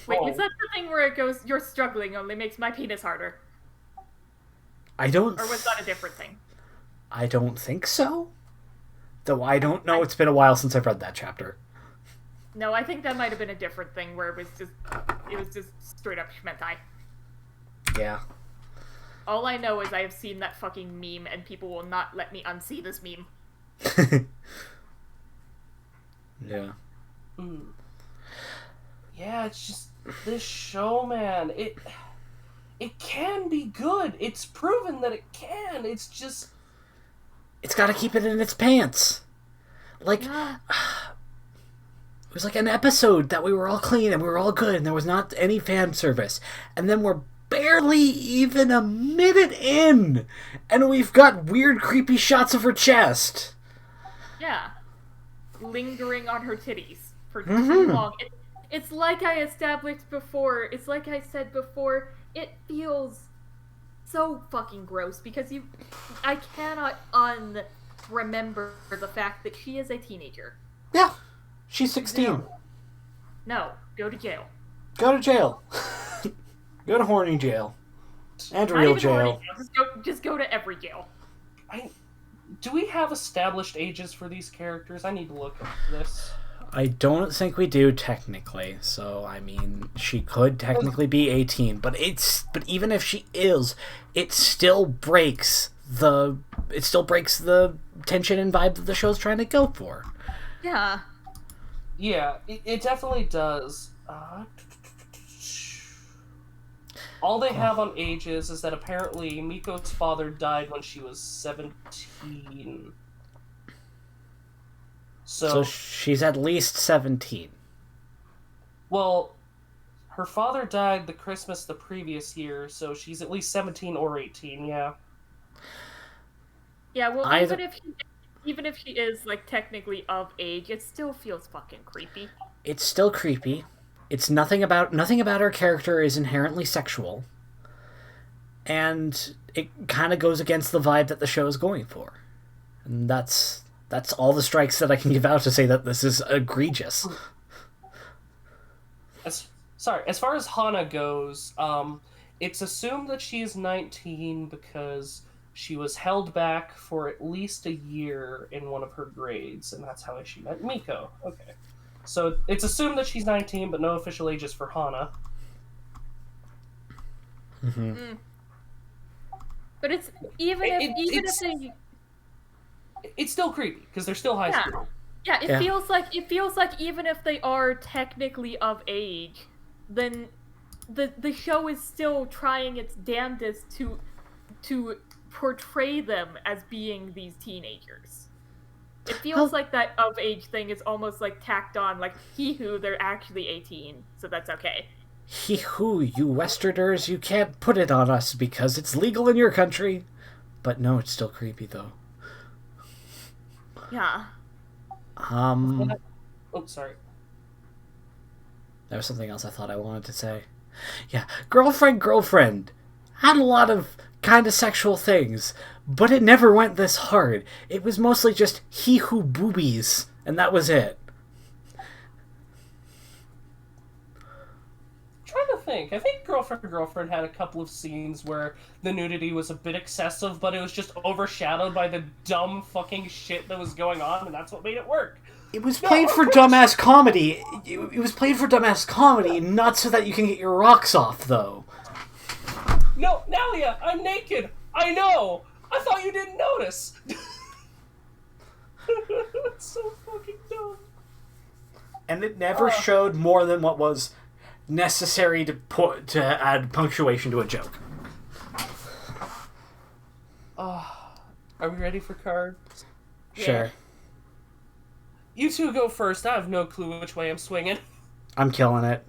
Wait, is that the thing where it goes, "You're struggling, only makes my penis harder"? I don't... Or was that a different thing? I don't think so. Though I don't know. It's been a while since I've read that chapter. No, I think that might have been a different thing where it was just straight up Schmentai. Yeah. All I know is I have seen that fucking meme, and people will not let me unsee this meme. Yeah. Yeah, it's just this show, man. It can be good. It's proven that it can. It's just It's got to keep it in its pants. Like, it was like an episode that we were all clean and we were all good and there was not any fan service. And then we're barely even a minute in and we've got weird, creepy shots of her chest. Yeah. Lingering on her titties for too long. It's like I established before. It's like I said before. It feels so fucking gross because I cannot remember the fact that she is a teenager. Yeah. She's 16. No. Go to jail. Go to jail. Go to horny jail. And real jail. Just go to every jail. Do we have established ages for these characters? I need to look at this. I don't think we do technically. So I mean, she could technically be 18, but even if she is, it still breaks the tension and vibe that the show's trying to go for. Yeah. Yeah, it definitely does. All they have on ages is that apparently Miko's father died when she was 17. So she's at least 17. Well, her father died the Christmas the previous year, so she's at least 17 or 18, yeah. Yeah, well, even if she is, like, technically of age, it still feels fucking creepy. It's still creepy. It's nothing about her character is inherently sexual. And it kind of goes against the vibe that the show is going for. And that's all the strikes that I can give out to say that this is egregious. As far as Hana goes, it's assumed that she is 19 because she was held back for at least a year in one of her grades, and that's how she met Miko. Okay. So it's assumed that she's 19, but no official ages for Hana. Mm-hmm. But it's it's still creepy because they're still high school. Yeah, it feels like even if they are technically of age, then the show is still trying its damnedest to portray them as being these teenagers. It feels like that of age thing is almost like tacked on, like, hee-hoo, they're actually 18, so that's okay. Hee-hoo, you Westerners, you can't put it on us because it's legal in your country. But no, it's still creepy, though. Yeah. Oh, sorry. There was something else I thought I wanted to say. Yeah, girlfriend had a lot of kind of sexual things, but it never went this hard. It was mostly just hee-hoo boobies, and that was it. Trying to think. I think Girlfriend had a couple of scenes where the nudity was a bit excessive, but it was just overshadowed by the dumb fucking shit that was going on, and that's what made it work. It was played for dumbass comedy. It was played for dumbass comedy, not so that you can get your rocks off, though. No, Nalia, I'm naked. I know. I thought you didn't notice. It's so fucking dumb. And it never showed more than what was necessary to add punctuation to a joke. Are we ready for cards? Sure. Yeah. You two go first. I have no clue which way I'm swinging. I'm killing it.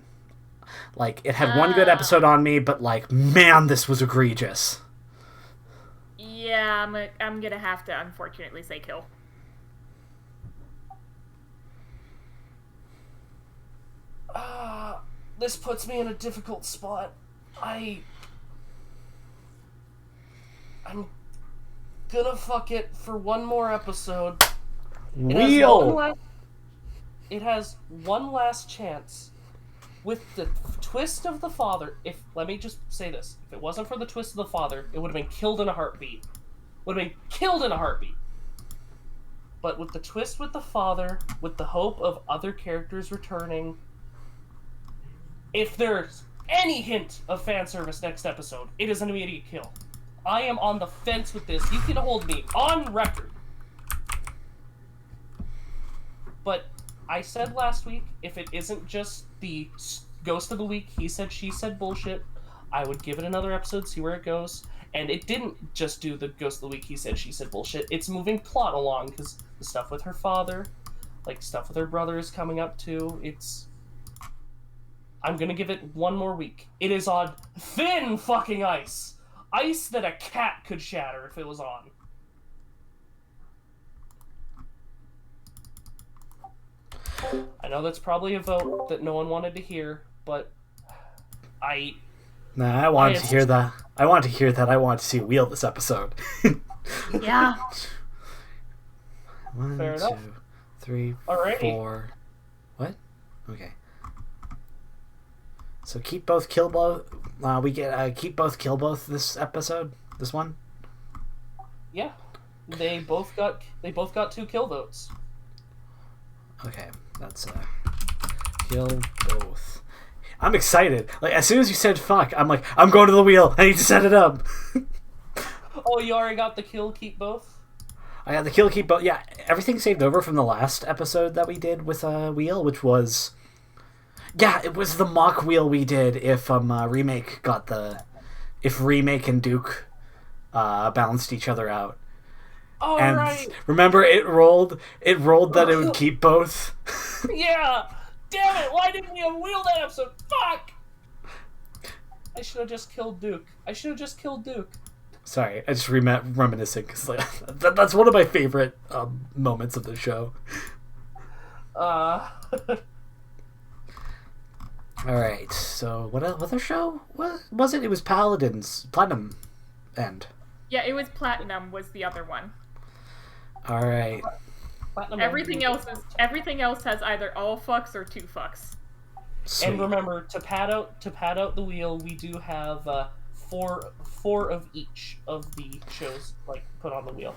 Like, it had one good episode on me, but, like, man, this was egregious. Yeah, I'm gonna have to, unfortunately, say kill. This puts me in a difficult spot. I'm gonna fuck it for one more episode. It has one last chance. With the twist of the father, let me just say this. If it wasn't for the twist of the father, it would have been killed in a heartbeat. but with the twist with the father, with the hope of other characters returning, if there's any hint of fan service next episode, it is an immediate kill. I am on the fence with this. You can hold me on record. But I said last week, if it isn't just the Ghost of the Week, he said, she said bullshit, I would give it another episode, see where it goes. And it didn't just do the Ghost of the Week, he said, she said bullshit. It's moving plot along, because the stuff with her father, like stuff with her brother is coming up too. I'm gonna give it one more week. It is on thin fucking ice. Ice that a cat could shatter if it was on. I know that's probably a vote that no one wanted to hear, but I wanted to hear that. I want to hear that. I want to see Wheel this episode. Yeah. 1, Fair 2, enough. 3, Alrighty. 4. What? Okay. So keep both kill both. We get keep both kill both this episode. This one. Yeah, they both got 2 kill votes. Okay, that's kill both. I'm excited. Like as soon as you said fuck, I'm like, I'm going to the wheel. I need to set it up. Oh, you already got the kill keep both? I got the kill keep both. Yeah, everything saved over from the last episode that we did with wheel, which was. Yeah, it was the mock wheel we did if Remake and Duke balanced each other out. Oh, and right. Remember it rolled that it would keep both. Yeah. Damn it, why didn't we have wheel that episode? Fuck. I should have just killed Duke. Sorry, I just reminiscing because like, that's one of my favorite moments of the show. Alright, so what other show was it? It was Paladin's Platinum End. Yeah, it was Platinum was the other one. Alright. Everything else has either all fucks or 2 fucks. Sweet. And remember, to pad out the wheel, we do have 4 of each of the shows like put on the wheel.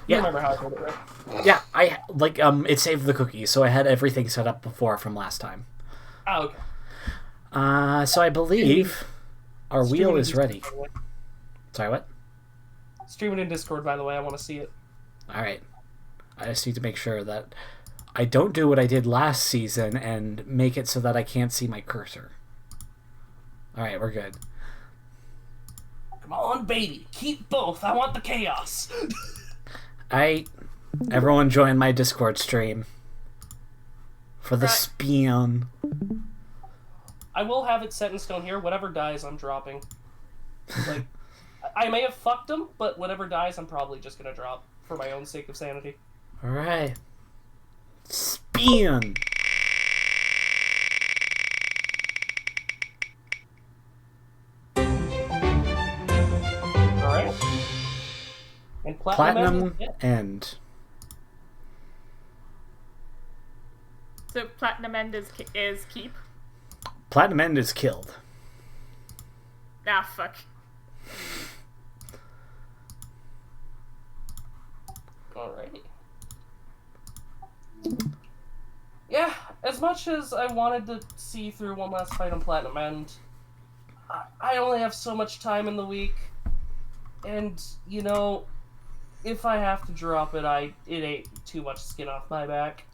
You remember how I did it, right? Yeah, I like it saved the cookies, so I had everything set up before from last time. Oh, okay. So I believe our wheel is ready. Sorry, what? Stream it in Discord, by the way. I want to see it. Alright. I just need to make sure that I don't do what I did last season and make it so that I can't see my cursor. Alright, we're good. Come on, baby. Keep both. I want the chaos. Alright. Everyone join my Discord stream. For the Right. spion. I will have it set in stone here. Whatever dies, I'm dropping. Like, I may have fucked him, but whatever dies, I'm probably just gonna drop for my own sake of sanity. Alright. Spion! Alright. And Platinum End. So Platinum End is keep. Platinum End is killed. Ah, fuck. Alrighty. Yeah, as much as I wanted to see through one last fight on Platinum End, I only have so much time in the week, and, you know, if I have to drop it, it ain't too much skin off my back.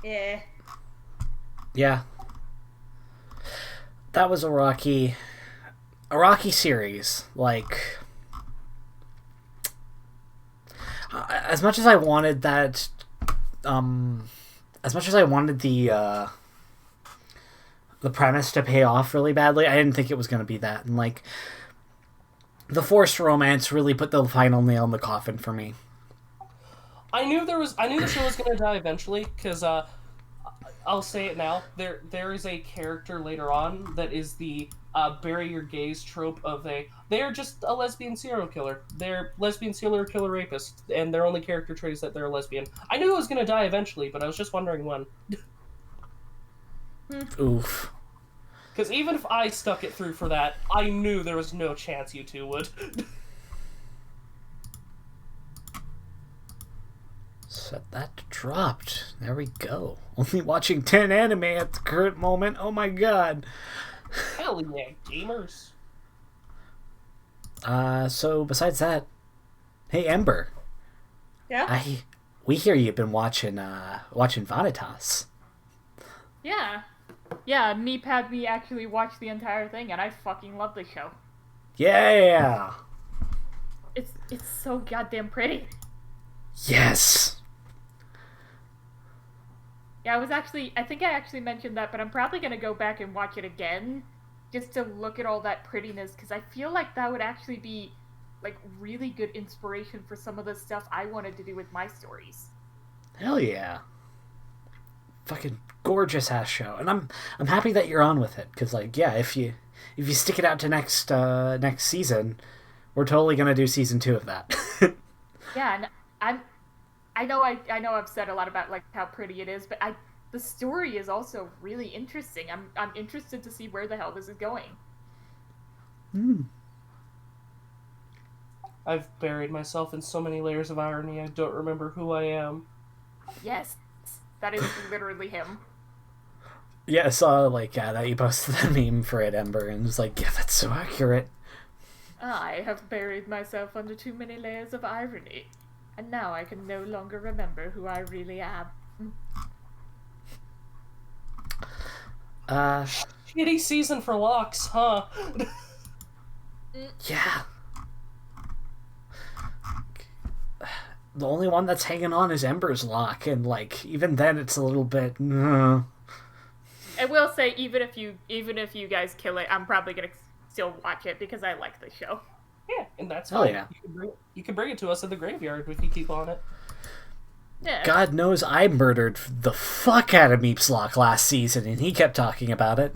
Yeah. Yeah. That was a rocky series. Like, as much as I wanted that, as much as I wanted the premise to pay off really badly, I didn't think it was going to be that. And like, the forced romance really put the final nail in the coffin for me. I knew the show was gonna die eventually, because I'll say it now. There is a character later on that is the bury your gaze trope of they're just a lesbian serial killer. They're lesbian serial killer rapist, and their only character trait is that they're a lesbian. I knew it was gonna die eventually, but I was just wondering when. Oof. Because even if I stuck it through for that, I knew there was no chance you two would. Set that to dropped. There we go. Only watching 10 anime at the current moment. Oh my god. Hell yeah, gamers. So besides that, hey Ember. Yeah? We hear you've been watching Vanitas. Yeah. Yeah, Meep had me actually watch the entire thing, and I fucking love the show. Yeah! It's so goddamn pretty. Yes! Yeah, I think I actually mentioned that, but I'm probably gonna go back and watch it again, just to look at all that prettiness, because I feel like that would actually be, like, really good inspiration for some of the stuff I wanted to do with my stories. Hell yeah. Fucking gorgeous ass show. And I'm happy that you're on with it, because, like, yeah, if you stick it out to next season, we're totally gonna do season 2 of that. Yeah, and I know I've said a lot about like how pretty it is, but the story is also really interesting. I'm interested to see where the hell this is going. I've buried myself in so many layers of irony, I don't remember who I am. Yes, that is literally him. Yeah, I saw, like, that you posted the meme for it, Ember, and it was like, yeah, that's so accurate. I have buried myself under too many layers of irony, and now I can no longer remember who I really am. Shitty season for locks, huh? Yeah. The only one that's hanging on is Ember's lock, and, like, even then it's a little bit... I will say, even if you guys kill it, I'm probably gonna still watch it because I like the show. Yeah, and that's Oh, fine. yeah. You can bring it to us in the graveyard if you keep on it. Yeah. God knows I murdered the fuck out of Meep's lock last season, and he kept talking about it.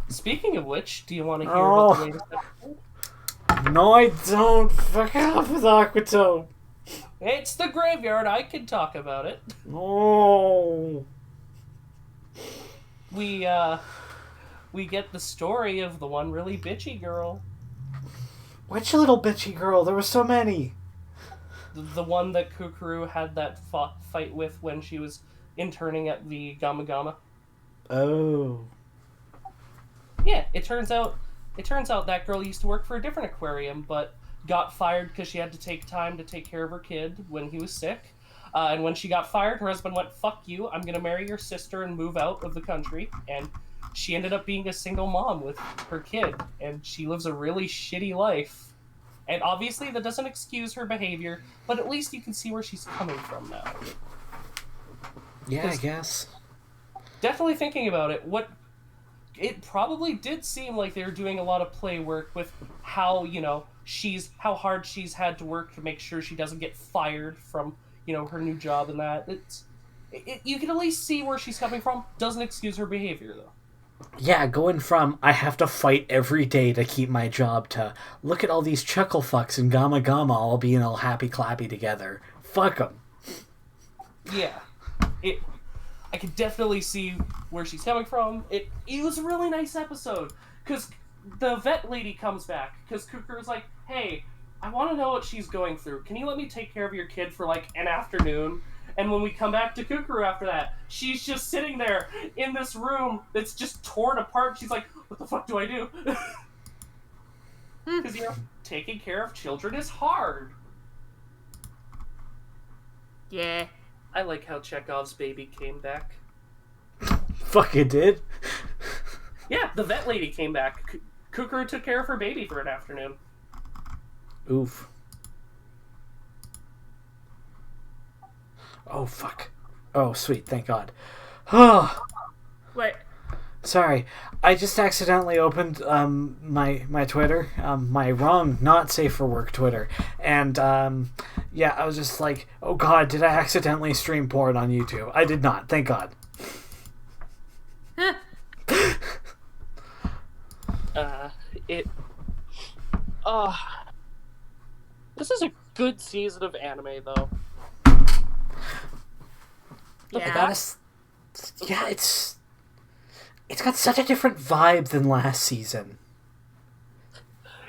Speaking of which, do you want to hear about the latest episode? No, I don't. Fuck off with Aquatone. It's the graveyard, I can talk about it. No. We get the story of the one really bitchy girl. Which little bitchy girl? There were so many. The one that Kukuru had that fight with when she was interning at the Gamma Gamma. Oh. Yeah, it turns out that girl used to work for a different aquarium, but got fired because she had to take time to take care of her kid when he was sick. And when she got fired, her husband went, "Fuck you, I'm gonna marry your sister and move out of the country." And she ended up being a single mom with her kid, and she lives a really shitty life. And obviously that doesn't excuse her behavior, but at least you can see where she's coming from now. Yeah, I guess. Definitely thinking about it, it probably did seem like they were doing a lot of play work with how, how hard she's had to work to make sure she doesn't get fired from, her new job and that. You can at least see where she's coming from. Doesn't excuse her behavior, though. Yeah, going from I have to fight every day to keep my job to look at all these chuckle fucks and Gamma Gamma all being all happy clappy together. Fuck them. Yeah. I could definitely see where she's coming from. It was a really nice episode. Because the vet lady comes back. Because Kukuru's like, "Hey, I want to know what she's going through. Can you let me take care of your kid for, like, an afternoon?" And when we come back to Kukuru after that, she's just sitting there in this room that's just torn apart. She's like, "What the fuck do I do?" Because, taking care of children is hard. Yeah. I like how Chekhov's baby came back. Fuck it did. Yeah, the vet lady came back. Kukuru took care of her baby for an afternoon. Oof. Oh, fuck. Oh, sweet, thank God. Oh, What? sorry. I just accidentally opened my Twitter, my wrong, not safe for work Twitter. And, yeah, I was just like, oh God, did I accidentally stream porn on YouTube? I did not, thank God. This is a good season of anime, though. Yeah. Yeah, it's got such a different vibe than last season.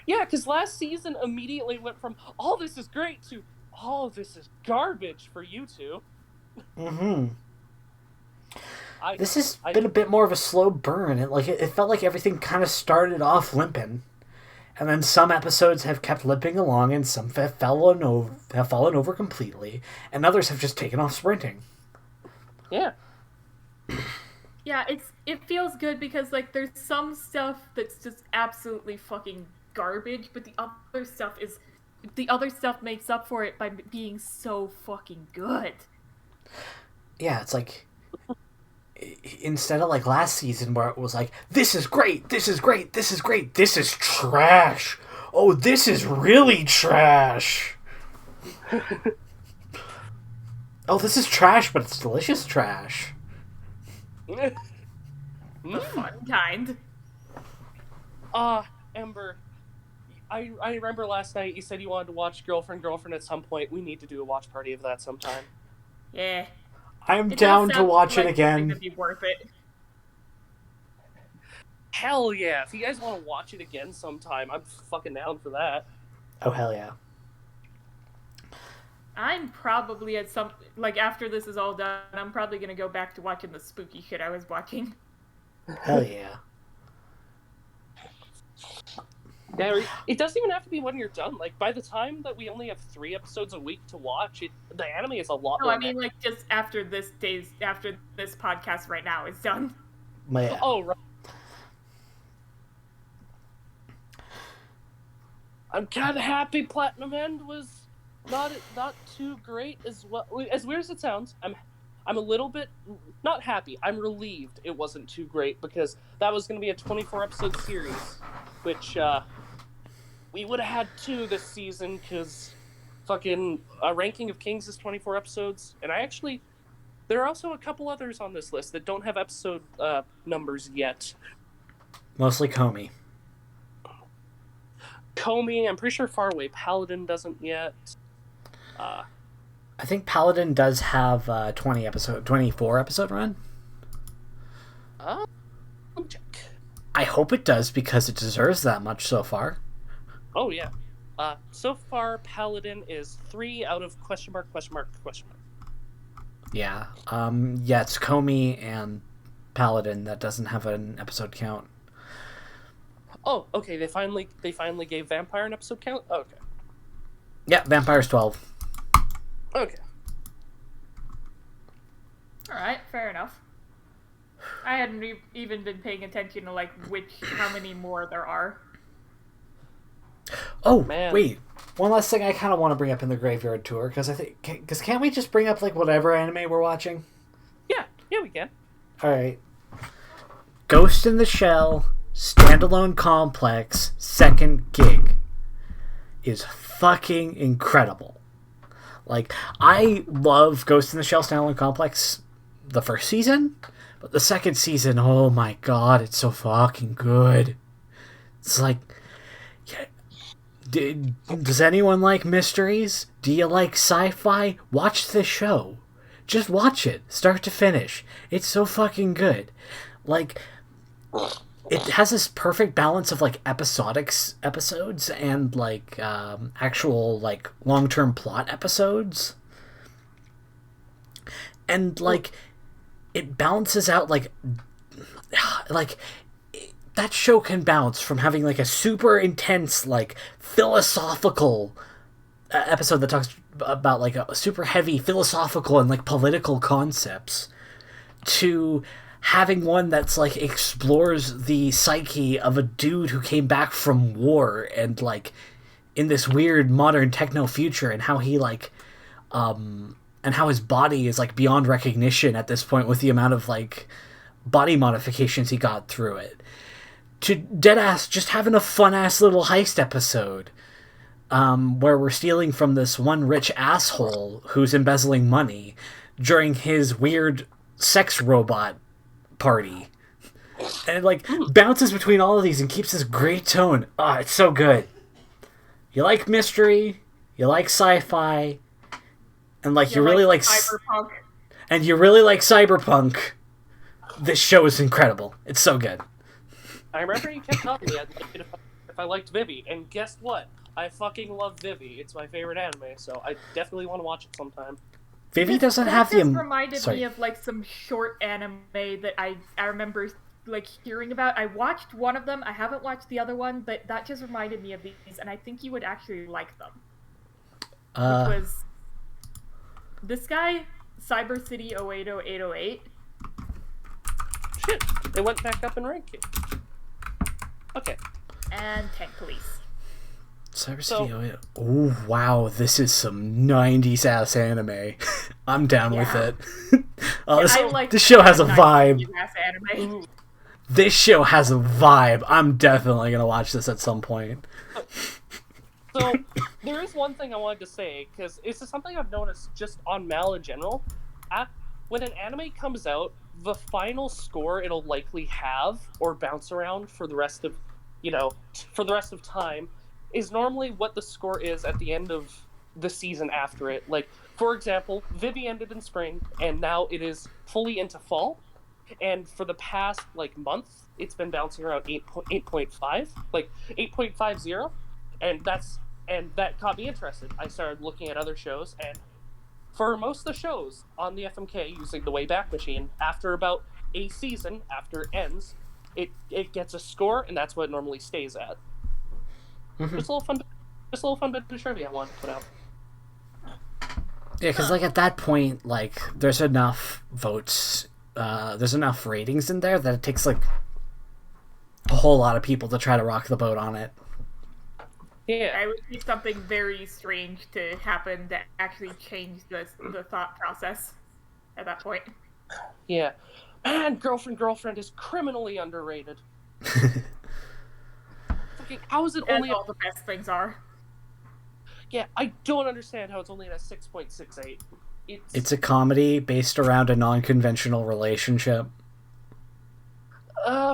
Yeah, because last season immediately went from, "all this is great" to, oh, this is garbage for you two. Mm-hmm. This has been a bit more of a slow burn. It felt like everything kind of started off limping, and then some episodes have kept limping along, and some have fallen over completely, and others have just taken off sprinting. Yeah. Yeah, it feels good because like there's some stuff that's just absolutely fucking garbage, but the other stuff makes up for it by being so fucking good. Yeah, it's like instead of like last season where it was like, this is great, this is great, this is great, this is trash. Oh, this is really trash. Oh, this is trash, but it's delicious trash. The fun kind. Ember, I remember last night you said you wanted to watch Girlfriend at some point. We need to do a watch party of that sometime. Yeah. I'm down to watch it again. It'd be worth it. Hell yeah! If you guys want to watch it again sometime, I'm fucking down for that. Oh, hell yeah. I'm probably after this is all done, I'm probably gonna go back to watching the spooky shit I was watching. Hell yeah. Yeah, it doesn't even have to be when you're done. Like, by the time that we only have 3 episodes a week to watch, the anime is a lot more. No, I mean, like, just after this podcast right now is done. Yeah. Oh, right. I'm kind of happy Platinum End was not too great as well. As weird as it sounds, I'm a little bit not happy. I'm relieved it wasn't too great because that was going to be a 24-episode series, which we would have had 2 this season because fucking Ranking of Kings is 24 episodes, and there are also a couple others on this list that don't have episode numbers yet. Mostly Komi. I'm pretty sure Far Away Paladin doesn't yet. I think Paladin does have a 24 episode run. Let me check. I hope it does because it deserves that much so far. Oh yeah. So far Paladin is 3 out of ? Yeah. Yeah, it's Komi and Paladin that doesn't have an episode count. Oh, okay. They finally gave Vampire an episode count. Oh, okay. Yeah, Vampire's 12. Okay. All right, fair enough. I hadn't even been paying attention to like how many more there are. Oh, man. Wait. One last thing I kind of want to bring up in the Graveyard Tour because can't we just bring up like whatever anime we're watching? Yeah, we can. All right. Ghost in the Shell Standalone Complex Second Gig is fucking incredible. Like, I love Ghost in the Shell Standalone Complex the first season, but the second season, oh my god, it's so fucking good. It's like, yeah, does anyone like mysteries? Do you like sci-fi? Watch the show. Just watch it, start to finish. It's so fucking good. Like, it has this perfect balance of like episodic episodes and like actual like long-term plot episodes, and like it balances out like that show can bounce from having like a super intense like philosophical episode that talks about like a super heavy philosophical and like political concepts to having one that's like explores the psyche of a dude who came back from war and like in this weird modern techno future and how he like and how his body is like beyond recognition at this point with the amount of like body modifications he got through it, to deadass just having a fun ass little heist episode where we're stealing from this one rich asshole who's embezzling money during his weird sex robot party, and it like bounces between all of these and keeps this great tone. It's so good. You like mystery, you like sci-fi, and like you really like cyberpunk, and you really like cyberpunk. This show is incredible. It's so good. I remember you kept telling me I'd like it if I liked Vivi, and guess what? I fucking love Vivi. It's my favorite anime, so I definitely want to watch it sometime. Vivi doesn't have the... That just reminded me of, like, some short anime that I remember, like, hearing about. I watched one of them. I haven't watched the other one, but that just reminded me of these, and I think you would actually like them. Which was this guy, Cyber City 080808. Shit, they went back up in ranking. Okay. And Tank Police. Cyber City 0808. Oh, wow, this is some 90s ass anime. I'm down with it. This show has a vibe. Anime. This show has a vibe. I'm definitely gonna watch this at some point. So, there is one thing I wanted to say, because it's just something I've noticed just on Mal in general. When an anime comes out, the final score it'll likely have, or bounce around for the rest of, time, is normally what the score is at the end of the season after it. Like, for example, Vivi ended in spring, and now it is fully into fall. And for the past, month, it's been bouncing around 8.5, 8.50, and that got me interested. I started looking at other shows, and for most of the shows on the FMK using the Wayback Machine, after about a season, after it ends, it gets a score, and that's what it normally stays at. Mm-hmm. Just a little fun bit of trivia I wanted to put out. Yeah, because at that point, there's enough votes, there's enough ratings in there that it takes a whole lot of people to try to rock the boat on it. Yeah, it would be something very strange to happen that actually changed the thought process at that point. Yeah. Man, Girlfriend is criminally underrated. How is it only... all the best things are. Yeah, I don't understand how it's only at a 6.68. It's a comedy based around a non-conventional relationship.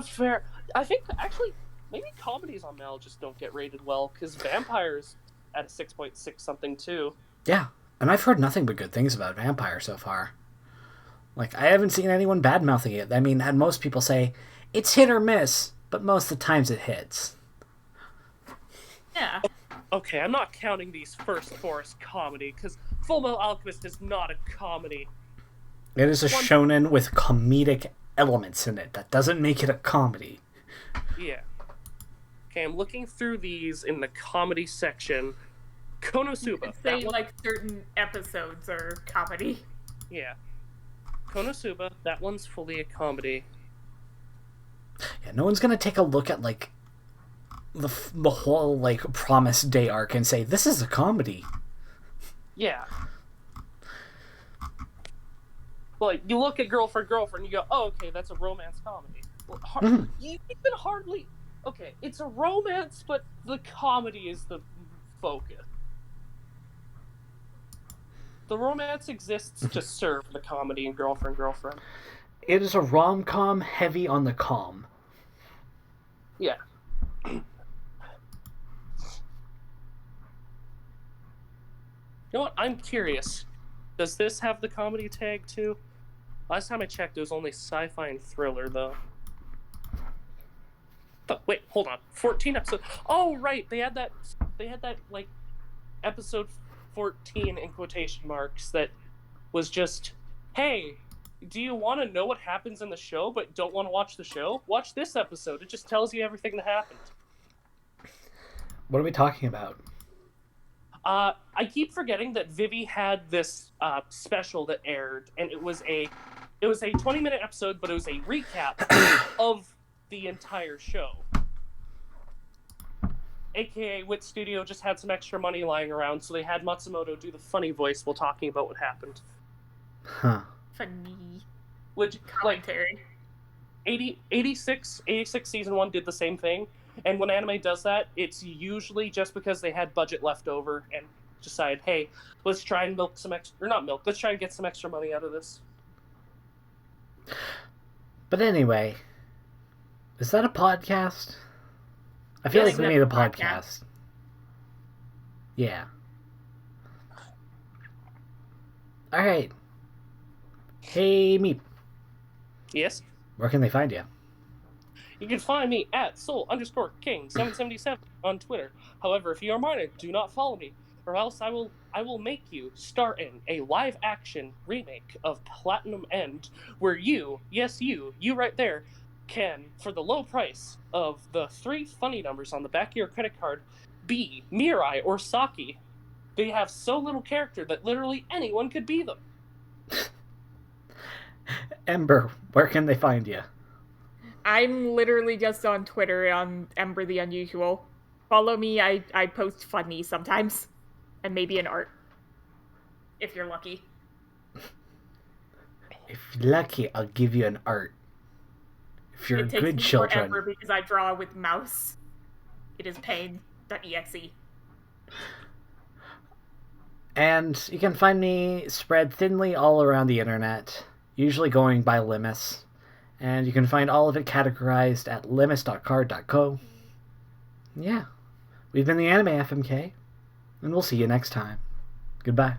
Fair. I think, actually... Maybe comedies on Mal just don't get rated well, because Vampire's at a 6.6 something too. Yeah, and I've heard nothing but good things about Vampire so far. I haven't seen anyone bad-mouthing it. I mean, had most people say, it's hit or miss, but most of the times it hits. Yeah. Okay, I'm not counting these first four as comedy, because Fullmetal Alchemist is not a comedy. It is a shonen with comedic elements in it. That doesn't make it a comedy. Yeah. Okay, I'm looking through these in the comedy section. Konosuba. You could say, certain episodes are comedy. Yeah. Konosuba, that one's fully a comedy. Yeah, no one's gonna take a look at, the whole, Promise Day arc and say, this is a comedy. Yeah. Well, you look at Girlfriend, you go, oh, okay, that's a romance comedy. Well, you even hardly... Okay, it's a romance, but the comedy is the focus. The romance exists to serve the comedy in Girlfriend. It is a rom-com heavy on the com. Yeah. You know what? I'm curious. Does this have the comedy tag too? Last time I checked, it was only sci-fi and thriller, though. But wait, hold on. 14 episodes. Oh, right. They had that episode 14 in quotation marks that was just, hey, do you want to know what happens in the show but don't want to watch the show? Watch this episode. It just tells you everything that happened. What are we talking about? I keep forgetting that Vivi had this special that aired, and it was a 20-minute episode, but it was a recap of the entire show. AKA Wit Studio just had some extra money lying around, so they had Matsumoto do the funny voice while talking about what happened. Huh. Funny. Which, commentary. 86 season 1 did the same thing, and when anime does that, it's usually just because they had budget left over and decided, hey, let's try and let's try and get some extra money out of this. But anyway, is that a podcast? I feel like we made a podcast. Yeah. Alright. Hey, Meep. Yes? Where can they find you? You can find me at soul_king777 on Twitter. However, if you are minor, do not follow me, or else I will make you star in a live-action remake of Platinum End, where you, yes you right there, can, for the low price of the 3 funny numbers on the back of your credit card, be Mirai or Saki. They have so little character that literally anyone could be them. Ember, where can they find you? I'm literally just on Twitter on Ember the Unusual. Follow me, I post funny sometimes. And maybe an art. If you're lucky. If you're lucky, I'll give you an art. If you're good children. It takes me forever because I draw with mouse. It is pain.exe. And you can find me spread thinly all around the internet, usually going by Limus. And you can find all of it categorized at limus.card.co. Yeah. We've been the Anime FMK, and we'll see you next time. Goodbye.